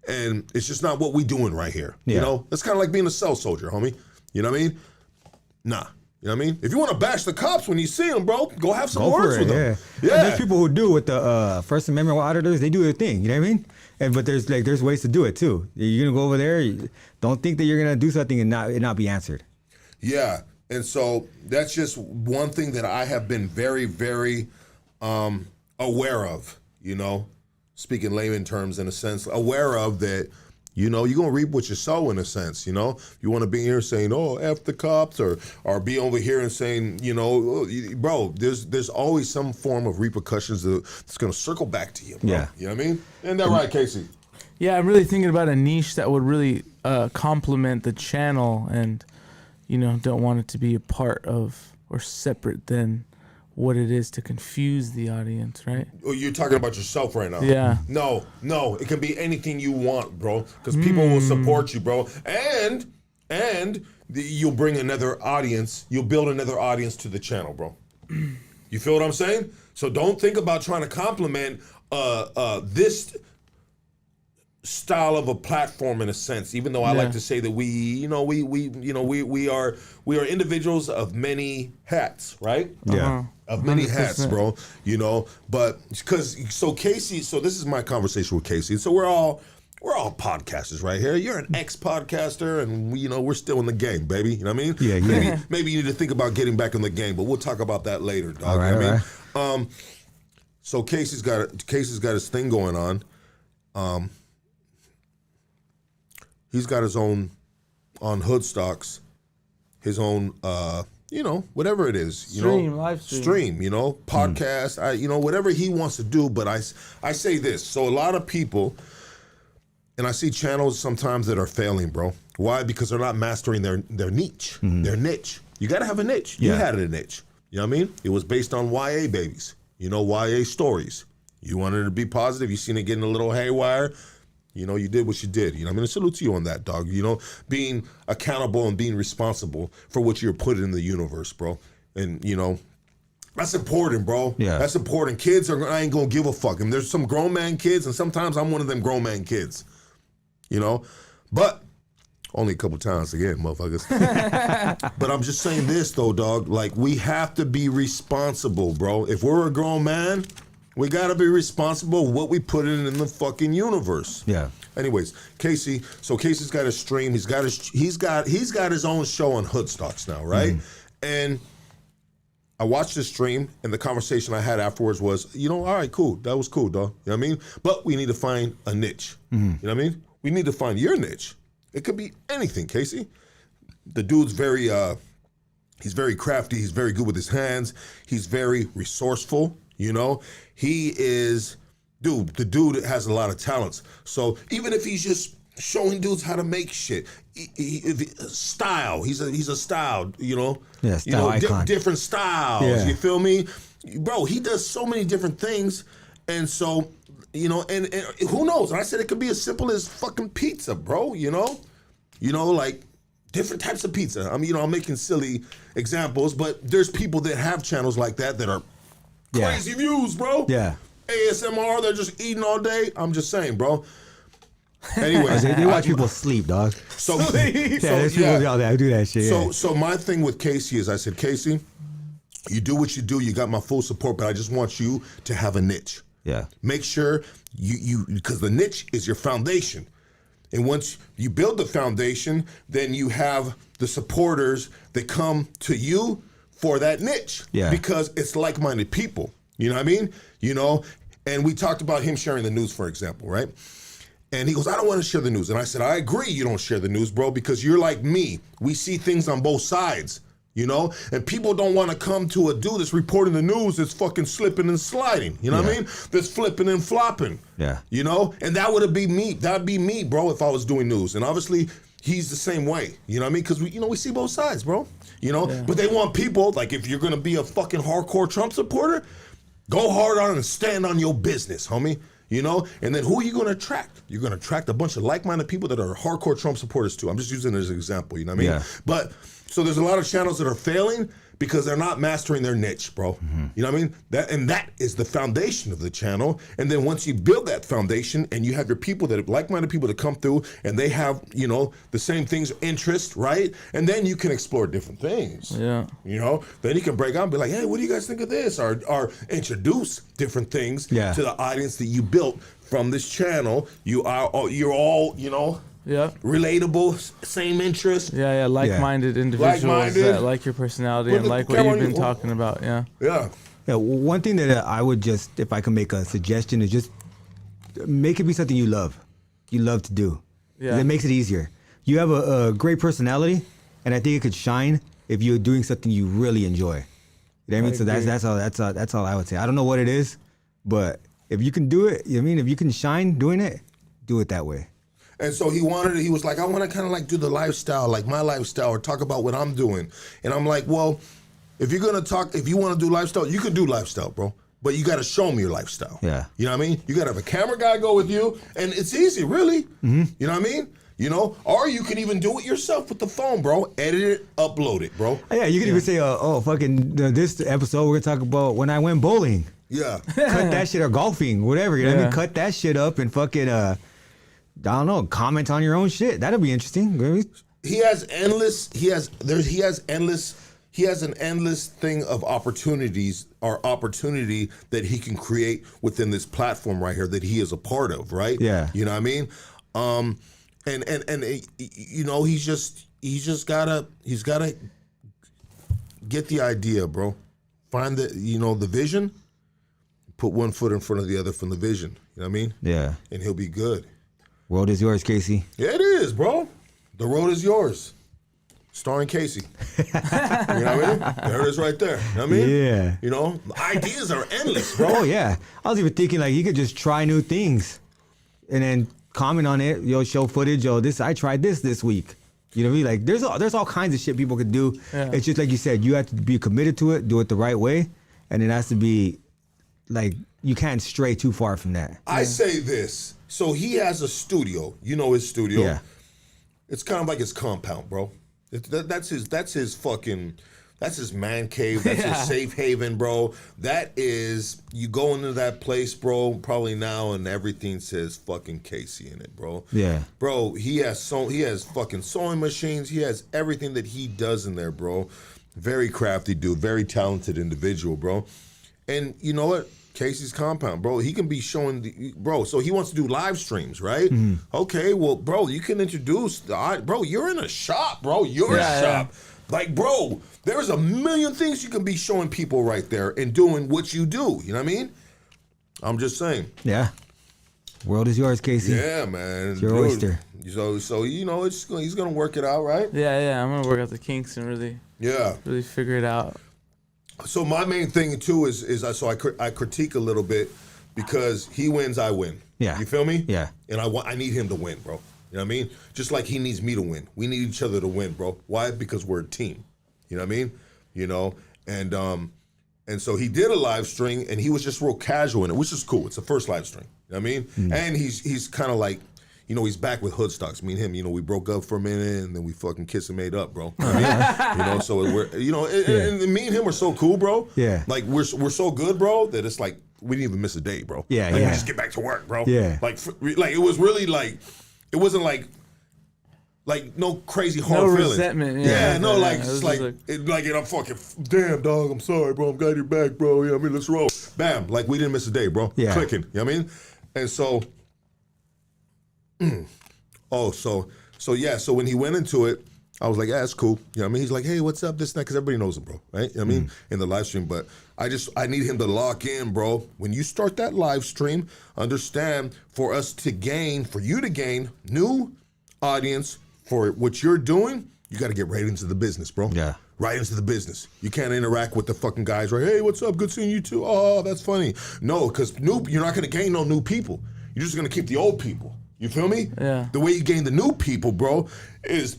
and it's just not what we doing right here. Yeah. You know? It's kind of like being a cell soldier, homie. You know what I mean? Nah. You know what I mean? If you want to bash the cops when you see them, bro, go have some words with them. Yeah. There's people who do with the First Amendment auditors. They do their thing. You know what I mean? But there's ways to do it too. You're gonna go over there. Don't think that you're gonna do something and not be answered. Yeah, and so that's just one thing that I have been very, very aware of. You know, speaking layman terms, in a sense, aware of that. You know, you're going to reap what you sow in a sense, you know? You want to be here saying, oh, F the cops, or be over here and saying, you know, bro, there's always some form of repercussions that's going to circle back to you, bro. Yeah. You know what I mean? Isn't that right, Casey? Yeah, I'm really thinking about a niche that would really complement the channel and, you know, don't want it to be a part of or separate than what it is to confuse the audience, right? Oh, you're talking about yourself right now. Yeah. No, it can be anything you want, bro, because people will support you, bro. And you'll bring another audience. You'll build another audience to the channel, bro. You feel what I'm saying? So don't think about trying to complement this style of a platform in a sense, even though I like to say that we are individuals of many hats, right? Yeah. Of many 100%. hats, bro. You know, but Casey, so this is my conversation with Casey. So we're all podcasters right here. You're an ex-podcaster, and we're still in the game, baby. You know what I mean? Yeah. Maybe you need to think about getting back in the game, but we'll talk about that later, dog. All right, you know what I mean? So Casey's got his thing going on. He's got his own on Hood Stocks, his own whatever it is, Live stream. podcast, whatever he wants to do. But I say this. So a lot of people, and I see channels sometimes that are failing, bro. Why? Because they're not mastering their niche, their niche. You got to have a niche. You had a niche. You know what I mean? It was based on YA babies, YA stories. You wanted it to be positive. You seen it getting a little haywire. You did what you did. I mean, salute to you on that, dog. Being accountable and being responsible for what you're putting in the universe, bro. And, that's important, bro. Yeah. That's important. Kids I ain't gonna give a fuck. And there's some grown man kids, and sometimes I'm one of them grown man kids. But only a couple times again, motherfuckers. But I'm just saying this, though, dog. Like, we have to be responsible, bro. If we're a grown man, we gotta be responsible with what we put in the fucking universe. Yeah. Anyways, Casey. So Casey's got a stream. He's got his own show on Hoodstocks now, right? And I watched the stream, and the conversation I had afterwards was, all right, cool. That was cool, dog. You know what I mean? But we need to find a niche. You know what I mean? We need to find your niche. It could be anything, Casey. The dude's he's very crafty. He's very good with his hands. He's very resourceful. He is, the dude has a lot of talents. So even if he's just showing dudes how to make shit, style, he's a style, Yeah, style icon. Different styles, Yeah. You feel me? Bro, he does so many different things. And so, and who knows? And I said it could be as simple as fucking pizza, bro, like different types of pizza. I mean, I'm making silly examples, but there's people that have channels like that are crazy views, bro. Yeah. ASMR, they're just eating all day. I'm just saying, bro. Anyways, They watch people sleep, dog. So, There's people out there who do that shit. So my thing with Casey is, I said, Casey, you do what you do. You got my full support, but I just want you to have a niche. Yeah. Make sure because the niche is your foundation. And once you build the foundation, then you have the supporters that come to you for that niche. Yeah. Because it's like-minded people. You know what I mean? And we talked about him sharing the news, for example, right? And he goes, I don't want to share the news. And I said, I agree you don't share the news, bro, because you're like me. We see things on both sides, And people don't want to come to a dude that's reporting the news that's fucking slipping and sliding. You know what I mean? That's flipping and flopping. Yeah. And that would be me. That'd be me, bro, if I was doing news. And obviously, he's the same way. You know what I mean? Because we see both sides, bro. But they want people, like, if you're going to be a fucking hardcore Trump supporter, go hard on and stand on your business, homie. And then who are you going to attract? You're going to attract a bunch of like-minded people that are hardcore Trump supporters too. I'm just using it as an example, you know what I mean? Yeah. But so there's a lot of channels that are failing because they're not mastering their niche, bro. You know what I mean? That is the foundation of the channel. And then once you build that foundation and you have your people that are like-minded people that come through and they have, the same things, interest, right? And then you can explore different things. Yeah. Then you can break out and be like, hey, what do you guys think of this? Or introduce different things to the audience that you built from this channel. You're all, Yeah. relatable, same interest. Yeah, like-minded individuals Like-minded. that like your personality With and the like what you've camera been on you. talking about. Yeah. Yeah. Yeah, one thing that I would just, if I can make a suggestion, is just make it be something you love. You love to do. Yeah. It makes it easier. You have a great personality, and I think it could shine if you're doing something you really enjoy. You know what I mean? So that's all I would say. I don't know what it is, but if you can do it, if you can shine doing it, do it that way. And so he was like, I want to kind of like do the lifestyle, like my lifestyle, or talk about what I'm doing. And I'm like, well, if you want to do lifestyle, you can do lifestyle, bro. But you got to show me your lifestyle. Yeah. You know what I mean? You got to have a camera guy go with you, and it's easy, really. Mm-hmm. You know what I mean? Or you can even do it yourself with the phone, bro. Edit it, upload it, bro. Yeah, you can even say, this episode we're gonna talk about when I went bowling. Yeah. Cut that shit, or golfing, whatever. You know what I mean? Cut that shit up and fucking I don't know, comment on your own shit. That'll be interesting. He has an endless thing of opportunities or opportunity that he can create within this platform right here that he is a part of, right? Yeah. You know what I mean? He's gotta get the idea, bro. Find the vision, put one foot in front of the other from the vision. You know what I mean? Yeah. And he'll be good. World is yours, Casey. Yeah, it is, bro. The road is yours. Starring Casey. You know what I mean? There it is right there. You know what I mean? Yeah. You know, ideas are endless, bro. Oh yeah. I was even thinking like he could just try new things, and then comment on it. Show footage. I tried this week. You know what I mean? Like there's all kinds of shit people could do. Yeah. It's just like you said, you have to be committed to it, do it the right way, and it has to be like you can't stray too far from that. I say this. So he has a studio. You know his studio. Yeah. It's kind of like his compound, bro. That's his man cave. That's his safe haven, bro. That is, you go into that place, bro, probably now, and everything says fucking Casey in it, bro. Yeah. Bro, he has fucking sewing machines. He has everything that he does in there, bro. Very crafty dude, very talented individual, bro. And you know what? Casey's compound, bro. He can be showing so he wants to do live streams, right? Mm-hmm. Okay, well, bro, you can introduce bro, you're in a shop, bro. You're a shop. Yeah. Like, bro, there's a million things you can be showing people right there and doing what you do. You know what I mean? I'm just saying. Yeah. World is yours, Casey. Yeah, man. It's your oyster. So you know, he's gonna work it out, right? Yeah. I'm gonna work out the kinks and really figure it out. So my main thing too is I critique a little bit because he wins, I win. Yeah. You feel me? Yeah. And I need him to win, bro. You know what I mean? Just like he needs me to win. We need each other to win, bro. Why? Because we're a team. You know what I mean? You know, and so he did a live stream and he was just real casual in it, which is cool. It's the first live stream. You know what I mean? Mm. And he's kind of like, you know, he's back with Hoodstocks. Me and him, you know, we broke up for a minute and then we fucking kissed and made up, bro. You know what I mean? You know, so we're, you know, and me and him are so cool, bro. Yeah. Like we're so good, bro, that it's like we didn't even miss a day, bro. Yeah, like, we just get back to work, bro. Yeah. Like it was really like, it wasn't like no crazy hard feelings. Resentment. Yeah, no, like yeah, it's like I'm fucking damn dog. I'm sorry, bro. I'm glad you're back, bro. You know what I mean? Let's roll. Bam. Like we didn't miss a day, bro. Yeah. Clicking. You know what I mean? And so. So when he went into it, I was like, yeah, that's cool. You know what I mean? He's like, hey, what's up, this and that, because everybody knows him, bro, right? You know what I mean? In the live stream, but I need him to lock in, bro. When you start that live stream, understand, for you to gain new audience for what you're doing, you got to get right into the business, bro. Yeah. Right into the business. You can't interact with the fucking guys, right? Hey, what's up? Good seeing you too. Oh, that's funny. No, because you're not going to gain no new people. You're just going to keep the old people. You feel me? Yeah. The way you gain the new people, bro, is,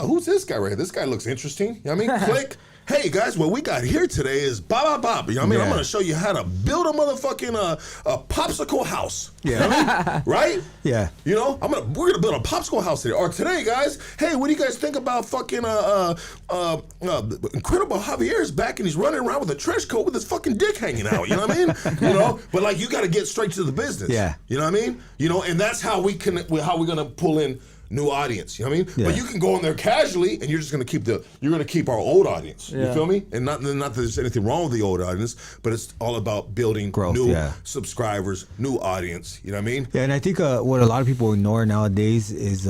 who's this guy right here? This guy looks interesting. You know what I mean? Click. Hey, guys, what we got here today is You know what I mean? I'm going to show you how to build a motherfucking a popsicle house. Yeah. You know what I mean? Right? Yeah. You know, we're going to build a popsicle house today. Or today, guys, hey, what do you guys think about fucking Incredible Javier's back and he's running around with a trench coat with his fucking dick hanging out. You know what I mean? You know, but like you got to get straight to the business. Yeah. You know what I mean? You know, and that's how we're going to pull in new audience, you know what I mean? Yeah. But you can go in there casually, and you're just gonna keep our old audience. You feel me? And not that there's anything wrong with the old audience, but it's all about building growth, new subscribers, new audience. You know what I mean? Yeah, and I think what a lot of people ignore nowadays is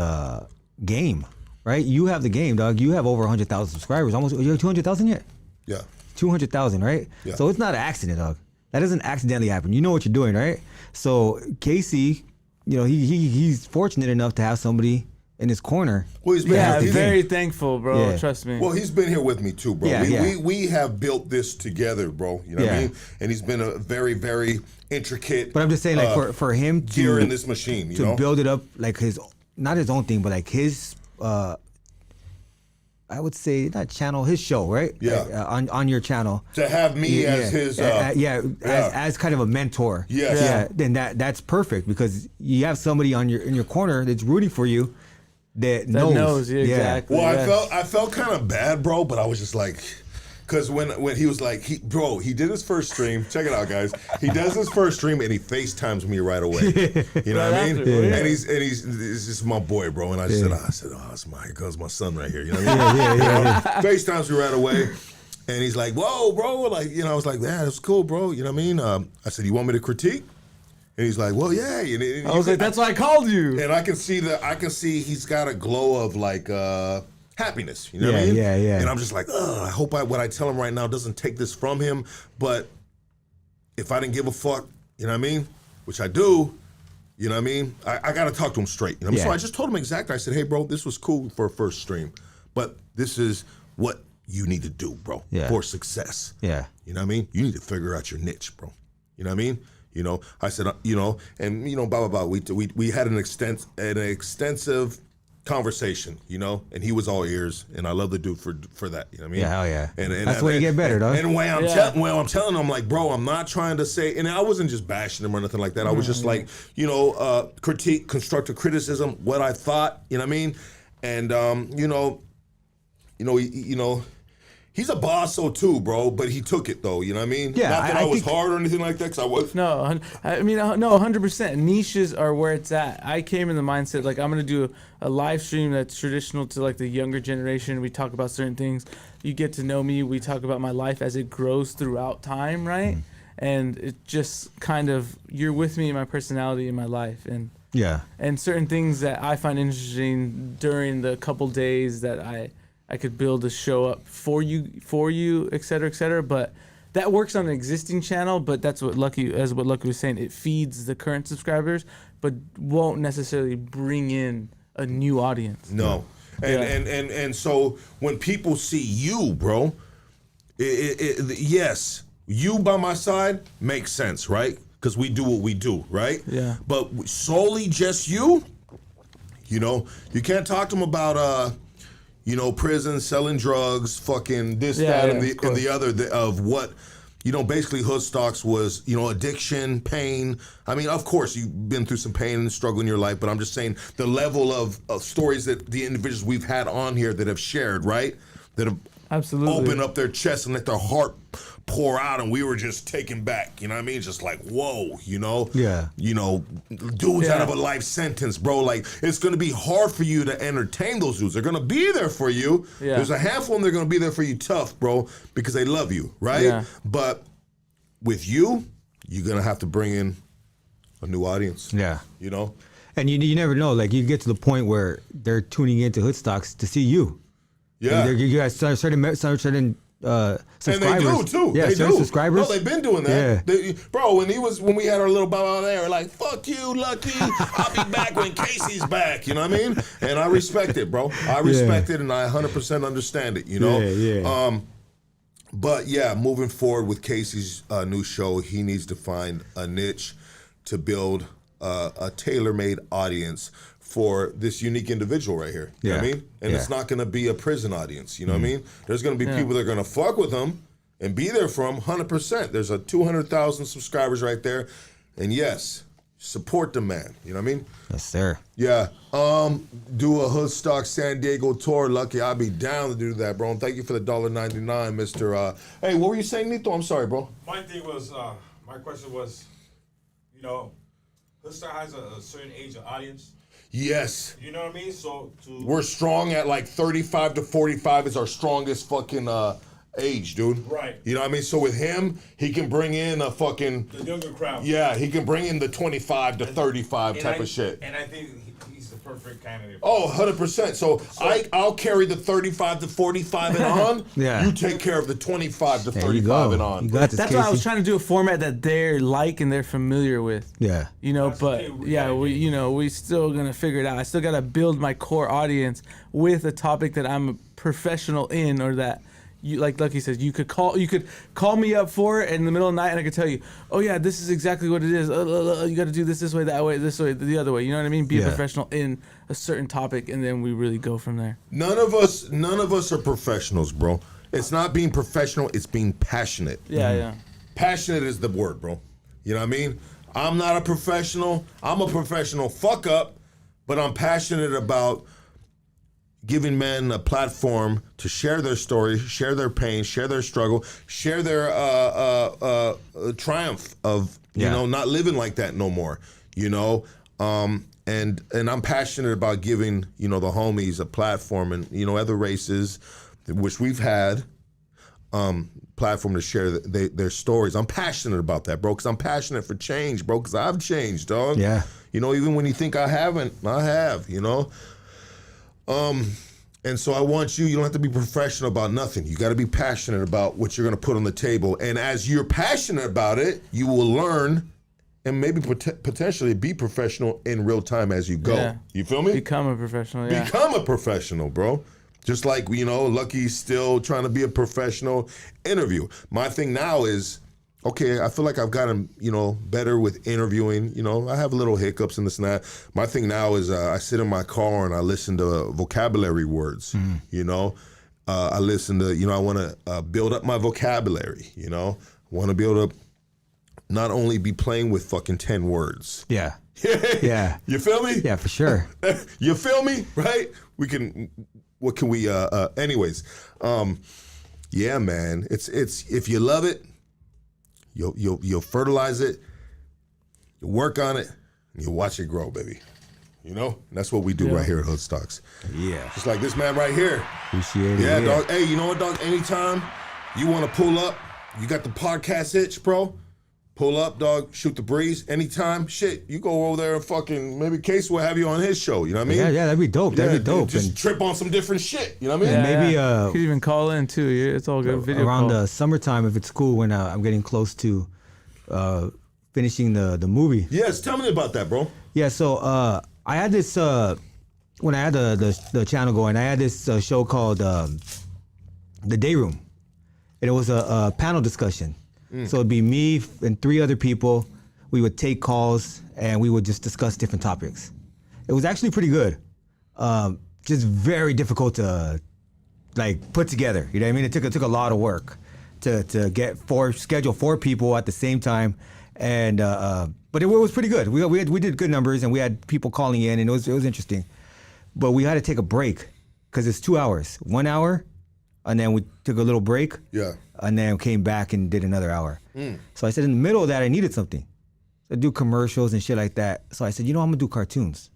game, right? You have the game, dog. You have over 100,000 subscribers. Almost, you have 200,000 yet? Yeah. 200,000, right? Yeah. So it's not an accident, dog. That doesn't accidentally happen. You know what you're doing, right? So Casey, you know, he's fortunate enough to have somebody in his corner. Well, he's been very thankful, bro. Yeah. Trust me. Well, he's been here with me too, bro. We have built this together, bro. You know what I mean? And he's been a very, very intricate. But I'm just saying, like for him to gear in this machine, you know, build it up like not his own thing, but like his. I would say not channel, his show, right? Yeah. Like, on your channel. To have me as his as kind of a mentor. Yes. Yeah. Then that's perfect because you have somebody in your corner that's rooting for you that knows. Yeah, exactly. Well, I felt kind of bad, bro, but I was just like, because when he was like, he did his first stream. Check it out, guys. He does his first stream and he FaceTimes me right away. You know what I mean? Yeah. And he's just my boy, bro. And I said, here comes my son right here. You know what I mean? FaceTimes me right away. And he's like, whoa, bro. Like, you know, I was like, yeah, that's cool, bro. You know what I mean? I said, you want me to critique? And he's like, well, yeah. And I was like, that's why I called you. And I can see he's got a glow of like happiness, you know what I mean? Yeah. And I'm just like, I hope what I tell him right now doesn't take this from him. But if I didn't give a fuck, you know what I mean? Which I do, you know what I mean? I got to talk to him straight. You know what I mean? So I just told him exactly. I said, hey, bro, this was cool for a first stream. but this is what you need to do, bro, for success. Yeah. You know what I mean? You need to figure out your niche, bro. You know what I mean? You know, I said, you know, and you know, blah blah blah. We had an extensive conversation, you know, and he was all ears, and I love the dude for that. You know what I mean? Yeah, hell yeah. And that's where you get better, though. And when I'm telling him, like, bro, I'm not trying to say, and I wasn't just bashing him or nothing like that. I was just like, you know, critique, constructive criticism, what I thought. You know what I mean? And you know, he's a bosso too, bro, but he took it though, you know what I mean? Yeah, Not that I was hard or anything like that, because I was. No, I mean, no, 100%. Niches are where it's at. I came in the mindset, like, I'm going to do a live stream that's traditional to, like, the younger generation. We talk about certain things. You get to know me. We talk about my life as it grows throughout time, right? And it just kind of, you're with me in my personality in my life. And certain things that I find interesting during the couple days that I could build a show up for you, et cetera, but that works on an existing channel, but that's what Lucky was saying, it feeds the current subscribers, but won't necessarily bring in a new audience. No. And so when people see you, bro, yes, you by my side makes sense, right? Because we do what we do, right? Yeah. But solely just you know, you can't talk to them about you know, prison, selling drugs, fucking this, that, and the other of what, you know, basically Hoodstocks was, you know, addiction, pain. I mean, of course, you've been through some pain and struggle in your life, but I'm just saying the level of stories that the individuals we've had on here that have shared, right? That have opened up their chest and let their heart pour out, and we were just taken back, you know what I mean? Just like, whoa, you know? Yeah. You know, dudes out of a life sentence, bro. Like, it's going to be hard for you to entertain those dudes. They're going to be there for you. Yeah. There's a handful of them that are going to be there for you tough, bro, because they love you, right? Yeah. But with you, you're going to have to bring in a new audience. Yeah. You know? And you never know. Like, you get to the point where they're tuning into Hoodstocks to see you. Yeah. You guys certain subscribers. And they do too. Yeah, they certain do. subscribers. No, they've been doing that. Yeah. Bro, when we had our little blah there, like, fuck you, Lucky. I'll be back when Casey's back. You know what I mean? And I respect it, bro. I respect it, and I 100% understand it. You know. Yeah. But yeah, moving forward with Casey's new show, he needs to find a niche to build a tailor-made audience for this unique individual right here. You know what I mean? And it's not going to be a prison audience. You know what I mean? There's going to be people that are going to fuck with him and be there for him 100%. There's a 200,000 subscribers right there. And yes, support the man. You know what I mean? Yes, sir. Yeah. Do a Hoodstock San Diego tour, Lucky. I'll be down to do that, bro. And thank you for the $1.99, Mr. Hey, what were you saying, Nito? I'm sorry, bro. My thing was, my question was, you know, Hoodstock has a certain age of audience. Yes. You know what I mean? So we're strong at like 35 to 45 is our strongest fucking age, dude. Right. You know what I mean? So with him, he can bring in a fucking the younger crowd. Yeah, he can bring in the 25 to 35 type of shit. And I think he's the perfect candidate. Oh, 100%. So I'll carry the 35 to 45 and on. Yeah. You take care of the 25 to There 35 you go. and on. You got this, That's Casey. why I was trying to do a format that they're like and they're familiar with. Yeah. You know, That's but okay, we still gonna figure it out. I still gotta build my core audience with a topic that I'm a professional in, or that you, like Lucky says, you could call me up for it in the middle of the night, and I could tell you, oh yeah, this is exactly what it is. You got to do this way, that way, this way, the other way. You know what I mean? Be a professional in a certain topic, and then we really go from there. None of us are professionals, bro. It's not being professional, it's being passionate. Yeah. Passionate is the word, bro. You know what I mean? I'm not a professional. I'm a professional fuck up, but I'm passionate about giving men a platform to share their story, share their pain, share their struggle, share their triumph of you know not living like that no more. You know, and I'm passionate about giving the homies a platform, and other races, which we've had. Platform to share their stories. I'm passionate about that, bro, because I'm passionate for change, bro, because I've changed, dog. Yeah. Even when you think I haven't, I have, And so I want you don't have to be professional about nothing. You got to be passionate about what you're going to put on the table. And as you're passionate about it, you will learn and maybe potentially be professional in real time as you go. Yeah. You feel me? Become a professional, yeah. Become a professional, bro. Just like, Lucky's still trying to be a professional interviewer. My thing now is, okay, I feel like I've gotten, better with interviewing. I have little hiccups and this and that. My thing now is I sit in my car and I listen to vocabulary words, I listen to, I want to build up my vocabulary, I want to be able to not only be playing with fucking 10 words. Yeah. Yeah. You feel me? Yeah, for sure. You feel me? Right? What can we, anyways. Yeah, man. It's if you love it, you'll fertilize it, you work on it, and you watch it grow, baby. And that's what we do right here at Hood Stocks. Yeah. Just like this man right here. Appreciate it. Yeah, dog. Hey, you know what, dog? Anytime you want to pull up, you got the podcast itch, bro. Pull up, dog. Shoot the breeze. Anytime, shit, you go over there and fucking maybe Case will have you on his show. You know what I mean? Yeah, that'd be dope. That'd be dope. Just and trip on some different shit. You know what I mean? maybe you could even call in too. Yeah, it's all good. Video around call. the summertime, if it's cool, when I'm getting close to finishing the movie. Yes, tell me about that, bro. Yeah, so I had this when I had the channel going. I had this show called The Day Room, and it was a panel discussion. So it'd be me and 3 other people. We would take calls and we would just discuss different topics. It was actually pretty good. Just very difficult to put together. You know what I mean? It took a lot of work to schedule 4 people at the same time, and but it was pretty good. We did good numbers and we had people calling in, and it was interesting. But we had to take a break because it's 2 hours, 1 hour, and then we took a little break. Yeah. And then came back and did another hour. So I said in the middle of that I needed something. So I do commercials and shit like that. So I said, I'm gonna do cartoons.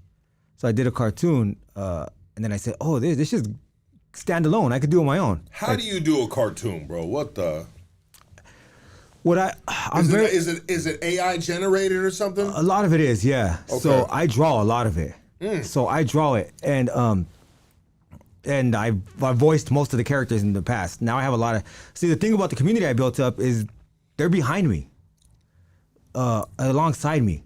So I did a cartoon, and then I said, this should stand alone. I could do it on my own. How do you do a cartoon, bro? What the? Is it AI generated or something? A lot of it is, yeah. Okay. So I draw a lot of it. So I draw it, and I've voiced most of the characters in the past. Now I have a lot of... See, the thing about the community I built up is they're behind me, alongside me.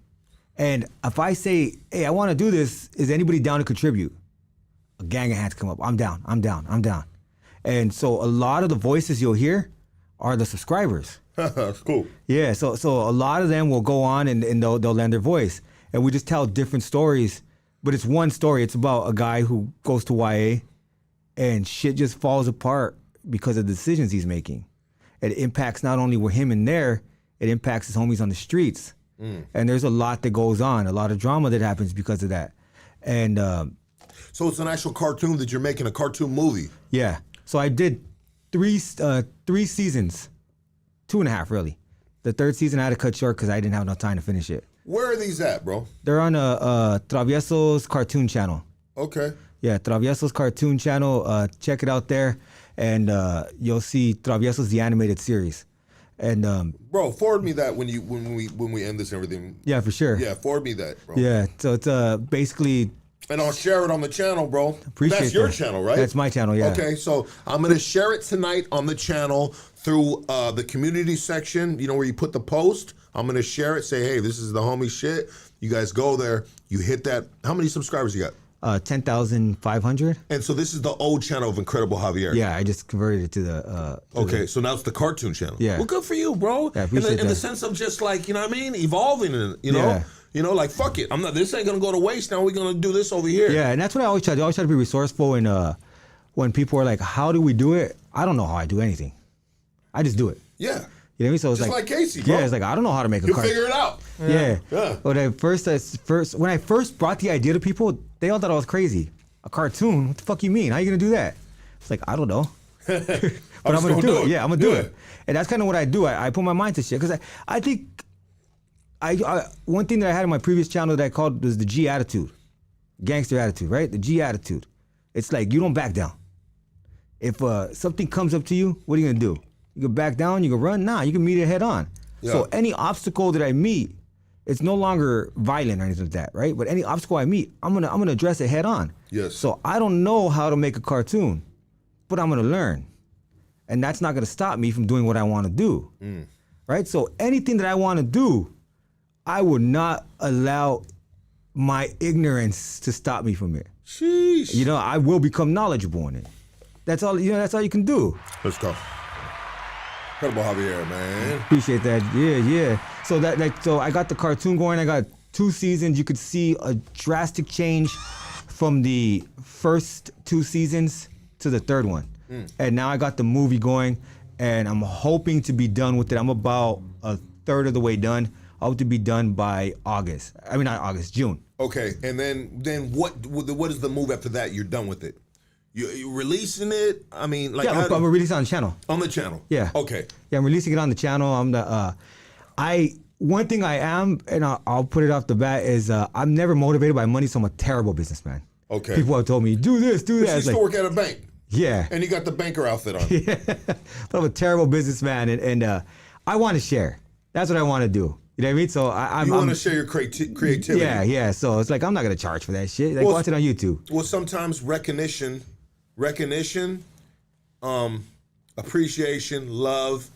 And if I say, hey, I want to do this, is anybody down to contribute? A gang of hands come up. I'm down. And so a lot of the voices you'll hear are the subscribers. That's cool. Yeah, so a lot of them will go on and they'll lend their voice. And we just tell different stories, but it's one story. It's about a guy who goes to YA and shit just falls apart because of the decisions he's making. It impacts not only with him in there, it impacts his homies on the streets. And there's a lot that goes on, a lot of drama that happens because of that. And so it's an actual cartoon that you're making, a cartoon movie. yeah, so I did 3 seasons, 2.5 really. The 3rd season I had to cut short because I didn't have enough time to finish it. Where are these at, bro? They're on Travieso's cartoon channel. Okay. Yeah, Travieso's cartoon channel. Check it out there, and you'll see Travieso's the animated series. And bro, forward me that when we end this and everything. yeah, for sure. Yeah, forward me that, bro. Yeah, so it's basically. And I'll share it on the channel, bro. Appreciate That's your that. channel, right? That's my channel, yeah. Okay, so I'm gonna share it tonight on the channel through the community section. You know where you put the post. I'm gonna share it. Say, hey, this is the homie shit. You guys go there. You hit that. How many subscribers you got? 10,500. And so this is the old channel of Incredible Javier. Yeah, I just converted it to the. Okay, so now it's the cartoon channel. Yeah. Well, good for you, bro. Yeah, I in appreciate the that. sense of just like, you know what I mean, evolving it. Yeah. Like fuck it. This ain't gonna go to waste. Now we're gonna do this over here. Yeah, and that's what I always try to do. I always try to be resourceful. And when people are like, "How do we do it?" I don't know how I do anything. I just do it. Yeah. You know what I mean? So it's Just like Casey, bro. Yeah, it's like I don't know how to make a You'll card. figure it out. Yeah. Yeah. When I first brought the idea to people, they all thought I was crazy. A cartoon? What the fuck you mean? How you gonna do that? It's like I don't know. But I'm gonna do it. Yeah, I'm gonna do it. And that's kind of what I do. I put my mind to shit because I think one thing that I had in my previous channel that I called was the G attitude, gangster attitude, right? The G attitude. It's like you don't back down. If something comes up to you, what are you gonna do? You can back down. You can run. Nah, you can meet it head on. Yeah. So any obstacle that I meet, it's no longer violent or anything like that, right? But any obstacle I meet, I'm gonna address it head on. Yes. So I don't know how to make a cartoon, but I'm gonna learn, and that's not gonna stop me from doing what I want to do, right? So anything that I want to do, I would not allow my ignorance to stop me from it. Sheesh. You know, I will become knowledgeable in it. that's all that's all you can do. Let's go. Incredible Javier, man. Appreciate that. Yeah. So so I got the cartoon going. I got 2 seasons. You could see a drastic change from the first 2 seasons to the 3rd one. And now I got the movie going, and I'm hoping to be done with it. I'm about a third of the way done. I hope to be done by August. I mean, not August, June. Okay, and then what is the move after that? You're done with it. You releasing it? I mean, like, Yeah, I'm releasing it on the channel. On the channel. Yeah. Okay. Yeah, I'm releasing it on the channel. I'm the one thing I am, and I'll put it off the bat, is I'm never motivated by money, so I'm a terrible businessman. Okay. People have told me, do this, do that. You used to work at a bank. Yeah. And you got the banker outfit on. Yeah. But I'm a terrible businessman, and I want to share. That's what I want to do. You know what I mean? So I'm. You want to share your creativity. Yeah. So it's like I'm not gonna charge for that shit. Like, Well, watch it on YouTube. Well, sometimes recognition, appreciation, love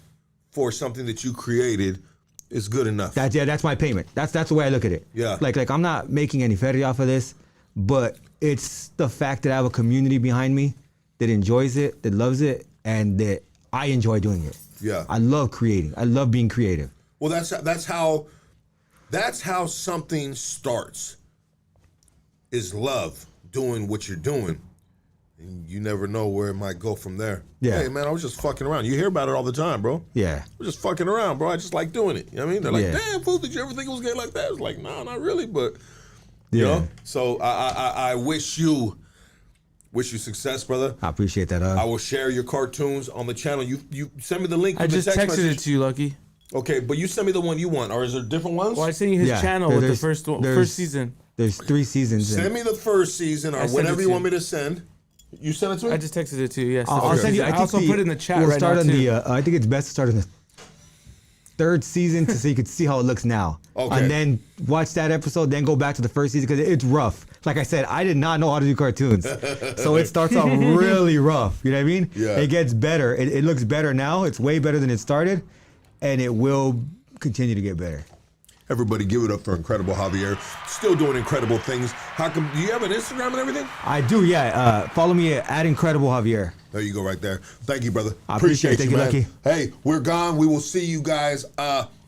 for something that you created is good enough. That's my payment. That's the way I look at it. Yeah. Like I'm not making any feria off of this, but it's the fact that I have a community behind me that enjoys it, that loves it, and that I enjoy doing it. Yeah. I love creating. I love being creative. Well, that's how something starts. Is love doing what you're doing, and you never know where it might go from there. Yeah. Hey man, I was just fucking around. You hear about it all the time, bro. Yeah. We're just fucking around, bro. I just like doing it. You know what I mean? They're like, Yeah. damn, fool, did you ever think it was getting like that? I was like, nah, not really, but Yeah. you know. So I wish you success, brother. I appreciate that. I will share your cartoons on the channel. You send me the link. I with just the text texted message. it to you, Lucky. Okay, but you send me the one you want, or is there different ones? Well, I sent you his Yeah, channel with the there's- first season. There's 3 seasons. Send me the first season or I sent whatever it you to want you. me to send. You send it to me? I just texted it to you. Yes. the I'll first send you. season. I I also put it in the chat we'll right start now on too. the. I think it's best to start on the 3rd season so you can see how it looks now. Okay. And then watch that episode, then go back to the first season because it's rough. Like I said, I did not know how to do cartoons, so it starts off really rough. You know what I mean? Yeah. It gets better. It looks better now. It's way better than it started, and it will continue to get better. Everybody give it up for Incredible Javier. Still doing incredible things. How come, do you have an Instagram and everything? I do, yeah. Follow me at Incredible Javier. There you go right there. Thank you, brother. I appreciate it. Thank you, man. Lucky. Hey, we're gone. We will see you guys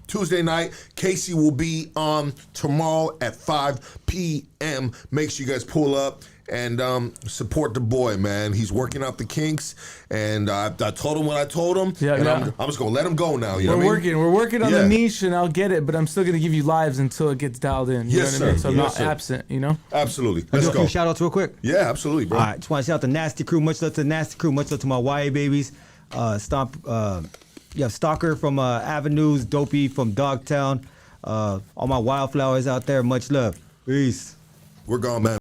Tuesday night. Casey will be on tomorrow at 5 p.m. Make sure you guys pull up and support the boy, man. He's working out the kinks, and I told him what I told him. Yeah, and yeah. I'm just gonna let him go now. You know We're what I mean? We're working on Yeah. the niche, and I'll get it. But I'm still gonna give you lives until it gets dialed in. You Yes, know what I mean? sir. So I'm Yes, not sir. absent. You know. Absolutely. I'll Let's do a go. few shout outs real quick. Yeah, absolutely, bro. All right, just want to shout out the Nasty Crew. Much love to the Nasty Crew. Much love to my YA babies. You have Stalker from Avenues, Dopey from Dogtown. All my wildflowers out there. Much love. Peace. We're gone, man.